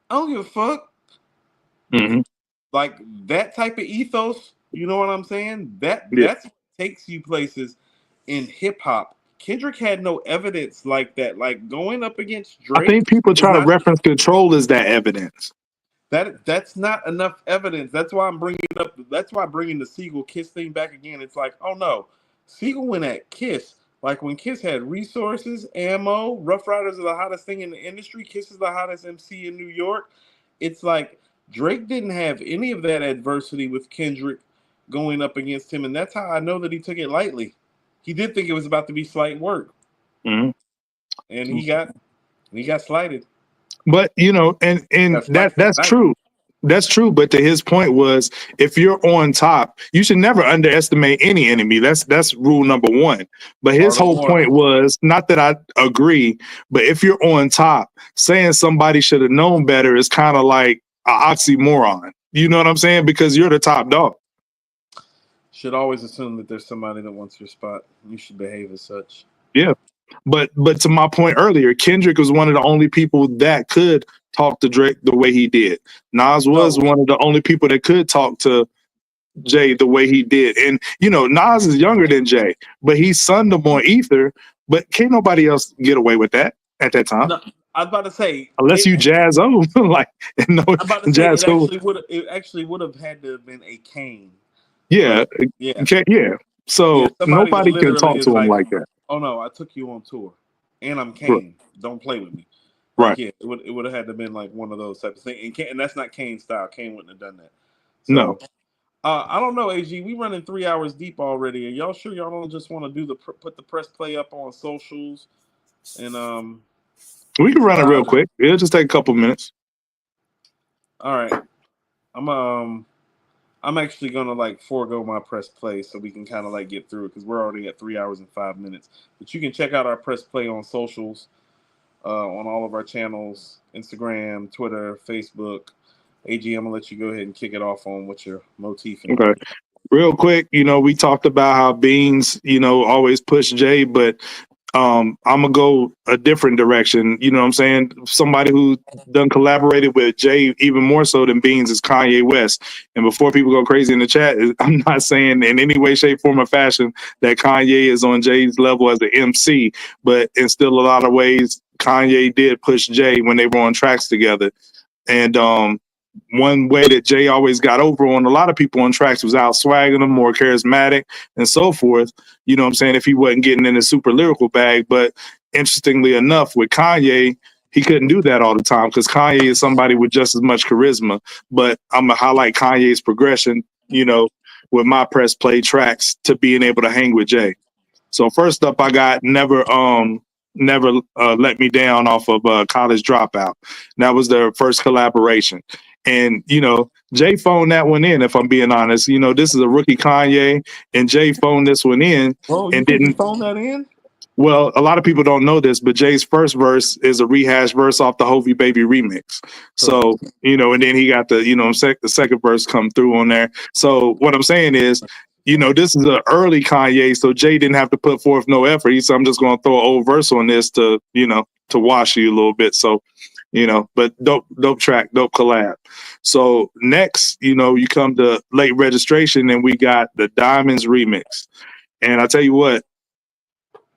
I don't give a fuck. Mm-hmm. Like that type of ethos, you know what I'm saying? That's what takes you places in hip hop. Kendrick had no evidence like that. Like going up against Drake. I think people try to reference Control as that evidence. That's not enough evidence. That's why I'm bringing it up. That's why bringing the Siegel Kiss thing back again. It's like, oh no, Siegel went at Kiss. Like when Kiss had resources, ammo, Rough Riders are the hottest thing in the industry. Kiss is the hottest MC in New York. It's like Drake didn't have any of that adversity with Kendrick going up against him, and that's how I know that he took it lightly. He did think it was about to be slight work, and he got slighted. But and that's true. That's true, but to his point was, if you're on top, you should never underestimate any enemy. That's rule number one. But his Art of whole war. point was, not that I agree, but if you're on top, saying somebody should have known better is kind of like an oxymoron. You know what I'm saying? Because you're the top dog. Should always assume that there's somebody that wants your spot. You should behave as such. Yeah. But to my point earlier, Kendrick was one of the only people that could talk to Drake the way he did. Nas was one of the only people that could talk to Jay the way he did. And, you know, Nas is younger than Jay, but he sunned him on Ether. But can't nobody else get away with that at that time. No, I was about to say, Unless you Jazz O. like, no, I'm about to say Jazz it actually would have had to have been a Kane. Yeah. Yeah. Yeah. So nobody can talk to him like that. Oh no, I took you on tour, and I'm Kane. Don't play with me. Right. Yeah, it would have had to been like one of those types of things, and that's not Kane's style. Kane wouldn't have done that. So, no. I don't know, AG. We running 3 hours deep already. Are y'all sure y'all don't just want to do put the press play up on socials, and we can run it real quick. It'll just take a couple minutes. All right. I'm actually gonna like forego my press play so we can kind of like get through it because we're already at 3 hours and 5 minutes. But you can check out our press play on socials, on all of our channels: Instagram, Twitter, Facebook. AG, I'm gonna let you go ahead and kick it off on what your motif. Okay. Real quick, you know, we talked about how Beans, you know, always push Jay, but I'm gonna go a different direction. You know what I'm saying? Somebody who done collaborated with Jay even more so than Beans is Kanye West. And before people go crazy in the chat, I'm not saying in any way, shape, form, or fashion that Kanye is on Jay's level as an MC, but in still a lot of ways, Kanye did push Jay when they were on tracks together. And one way that Jay always got over on a lot of people on tracks was out swagging them, more charismatic and so forth. You know what I'm saying? If he wasn't getting in the super lyrical bag. But interestingly enough, with Kanye, he couldn't do that all the time because Kanye is somebody with just as much charisma. But I'm going to highlight Kanye's progression, you know, with my press play tracks to being able to hang with Jay. So first up, I got Never Let Me Down off of College Dropout. That was their first collaboration. And, you know, Jay phoned that one in, if I'm being honest. You know, this is a rookie Kanye, and Jay phoned this one in. Oh, and didn't phone that in? Well, a lot of people don't know this, but Jay's first verse is a rehash verse off the Hovey Baby remix. So, you know, and then he got the, you know, the second verse come through on there. So what I'm saying is, you know, this is an early Kanye, so Jay didn't have to put forth no effort. He said, I'm just going to throw an old verse on this to, you know, to wash you a little bit. So, you know, but dope track, dope collab. So next, you know, you come to Late Registration and we got the Diamonds remix. And I tell you what,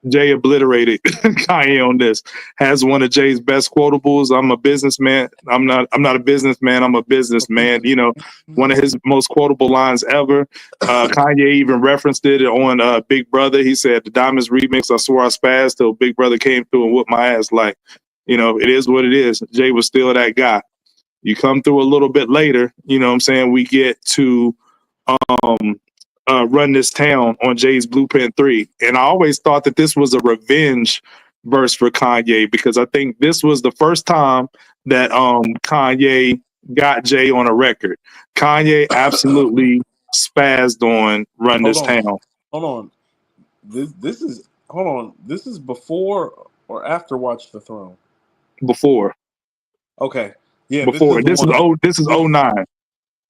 Jay obliterated Kanye on this. Has one of Jay's best quotables. I'm a businessman. I'm not a businessman. I'm a businessman. You know, one of his most quotable lines ever. Kanye even referenced it on Big Brother. He said, the Diamonds remix, I swore I spazzed till Big Brother came through and whooped my ass. Like, you know, it is what it is. Jay was still that guy. You come through a little bit later, you know what I'm saying? We get to Run This Town on Jay's Blueprint 3. And I always thought that this was a revenge verse for Kanye because I think this was the first time that Kanye got Jay on a record. Kanye absolutely spazzed on Run This Town. Hold on. This is before or after Watch the Throne? Before. Okay. Yeah. Before. This is 09.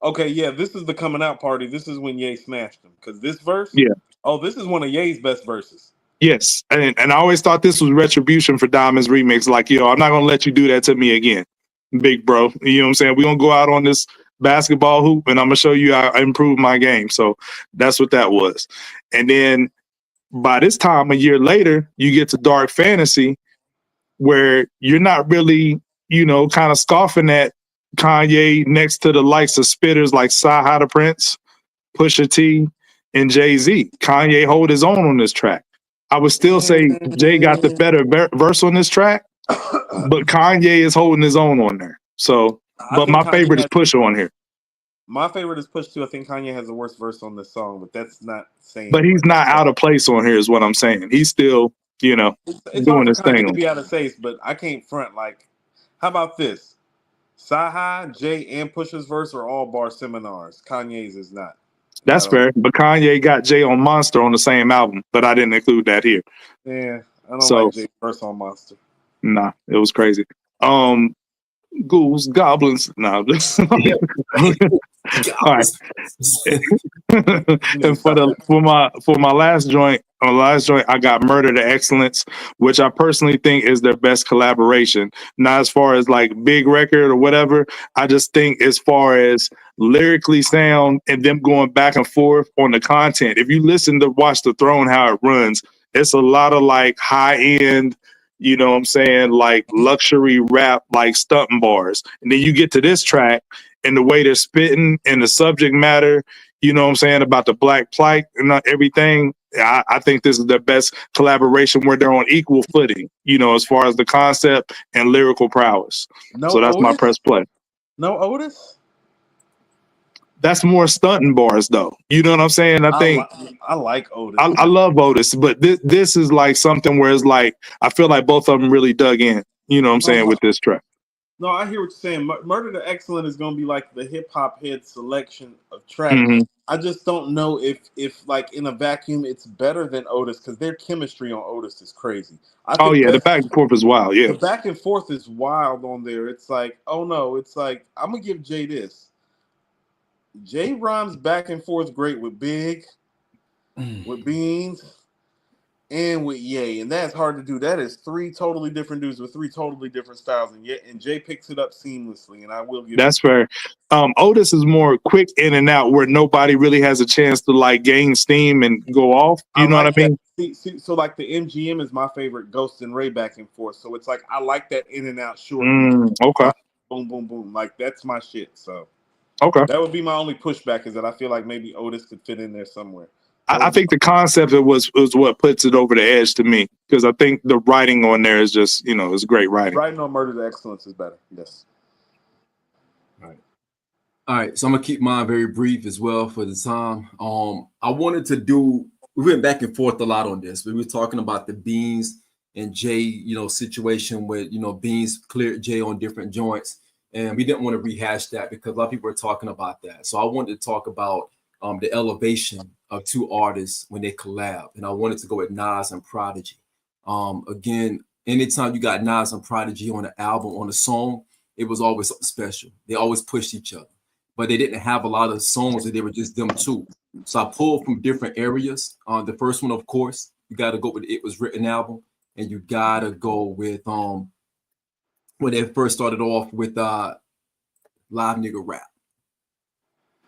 Okay, yeah, this is the coming out party. This is when Ye smashed him. Because this verse, this is one of Ye's best verses. Yes, and I always thought this was retribution for Diamond's remix. Like, yo, I'm not gonna let you do that to me again, big bro. You know what I'm saying? We're gonna go out on this basketball hoop, and I'm gonna show you how I improved my game. So that's what that was. And then by this time, a year later, you get to Dark Fantasy, where you're not really, you know, kind of scoffing at Kanye next to the likes of spitters like Saha the Prince, Pusha T, and Jay-Z. Kanye hold his own on this track. I would still say Jay got the better verse on this track, but Kanye is holding his own on there. So, but my favorite is Pusha on here. My favorite is Push too. I think Kanye has the worst verse on this song, but that's not saying. But he's not out of place on here, is what I'm saying. He's still, you know, it's doing his thing. thing. To be out of place, but I can't front. Like, how about this? Sci-Hi, Jay, and Pusha's verse are all bar seminars. Kanye's is not. That's fair. But Kanye got Jay on Monster on the same album, but I didn't include that here. Yeah, I don't So like Jay's verse on Monster. nah, it was crazy. Ghouls, goblins. Nah, all right. And for my last joint, I got Murder to Excellence, which I personally think is their best collaboration. Not as far as like big record or whatever. I just think as far as lyrically sound and them going back and forth on the content. If you listen to Watch the Throne, how it runs, it's a lot of like high end, you know what I'm saying, like luxury rap, like stunting bars. And then you get to this track and the way they're spitting and the subject matter, you know what I'm saying, about the black plight and everything. I think this is the best collaboration where they're on equal footing, you know, as far as the concept and lyrical prowess. So that's my press play. No Otis? That's more stunting bars, though. You know what I'm saying? I like Otis. I love Otis, but this is like something where it's like I feel like both of them really dug in. You know what I'm saying with this track. No, I hear what you're saying. Murder to Excellent is going to be like the hip hop head selection of tracks. Mm-hmm. I just don't know if like in a vacuum it's better than Otis because their chemistry on Otis is crazy. The back and forth is wild. Yeah, the back and forth is wild on there. It's like, oh no, it's like I'm gonna give Jay this. Jay rhymes back and forth great with Big, with Beans, and with Ye, and that's hard to do. That is three totally different dudes with three totally different styles, and Jay picks it up seamlessly. And I will give that's fair. Otis is more quick in and out, where nobody really has a chance to like gain steam and go off. You know what I mean? See, so like the MGM is my favorite, Ghost and Ray back and forth. So it's like I like that in and out short. Okay. Boom, boom, boom. Like that's my shit. So okay, that would be my only pushback is that I feel like maybe Otis could fit in there somewhere. I think the concept was what puts it over the edge to me because I think the writing on there is just, you know, it's great writing. Writing on Murder to Excellence is better. Yes. All right. So I'm gonna keep mine very brief as well for the time. I wanted to do. We went back and forth a lot on this. We were talking about the Beans and Jay, you know, situation where, you know, Beans cleared Jay on different joints, and we didn't want to rehash that because a lot of people were talking about that. So I wanted to talk about the elevation of two artists when they collab, and I wanted to go with Nas and Prodigy. Again, anytime you got Nas and Prodigy on an album, on a song, it was always something special. They always pushed each other, but they didn't have a lot of songs that they were just them two. So I pulled from different areas. The first one, of course, you got to go with It Was Written album, and you got to go with when they first started off with Live Nigga Rap.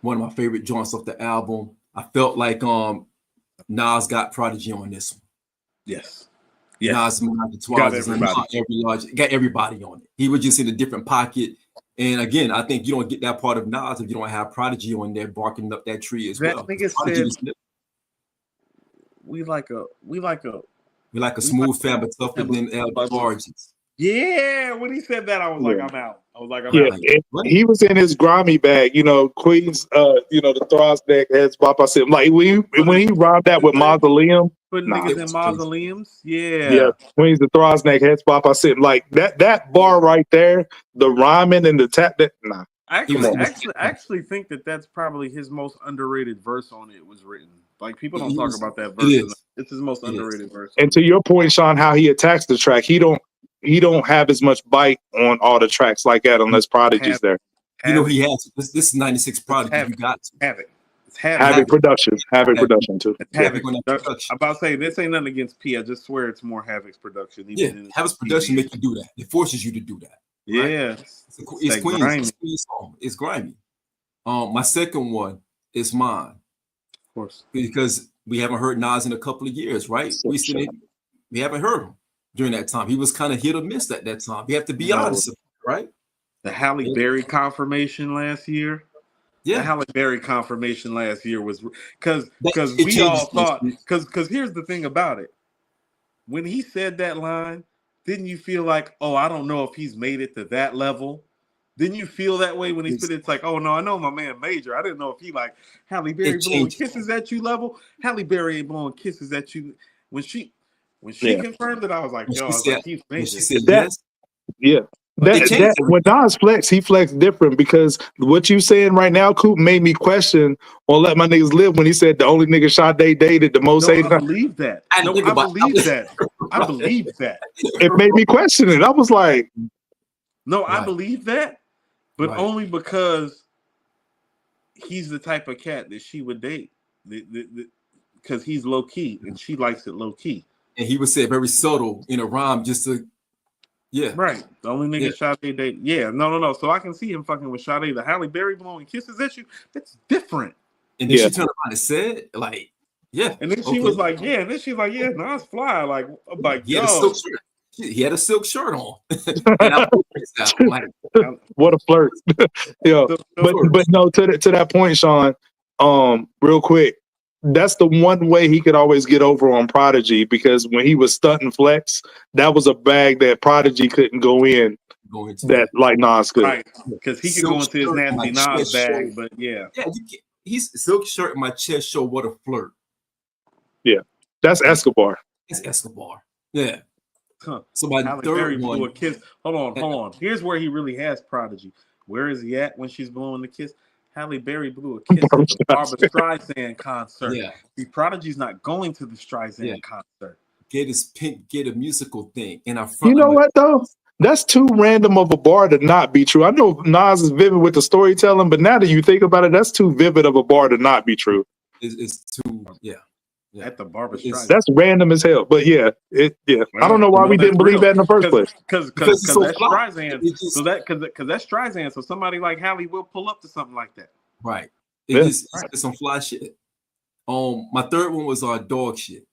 One of my favorite joints off the album. I felt like Nas got Prodigy on this one. Yes. Nas got everybody on it. He was just in a different pocket. And again, I think you don't get that part of Nas if you don't have Prodigy on there barking up that tree as well. Nigga said, we like a smooth fat but tougher than Barges. Yeah, when he said that, I was like, I'm out. I'm out. He was in his grimy bag, you know, Queens, you know, the Thross neck, heads bop. I said, like when he rhymed that with Mausoleum, putting niggas in mausoleums, Queens, the Thross neck, heads bop. I said, like that bar right there, the rhyming and the tap. I actually think that's probably his most underrated verse on It Was Written. Like people don't talk about that verse. It's his most underrated verse. And to your point, Sean, how he attacks the track, he don't have as much bite on all the tracks like that unless Prodigy's there. You know he has this is 96 Prodigy. You got to have it. It's Havoc Productions. Havoc Production too. Havoc. I'm about to say this ain't nothing against P. I just swear it's more Havoc's production. Havoc's production make you do that. It forces you to do that. Right? Yeah, it's Queen's song. It's grimy. My second one is mine, of course, because we haven't heard Nas in a couple of years, right? We haven't heard him during that time. He was kind of hit or miss at that time. We have to be honest, right? The Halle Berry confirmation last year. Yeah, the Halle Berry confirmation last year was because we all thought because here's the thing about it. When he said that line, didn't you feel like, oh, I don't know if he's made it to that level? Didn't you feel that way when he said it's like, oh no, I know my man Major. I didn't know if he like Halle Berry blowing kisses at you level. Halle Berry ain't blowing kisses at you. When she confirmed it, I was like, yo, I was like, he's Major. She said yes. Yeah. That when Nas flex, he flexed different because what you saying right now, Coop, made me question or let my niggas live when he said the only nigga Sade dated the most. No, I believe that. I believe that. I believe that. It made me question it. I was like, no, I believe that, but only because he's the type of cat that she would date. Because he's low key and she likes it low key. And he would say it very subtle in a rhyme just to. Yeah. Right. The only nigga Sade date. Yeah. No. So I can see him fucking with Sade. The Halle Berry blowing kisses at you. That's different. And then she turned around and said, like, yeah. And then she was like, yeah. And then she's like, yeah, Nas fly. Like, I'm like, he had a silk shirt. He had a silk shirt on. Like, what a flirt. Yo. But no, to that point, Sean, real quick. That's the one way he could always get over on Prodigy, because when he was stunting flex, that was a bag that Prodigy couldn't go in that like Nas could. Right, because he could go into his nasty Nas bag, but yeah. Yeah, he's silk shirt in my chest show, what a flirt. Yeah, that's Escobar. It's Escobar. Yeah. Huh. So my third one. Blew a kiss. Hold on. Here's where he really has Prodigy. Where is he at when she's blowing the kiss? Halle Berry blew a kiss at the Barbra Streisand concert. Yeah. The Prodigy's not going to the Streisand concert. Get a musical thing. And you know what though? That's too random of a bar to not be true. I know Nas is vivid with the storytelling, but now that you think about it, that's too vivid of a bar to not be true. It's too, At the Barbra Streisand. That's random as hell. But yeah. I don't know why we didn't believe that in the first place. Because that's Streisand. So that's Streisand. So somebody like Halle will pull up to something like that. Right. It's some fly shit. My third one was dog shit.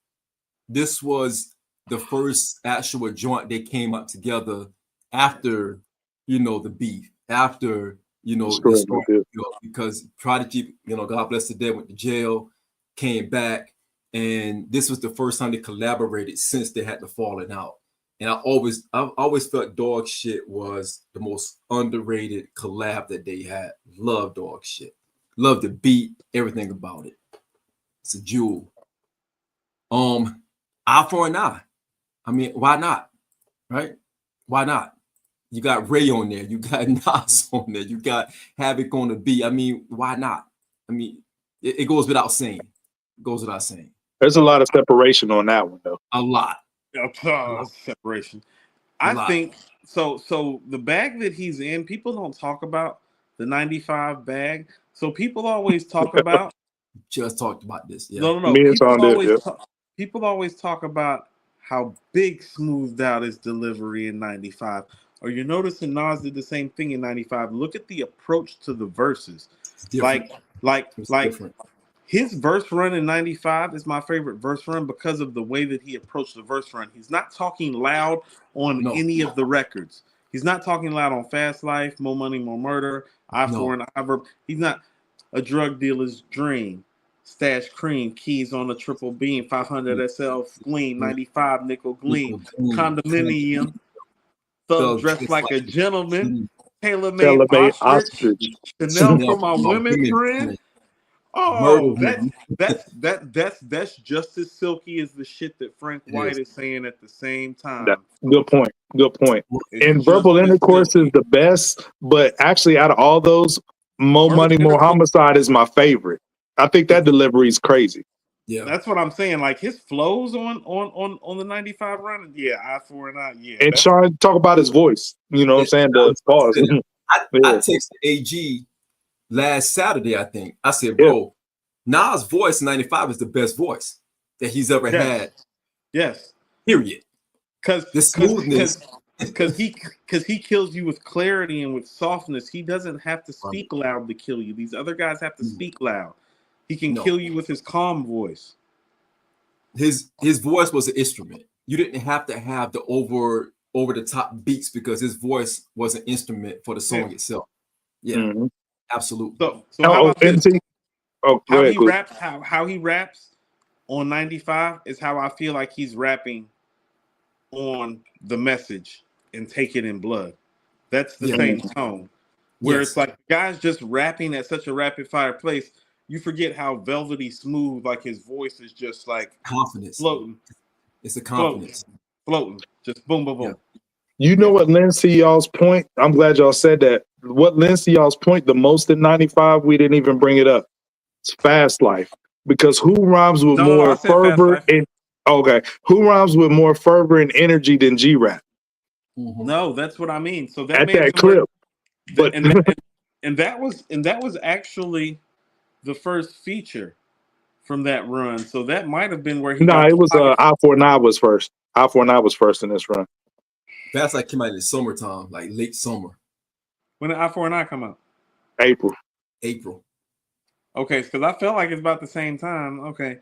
This was the first actual joint they came up together after, the beef, after, the story, because Prodigy, God bless the dead, went to jail, came back. And this was the first time they collaborated since they had the falling out. And I've always felt Dog Shit was the most underrated collab that they had. Love Dog Shit. Love the beat, everything about it. It's a jewel. Eye for an eye. I mean, why not? Right? Why not? You got Ray on there. You got Nas on there. You got Havoc on the beat. I mean, why not? I mean, it goes without saying. There's a lot of separation on that one, though. A lot. Separation. I think so. So the bag that he's in, people don't talk about the 95 bag. So people always talk about. Just talked about this. Yeah. No. People always talk about how Big smoothed out his delivery in 95. Or you're noticing Nas did the same thing in 95. Look at the approach to the verses. Like different. His verse run in 95 is my favorite verse run because of the way that he approached the verse run. He's not talking loud on any of the records. He's not talking loud on Fast Life, More Money, More Murder, I for an I verb. He's not a drug dealer's dream. Stash cream, keys on a triple beam, 500 SL gleam, 95 nickel gleam, condominium, thug dressed like a gentleman, tailor-made ostrich, Chanel for my women friend. Oh, that's just as silky as the shit that Frank White is saying at the same time. Good point. And verbal intercourse is the best, but actually, out of all those, More Money, More Homicide is my favorite. I think that delivery is crazy. Yeah, that's what I'm saying. Like his flows on the 95 run. Yeah, eye for an eye. Yeah, and Sean talk about his voice. You know what I'm saying? The pause. I texted AG last Saturday, I think. I said, bro, Nas' voice in 95 is the best voice that he's ever had. Yes. Period. Because the smoothness. Because he kills you with clarity and with softness. He doesn't have to speak loud to kill you. These other guys have to speak loud. He can kill you with his calm voice. His voice was an instrument. You didn't have to have the over the top beats because his voice was an instrument for the song itself. Yeah, absolutely. So how about this? How he raps on 95 is how I feel like he's rapping on The Message and Take It in Blood. That's the same tone. Where it's like guys just rapping at such a rapid fire place, you forget how velvety smooth, like his voice is just like confidence floating. It's a confidence. Floating. Just boom, boom, boom. You know what lends to y'all's point? I'm glad y'all said that. What lends to y'all's point the most in 95, we didn't even bring it up. It's Fast Life. Because who rhymes with No, I more said Fast fervor Life. and okay. Who rhymes with more fervor and energy than G-Rap? No, that's what I mean. So that At made that him look, clip. But and that was actually the first feature from that run. So that might have been where he no, got it the was fire. I-49 was first. I-49 was first in this run. Fast like came out in the summertime, like late summer, When did I-4 come out? April. Okay, because I felt like it's about the same time. Okay,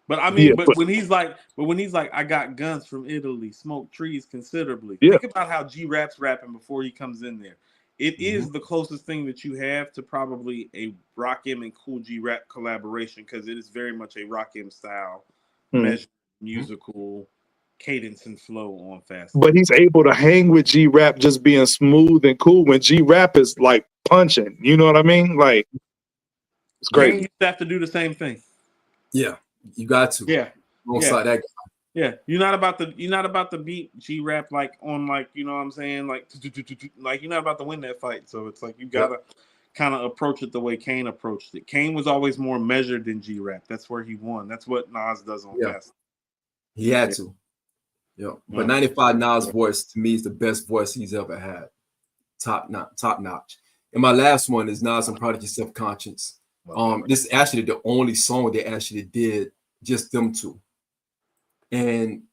but I Yeah, mean, but when he's like, I got guns from Italy, smoke trees considerably. yeah. Think about how G-Rap's rapping before he comes in there. It is the closest thing that you have to probably a Rakim and Cool G-Rap collaboration because it is very much a Rakim style, measured, musical, cadence and flow on Fast. But he's able to hang with G-Rap just being smooth and cool when G-Rap is like punching. You know what I mean? Like, it's Kane great. used to have to do the same thing. Yeah, you got to. Yeah. Alongside that guy. Yeah, you're not about to beat G-Rap like on like, you know what I'm saying, like you're not about to win that fight. So it's like you gotta kind of approach it the way Kane approached it. Kane was always more measured than G-Rap. That's where he won. That's what Nas does on Fast. He had to. Yeah, but 95 Nas voice to me is the best voice he's ever had. Top notch. And my last one is Nas and Prodigy Self-Conscious. This is actually the only song they actually did just them two. And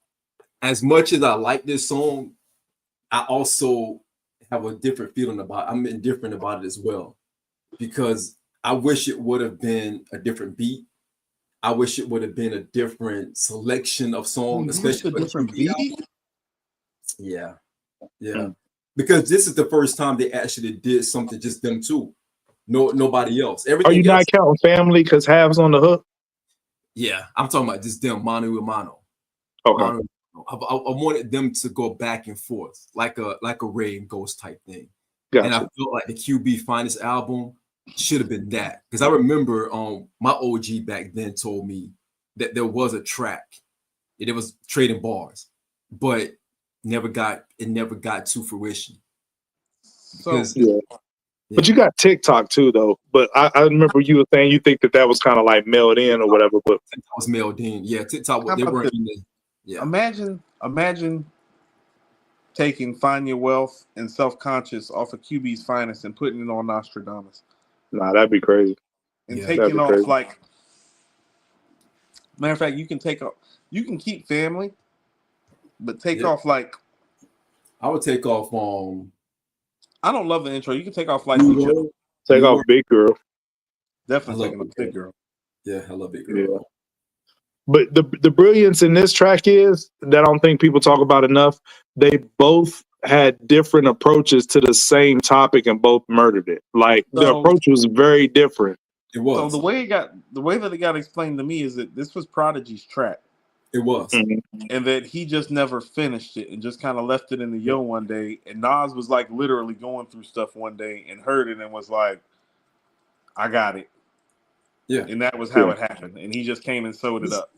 as much as I like this song, I also have a different feeling about it. I'm indifferent about it as well. Because I wish it would have been a different beat. I wish it would have been a different selection of songs, especially for different beat. Yeah. Because this is the first time they actually did something just them two. Nobody else. Everything Are you else, not counting Family because Halves on the hook? Yeah, I'm talking about just them, mano a mano. Okay. Mano. I wanted them to go back and forth like a Ray and Ghost type thing. Gotcha. And I felt like the QB Finest album should have been that. Because I remember my OG back then told me that there was a track. It was Trading Bars, but never got to fruition. Because, But you got TikTok too, though. But I remember you were saying you think that was kind of like mailed in or whatever. But TikTok was mailed in. Yeah, TikTok. They weren't in the. Yeah. Imagine taking Find Your Wealth and Self-Conscious off of QB's Finest and putting it on Nostradamus. Nah, that'd be crazy. And taking off crazy. Like, matter of fact, you can keep Family, but take off like. I would take off. I don't love the intro. You can take off like. Take off Big Girl. Definitely taking off Big Girl. Yeah, I love Big Girl. Yeah. But the brilliance in this track is that I don't think people talk about enough. They both had different approaches to the same topic and both murdered it. Like the approach was very different. It was. So the way that it got explained to me is that this was Prodigy's track. It was. And that he just never finished it and just kind of left it in the yo one day. And Nas was like literally going through stuff one day and heard it and was like, I got it. Yeah. And that was how it happened. And he just came and sewed it up.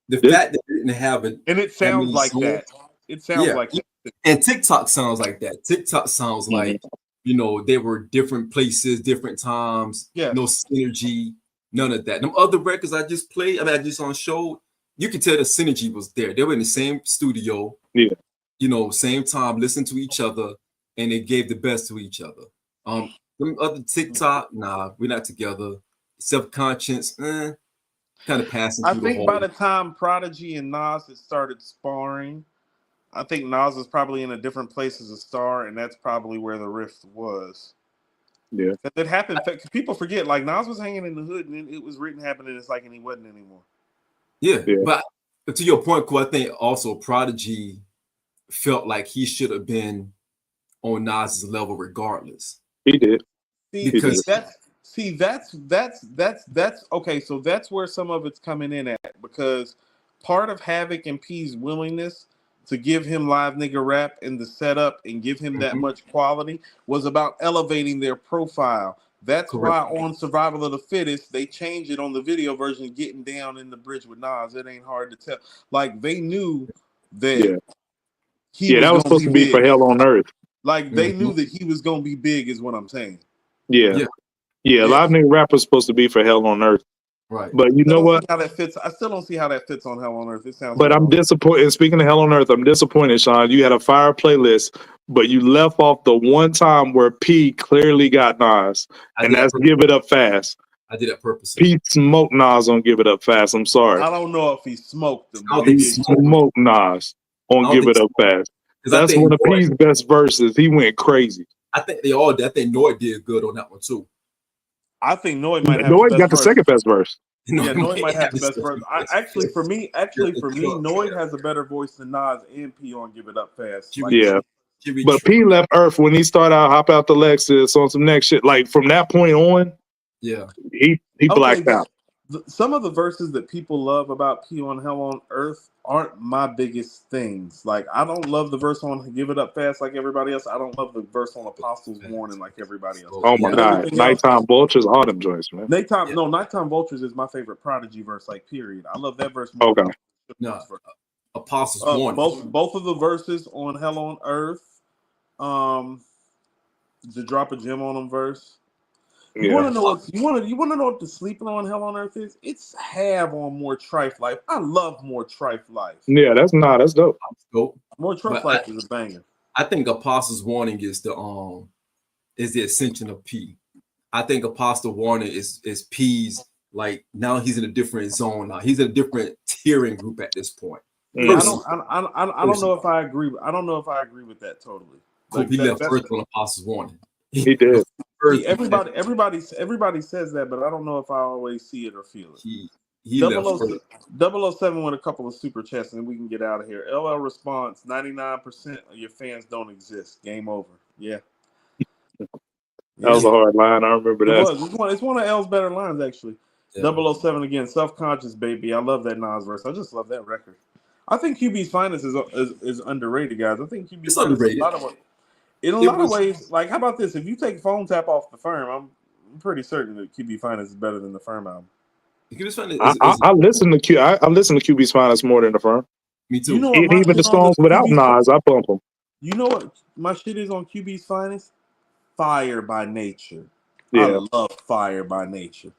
The fact that it didn't have it. And it sounds like that. It sounds like that. And TikTok sounds like that. TikTok sounds like, they were different places, different times, no synergy, none of that. Them other records I just played, I just on show, you could tell the synergy was there. They were in the same studio, same time, listening to each other, and they gave the best to each other. Them other TikTok, nah, we're not together. Self-Conscious, kind of passing. I think by the time Prodigy and Nas had started sparring, I think Nas was probably in a different place as a star, and that's probably where the rift was. Yeah, that happened. People forget, like Nas was hanging in the hood, and it was written happening. It's like, and he wasn't anymore. Yeah. But to your point, Cole, I think also Prodigy felt like he should have been on Nas's level regardless. He did. That's okay. So that's where some of it's coming in at, because part of Havoc and P's willingness to give him live nigga rap and the setup and give him that much quality was about elevating their profile. That's why on Survival of the Fittest, they changed it on the video version, getting down in the bridge with Nas. It ain't hard to tell. Like, they knew that that was supposed to be for Hell on Earth. Like they knew that he was gonna be big, is what I'm saying. Yeah. A lot of nigga rappers supposed to be for Hell on Earth. Right. But you know what? How that fits. I still don't see how that fits on Hell on Earth. It sounds. But I'm disappointed. Speaking of Hell on Earth, I'm disappointed, Sean. You had a fire playlist, but you left off the one time where P clearly got Nas, and that's Give It Up Fast. I did that purposely. P smoked Nas on Give It Up Fast. I'm sorry. I don't know if he smoked him. He smoked Nas on Give It Up Fast. That's one of P's best verses. He went crazy. I think they all did. I think Noyd did good on that one too. I think Noyd might have Noyd got the second best verse. Yeah, Noyd might have the best verse. Actually, for me, Noyd has a better voice than Nas and P on Give It Up Fast. Like, but P left Earth when he started out Hop Out the Lexus on some next shit. Like from that point on, he blacked out. Some of the verses that people love about P on Hell on Earth aren't my biggest things. Like, I don't love the verse on Give It Up Fast like everybody else. I don't love the verse on Apostles Warning like everybody else. Oh my God. Nighttime Vultures, all them joints, man. Nighttime Vultures is my favorite Prodigy verse, like, period. I love that verse more. Okay. No, Apostles Warning. Both of the verses on Hell on Earth, the Drop a Gem on them verse. You want to know what the sleeping on Hell on Earth is? It's Have on More Trife Life. I love More Trife Life. Yeah, that's dope. More Trife Life is a banger. I think Apostles Warning is the ascension of P. I think Apostle Warning is P's, like, now he's in a different zone now. He's in a different tiering group at this point. I don't know if I agree. I don't know if I agree with that totally. Like, he left first on Apostles Warning. He did. Everybody says that, but I don't know if I always see it or feel it. He 007 with a couple of super chats, and we can get out of here. LL response: 99% of your fans don't exist. Game over. Yeah. That was a hard line. I remember that. It's one of L's better lines, actually. Yeah. 007 again. Self-conscious, baby. I love that Nas verse. I just love that record. I think QB's Finest is underrated, guys. I think QB's Finest is in a lot of ways. Like, how about this? If you take Phone Tap off the Firm, I'm pretty certain that QB Finest is better than the Firm album. I listen to QB's Finest more than the Firm. Me too. You know even the songs without Nas, I bump them. You know what my shit is on QB's Finest? Fire by Nature. Yeah. I love Fire by Nature.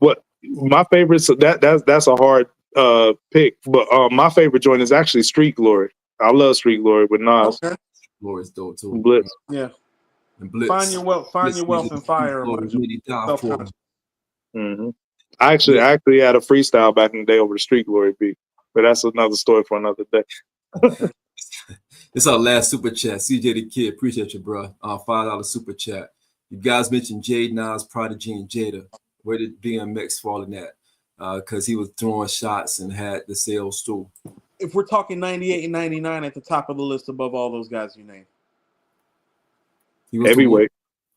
What my favorite? So that's a hard pick, but my favorite joint is actually Street Glory. I love Street Glory with Nas. Okay. Glory's dope too. Blitz. Yeah. And Blitz. Find your wealth and fire. Mm-hmm. I actually had a freestyle back in the day over the Street Glory beat, but that's another story for another day. This is our last super chat. CJ the Kid, appreciate you, bro. $5 super chat. You guys mentioned Jade, Nas, Prodigy, and Jada. Where did DMX fall in that? Because he was throwing shots and had the sales too. If we're talking 98 and 99 at the top of the list above all those guys you named. He was heavyweight.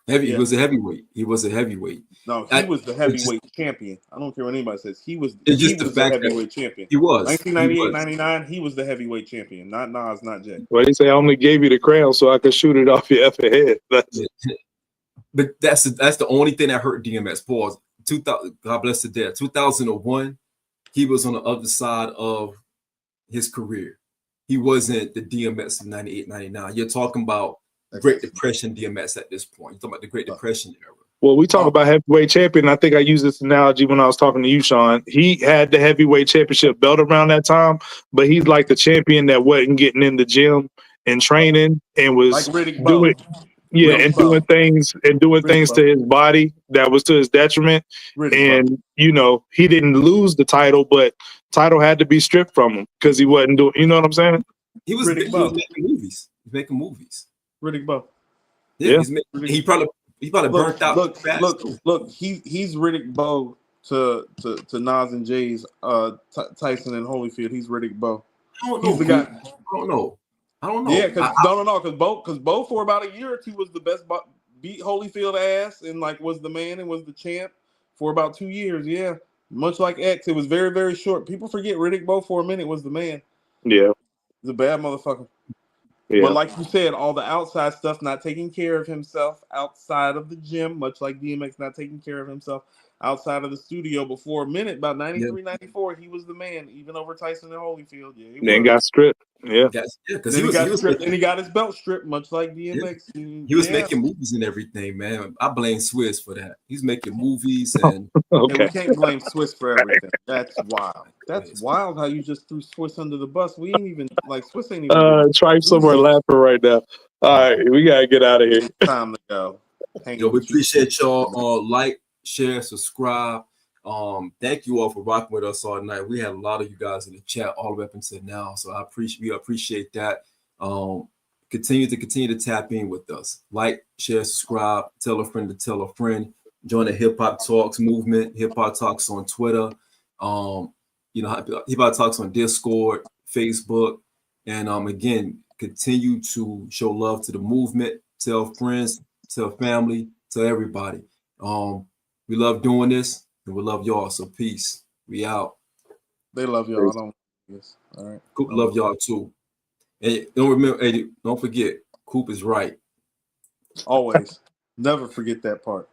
He was a heavyweight. He was a heavyweight. No, he was the heavyweight champion. I don't care what anybody says. He was the heavyweight champion. He was. 1998, 99, he was the heavyweight champion. Not Nas, not Jay. Well, they say I only gave you the crown so I could shoot it off your effing head. But that's the only thing that hurt DMX. Pause. 2000, God bless the dead. 2001, he was on the other side of his career. He wasn't the DMX of 98, 99. You're talking about Great Depression DMX at this point. You're talking about the Great Depression era. Well, we talk about heavyweight champion. I think I used this analogy when I was talking to you, Sean. He had the heavyweight championship belt around that time, but he's like the champion that wasn't getting in the gym and training and was doing things to his body that was to his detriment. And he didn't lose the title, but title had to be stripped from him because he wasn't doing. You know what I'm saying? He was making movies. He's making movies. Riddick Bowe. Yeah. He probably burnt out. Look. He's Riddick Bowe to Nas and Jay's Tyson and Holyfield. He's Riddick Bowe. He's the guy. I don't know. Yeah, because Bowe for about a year or two was the best. Beat Holyfield ass and was the man and was the champ for about 2 years. Yeah, much like X, it was very, very short. People forget Riddick Bowe for a minute was the man. Yeah, he's a bad motherfucker. Yeah. But like you said, all the outside stuff, not taking care of himself outside of the gym, much like DMX not taking care of himself outside of the studio. Before a minute, about 93, 94, he was the man, even over Tyson and Holyfield. Yeah, then got stripped. Yeah. Because Then he was stripped, and he got his belt stripped, much like DMX. he was making movies and everything, man. I blame Swiss for that. He's making movies and Okay. we can't blame Swiss for everything. That's wild. That's wild how you just threw Swiss under the bus. We ain't even like Swiss ain't even. Tripe somewhere laughing right now. All right, we gotta get out of here. Time to go. Yo, we appreciate y'all. Like, share, subscribe. Thank you all for rocking with us all night. We had a lot of you guys in the chat all the way up until now, so we appreciate that. Continue to tap in with us. Like, share, subscribe, tell a friend to tell a friend. Join the Hip Hop Talks movement. Hip Hop Talks on Twitter. Hip Hop Talks on Discord, Facebook, and again, continue to show love to the movement. Tell friends, tell family, tell everybody. We love doing this. And we love y'all. So peace. We out. They love y'all. I don't. Yes. All right. Coop love y'all too. And don't forget, Coop is right. Always. Never forget that part.